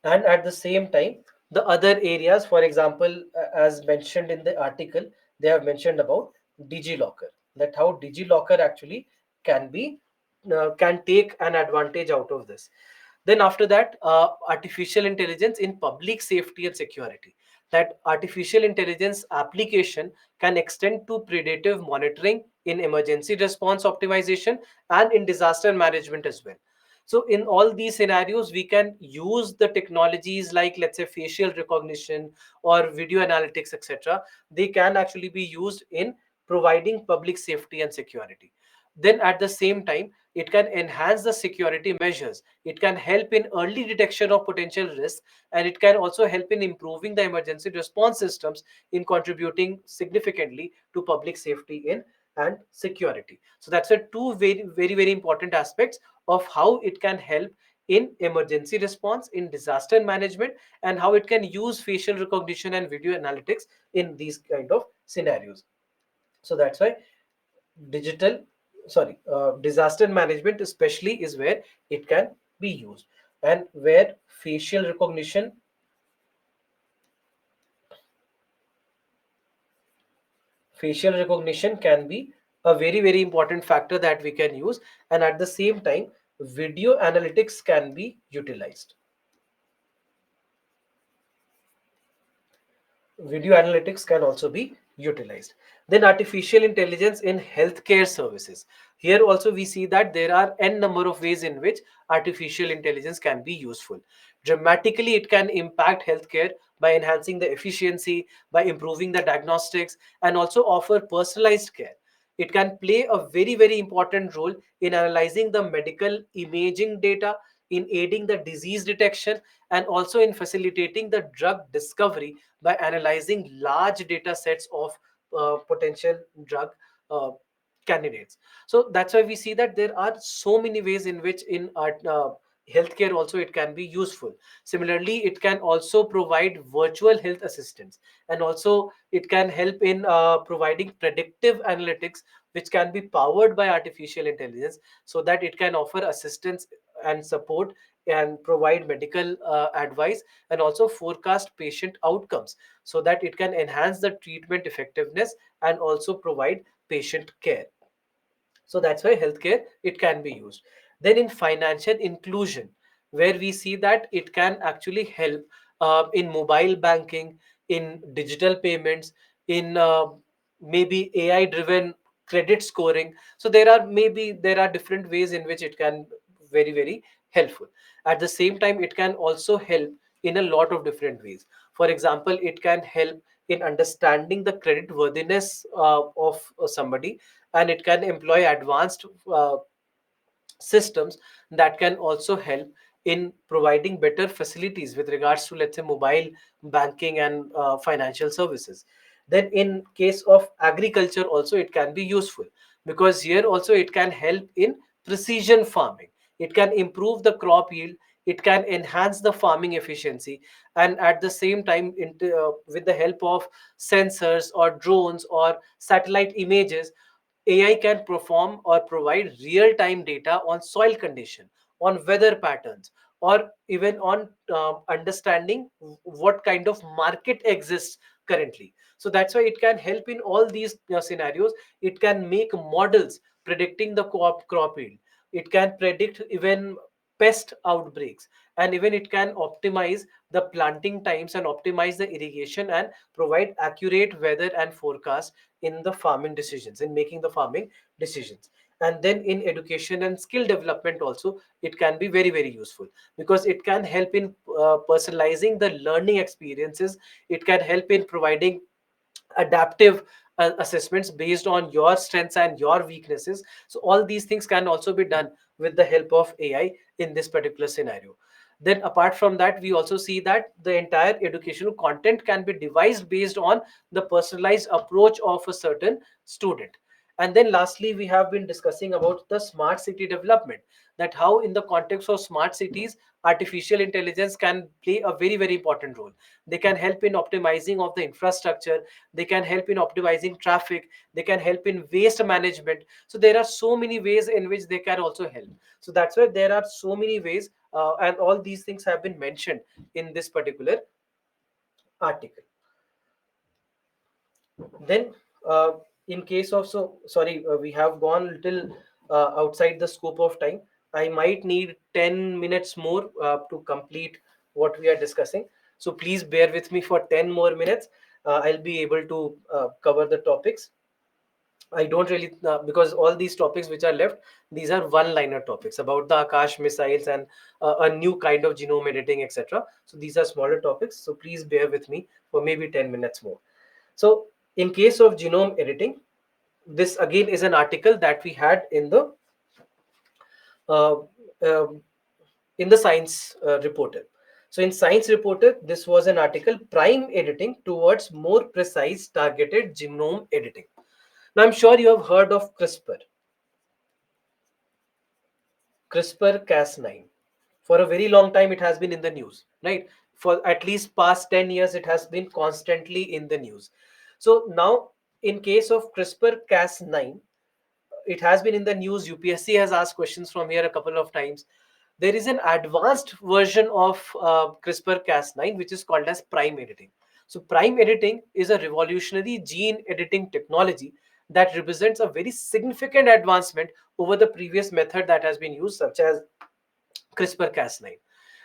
and at the same time the other areas. For example, as mentioned in the article, they have mentioned about DigiLocker, that how DigiLocker actually can be can take an advantage out of this. Then after that, artificial intelligence in public safety and security. That artificial intelligence application can extend to predictive monitoring, in emergency response optimization, and in disaster management as well. So in all these scenarios, we can use the technologies like, let's say, facial recognition or video analytics, etc. They can actually be used in providing public safety and security. Then at the same time, it can enhance the security measures. It can help in early detection of potential risks, and it can also help in improving the emergency response systems, in contributing significantly to public safety in and security. So that's a two very very very important aspects of how it can help in emergency response, in disaster management, and how it can use facial recognition and video analytics in these kind of scenarios. So that's why digital disaster management especially is where it can be used, and where facial recognition can be a very very important factor that we can use, and at the same time video analytics can be utilized. Video analytics can also be utilized. Then artificial intelligence in healthcare services. Here also we see that there are n number of ways in which artificial intelligence can be useful. Dramatically, it can impact healthcare by enhancing the efficiency, by improving the diagnostics, and also offer personalized care. It can play a very very important role in analyzing the medical imaging data, in aiding the disease detection, and also in facilitating the drug discovery by analyzing large data sets of potential drug uh, candidates. So that's why we see that there are so many ways in which in our healthcare also it can be useful. Similarly, it can also provide virtual health assistance, and also it can help in providing predictive analytics which can be powered by artificial intelligence, so that it can offer assistance and support and provide medical advice, and also forecast patient outcomes, so that it can enhance the treatment effectiveness and also provide patient care. So that's why healthcare it can be used. Then in financial inclusion, where we see that it can actually help in mobile banking, in digital payments, in maybe AI driven credit scoring. So there are different ways in which it can very helpful. At the same time, it can also help in a lot of different ways. For example, it can help in understanding the credit worthiness of somebody, and it can employ advanced systems that can also help in providing better facilities with regards to, let's say, mobile banking and financial services. Then in case of agriculture also it can be useful, because here also it can help in precision farming. It can improve the crop yield, it can enhance the farming efficiency, and at the same time with the help of sensors or drones or satellite images, AI can perform or provide real time data on soil condition, on weather patterns, or even on understanding what kind of market exists currently. So that's why it can help in all these scenarios. It can make models predicting the crop yield. It can predict even pest outbreaks, and even it can optimize the planting times and optimize the irrigation and provide accurate weather and forecast in the farming decisions, in making the farming decisions. And then in education and skill development also it can be very useful, because it can help in personalizing the learning experiences. It can help in providing adaptive assessments based on your strengths and your weaknesses. So all these things can also be done with the help of AI in this particular scenario. Then apart from that, we also see that the entire educational content can be devised based on the personalized approach of a certain student. And then lastly, we have been discussing about the smart city development, that how in the context of smart cities artificial intelligence can play a very important role. They can help in optimizing of the infrastructure, they can help in optimizing traffic, they can help in waste management. So there are so many ways in which they can also help. So that's why there are so many ways, and all these things have been mentioned in this particular article. Then in case of, so sorry, we have gone little outside the scope of time. I might need 10 minutes more to complete what we are discussing, so please bear with me for 10 more minutes. I'll be able to cover the topics. I don't really because all these topics which are left, these are one liner topics about the Akash missiles and a new kind of genome editing, etc. So these are smaller topics, so please bear with me for maybe 10 minutes more. So, in case of genome editing, this again is an article that we had uh, um in the Science Reporter. So, in Science Reporter, this was an article: Prime Editing Towards More Precise Targeted Genome Editing. Now, I'm sure you have heard of CRISPR-Cas9. For a very long time, it has been in the news, right? For at least past 10 years, it has been constantly in the news. So now, in case of CRISPR-Cas9, it has been in the news. UPSC has asked questions from here a couple of times. There is an advanced version of CRISPR-Cas9 which is called as prime editing. So prime editing is a revolutionary gene editing technology that represents a very significant advancement over the previous method that has been used, such as CRISPR-Cas9.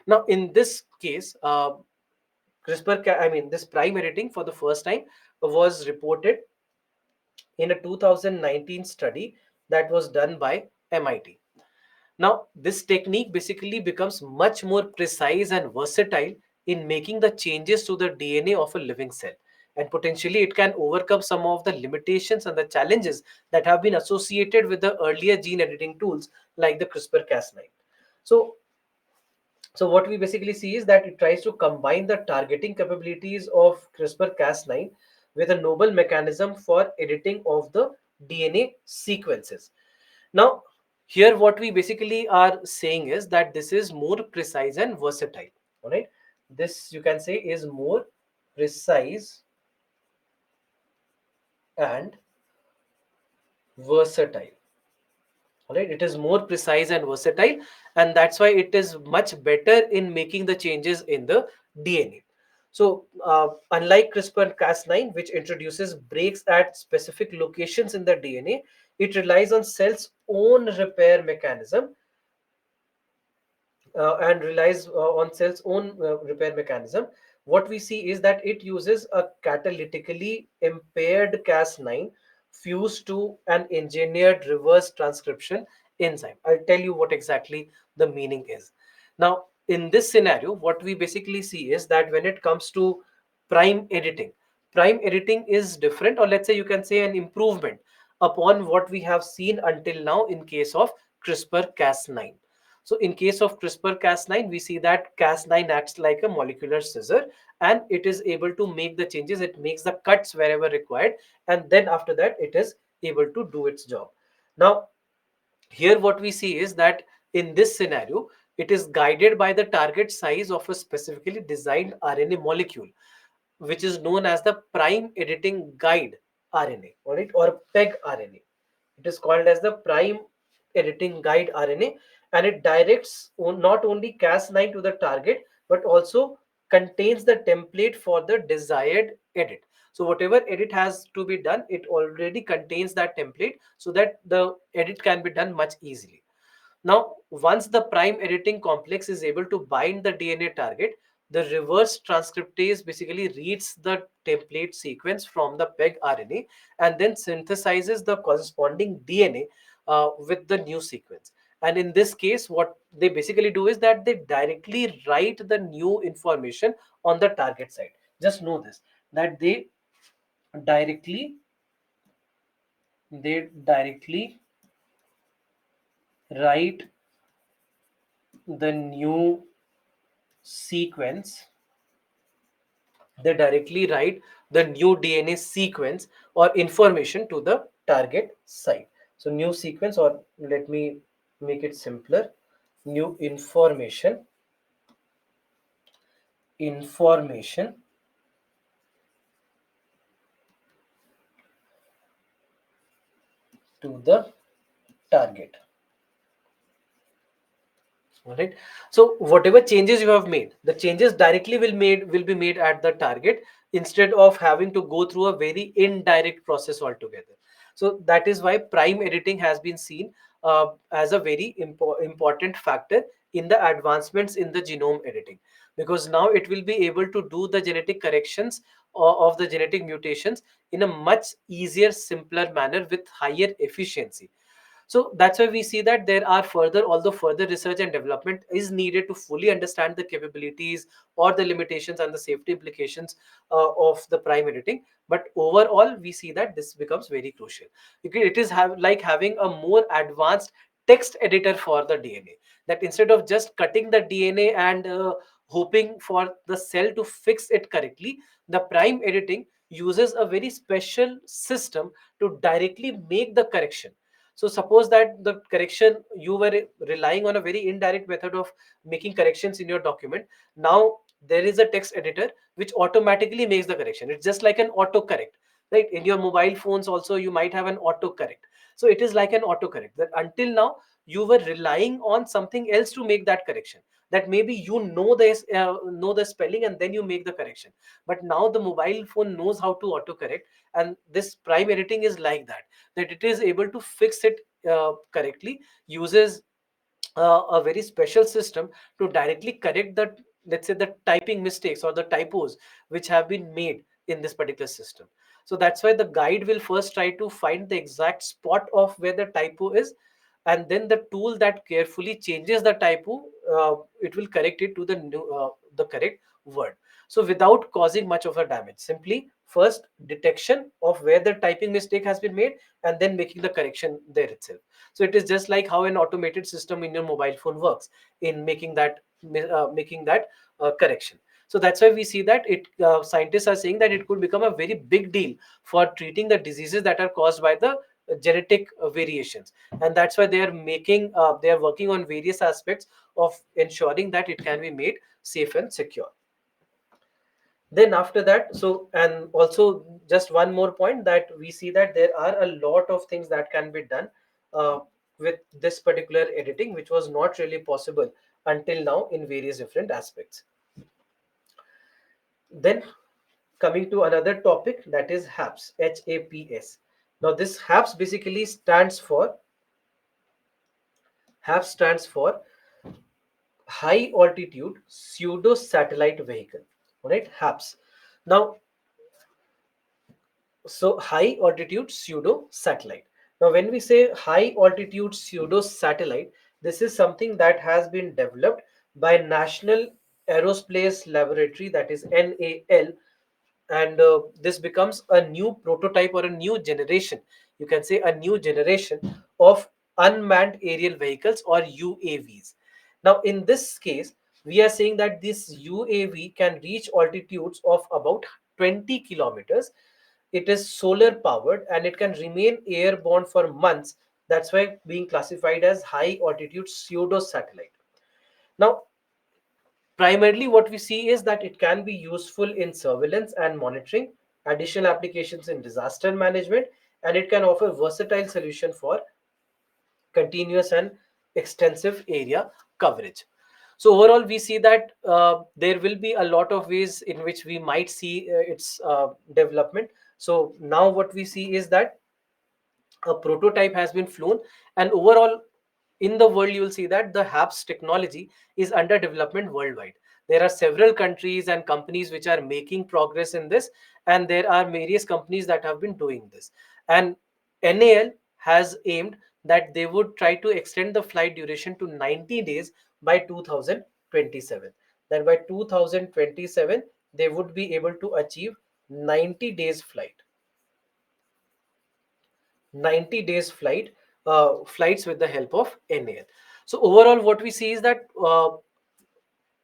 Now, in this case, I mean, this prime editing for the first time was reported in a 2019 study that was done by MIT. Now, this technique basically becomes much more precise and versatile in making the changes to the DNA of a living cell. And potentially, it can overcome some of the limitations and the challenges that have been associated with the earlier gene editing tools like the CRISPR Cas9. So, So what we basically see is that it tries to combine the targeting capabilities of CRISPR-Cas9 with a novel mechanism for editing of the DNA sequences. Now, here what we basically are saying is that this is more precise and versatile. All right, this you can say is more precise and versatile. All right, it is more precise and versatile, and that's why it is much better in making the changes in the DNA. So unlike CRISPR-Cas9, which introduces breaks at specific locations in the DNA, it relies on cell's own repair mechanism, and relies on cell's own repair mechanism. What we see is that it uses a catalytically impaired Cas9 fused to an engineered reverse transcription enzyme. I'll tell you what exactly the meaning is. Now, in this scenario, what we basically see is that when it comes to prime editing is different, or let's say you can say an improvement upon what we have seen until now in case of CRISPR-Cas9. So in case of CRISPR-Cas9, we see that Cas9 acts like a molecular scissor, and it is able to make the changes. It makes the cuts wherever required, and then after that, it is able to do its job. Now, here what we see is that in this scenario, it is guided by the target size of a specifically designed RNA molecule, which is known as the prime editing guide RNA, all right, or PEG RNA. It is called as the prime editing guide RNA, and it directs not only Cas9 to the target but also contains the template for the desired edit. So whatever edit has to be done, it already contains that template so that the edit can be done much easily. Now, once the prime editing complex is able to bind the DNA target, the reverse transcriptase basically reads the template sequence from the PEG RNA and then synthesizes the corresponding DNA with the new sequence. And in this case, what they basically do is that they directly write the new information on the target site. Just know this, that directly they directly write the new sequence they directly write the new DNA sequence or information to the target site. So new sequence, or let me make it simpler, new information to the target. All right. So whatever changes you have made, the changes directly will be made at the target instead of having to go through a very indirect process altogether. So that is why prime editing has been seen as a very important factor in the advancements in the genome editing, because now it will be able to do the genetic corrections of the genetic mutations in a much easier, simpler manner with higher efficiency. So that's why we see that there are further, although further research and development is needed to fully understand the capabilities or the limitations and the safety implications of the prime editing. But overall, we see that this becomes very crucial. It is like having a more advanced text editor for the DNA. That instead of just cutting the DNA and hoping for the cell to fix it correctly, the prime editing uses a very special system to directly make the correction. So suppose that the correction, you were relying on a very indirect method of making corrections in your document. Now there is a text editor which automatically makes the correction. It's just like an autocorrect, right? In your mobile phones also you might have an autocorrect. So it is like an autocorrect that until now you were relying on something else to make that correction. That maybe you know the spelling and then you make the correction. But now the mobile phone knows how to autocorrect, and this prime editing is like that, that it is able to fix it correctly, uses a very special system to directly correct the, let's say, the typing mistakes or the typos which have been made in this particular system. So that's why the guide will first try to find the exact spot of where the typo is, and then the tool that carefully changes the typo, it will correct it to the correct word. So without causing much of a damage, simply first detection of where the typing mistake has been made and then making the correction there itself. So it is just like how an automated system in your mobile phone works in making that correction. So that's why we see that scientists are saying that it could become a very big deal for treating the diseases that are caused by the genetic variations, and that's why they are working on various aspects of ensuring that it can be made safe and secure. Then after that, so and also just one more point, that we see that there are a lot of things that can be done uh, with this particular editing, which was not really possible until now in various different aspects. Then coming to another topic, that is HAPS, HAPS. Now this HAPS basically stands for high altitude pseudo satellite vehicle. All right, HAPS. Now, so high altitude pseudo satellite. Now, when we say high altitude pseudo satellite, this is something that has been developed by National Aerospace Laboratory, that is NAL, and this becomes a new prototype or a new generation. You can say a new generation of unmanned aerial vehicles or UAVs. Now, in this case, we are saying that this UAV can reach altitudes of about 20 kilometers. It is solar powered and it can remain airborne for months. That's why being classified as high altitude pseudo satellite. Now, primarily what we see is that it can be useful in surveillance and monitoring, additional applications in disaster management, and it can offer versatile solution for continuous and extensive area coverage. So overall, we see that there will be a lot of ways in which we might see its development. So now what we see is that a prototype has been flown, and overall in the world you will see that the HAPS technology is under development worldwide. There are several countries and companies which are making progress in this, and there are various companies that have been doing this. And NAL has aimed that they would try to extend the flight duration to 90 days by 2027. Then by 2027 they would be able to achieve 90 days flight 90 days flights with the help of NAL. So overall, what we see is that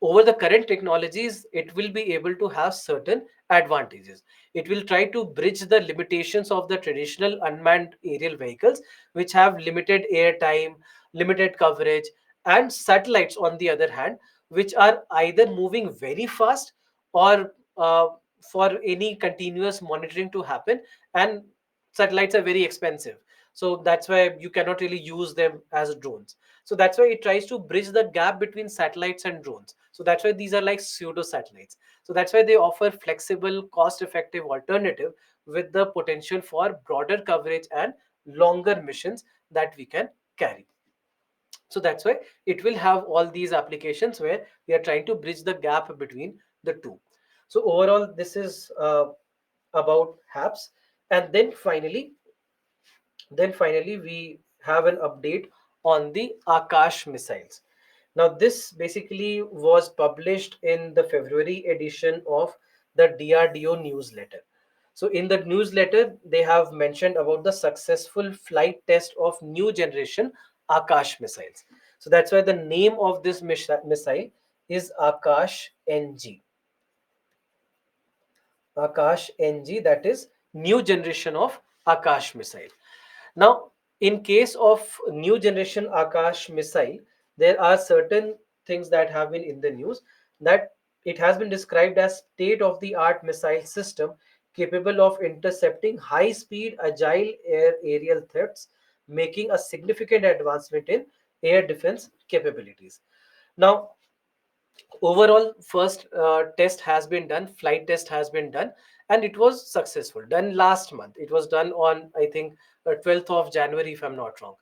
over the current technologies, it will be able to have certain advantages. It will try to bridge the limitations of the traditional unmanned aerial vehicles, which have limited airtime, limited coverage, and satellites, on the other hand, which are either moving very fast or for any continuous monitoring to happen. And satellites are very expensive. So that's why you cannot really use them as drones. So that's why it tries to bridge the gap between satellites and drones. So that's why these are like pseudo satellites. So that's why they offer flexible, cost effective alternative with the potential for broader coverage and longer missions that we can carry. So that's why it will have all these applications where we are trying to bridge the gap between the two. So overall, this is about HAPS. And then finally we have an update on the Akash missiles. Now, this basically was published in the February edition of the DRDO newsletter. So, in the newsletter, they have mentioned about the successful flight test of new generation Akash missiles. So, that's why the name of this missile is Akash NG. Akash NG, that is new generation of Akash missile. Now, in case of new generation Akash missile, there are certain things that have been in the news, that it has been described as state of the art missile system capable of intercepting high speed agile aerial threats, making a significant advancement in air defense capabilities. Now, overall first test has been done, flight test has been done, and it was successful, done last month. It was done on, I think, 12th of January, if I'm not wrong.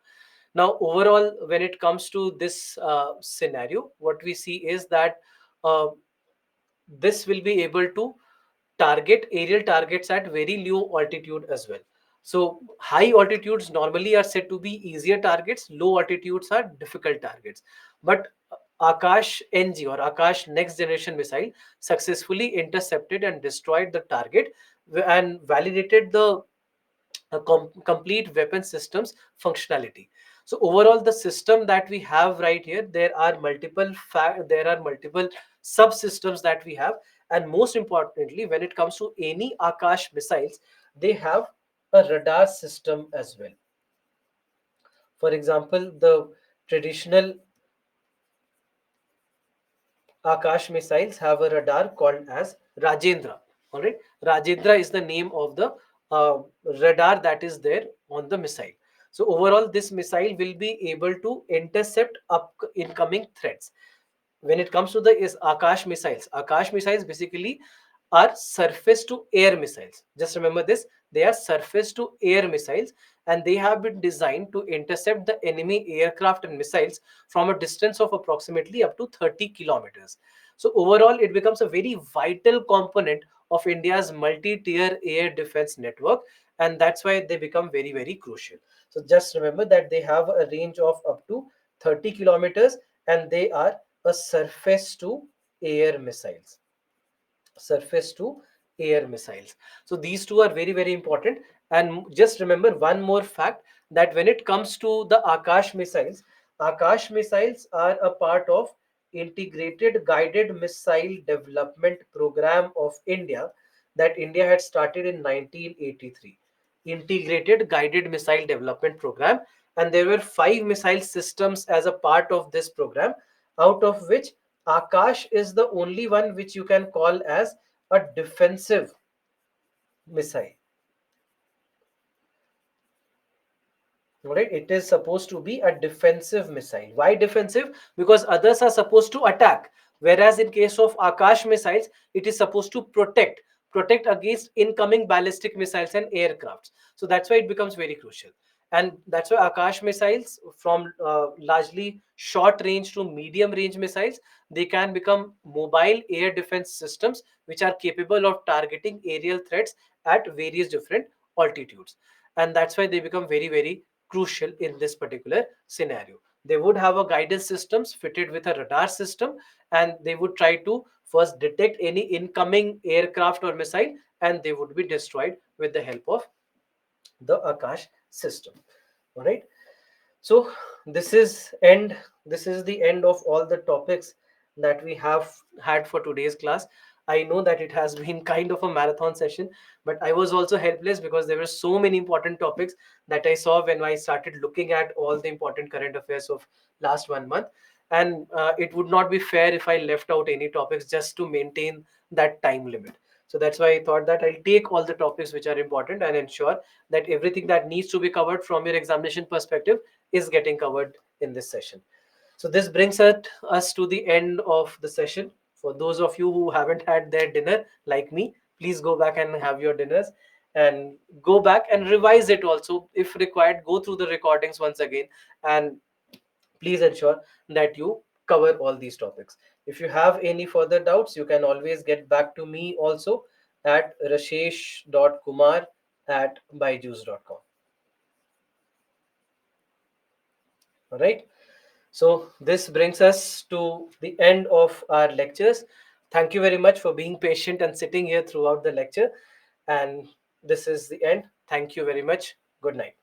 Now overall, when it comes to this scenario, what we see is that uh, this will be able to target aerial targets at very low altitude as well. So high altitudes normally are said to be easier targets, low altitudes are difficult targets. But Akash NG or Akash Next Generation Missile successfully intercepted and destroyed the target and validated the complete weapon systems functionality. So overall, the system that we have right here, there are multiple subsystems that we have, and most importantly, when it comes to any Akash missiles, they have a radar system as well. For example, the traditional Akash missiles have a radar called as Rajendra. All right, Rajendra is the name of the radar that is there on the missile. So overall, this missile will be able to intercept incoming threats. When it comes to the is Akash missiles basically are surface to air missiles. Just remember this, they are surface to air missiles, and they have been designed to intercept the enemy aircraft and missiles from a distance of approximately up to 30 kilometers. So overall, it becomes a very vital component of India's multi-tier air defense network, and that's why they become very, very crucial. So just remember that they have a range of up to 30 kilometers, and they are a surface to air missiles. Surface to air missiles. So these two are very, very important. And just remember one more fact, that when it comes to the Akash missiles are a part of integrated guided missile development program of India that India had started in 1983. Integrated guided missile development program, and there were five missile systems as a part of this program, out of which Akash is the only one which you can call as a defensive missile. Right, it is supposed to be a defensive missile. Why defensive? Because others are supposed to attack, whereas in case of Akash missiles, it is supposed to protect against incoming ballistic missiles and aircrafts. So that's why it becomes very crucial, and that's why Akash missiles, from largely short range to medium range missiles, they can become mobile air defense systems which are capable of targeting aerial threats at various different altitudes, and that's why they become very, very crucial in this particular scenario. They would have a guidance systems fitted with a radar system, and they would try to first detect any incoming aircraft or missile, and they would be destroyed with the help of the Akash system. All right. So this is the end of all the topics that we have had for today's class. I know that it has been kind of a marathon session, but I was also helpless because there were so many important topics that I saw when I started looking at all the important current affairs of last 1 month. And it would not be fair if I left out any topics just to maintain that time limit. So that's why I thought that I'll take all the topics which are important and ensure that everything that needs to be covered from your examination perspective is getting covered in this session. So this brings us to the end of the session. For those of you who haven't had their dinner like me, please go back and have your dinners, and go back and revise it also. If required, go through the recordings once again, and please ensure that you cover all these topics. If you have any further doubts, you can always get back to me also at rashesh.kumar at byju's.com. All right. So this brings us to the end of our lectures. Thank you very much for being patient and sitting here throughout the lecture. And this is the end. Thank you very much. Good night.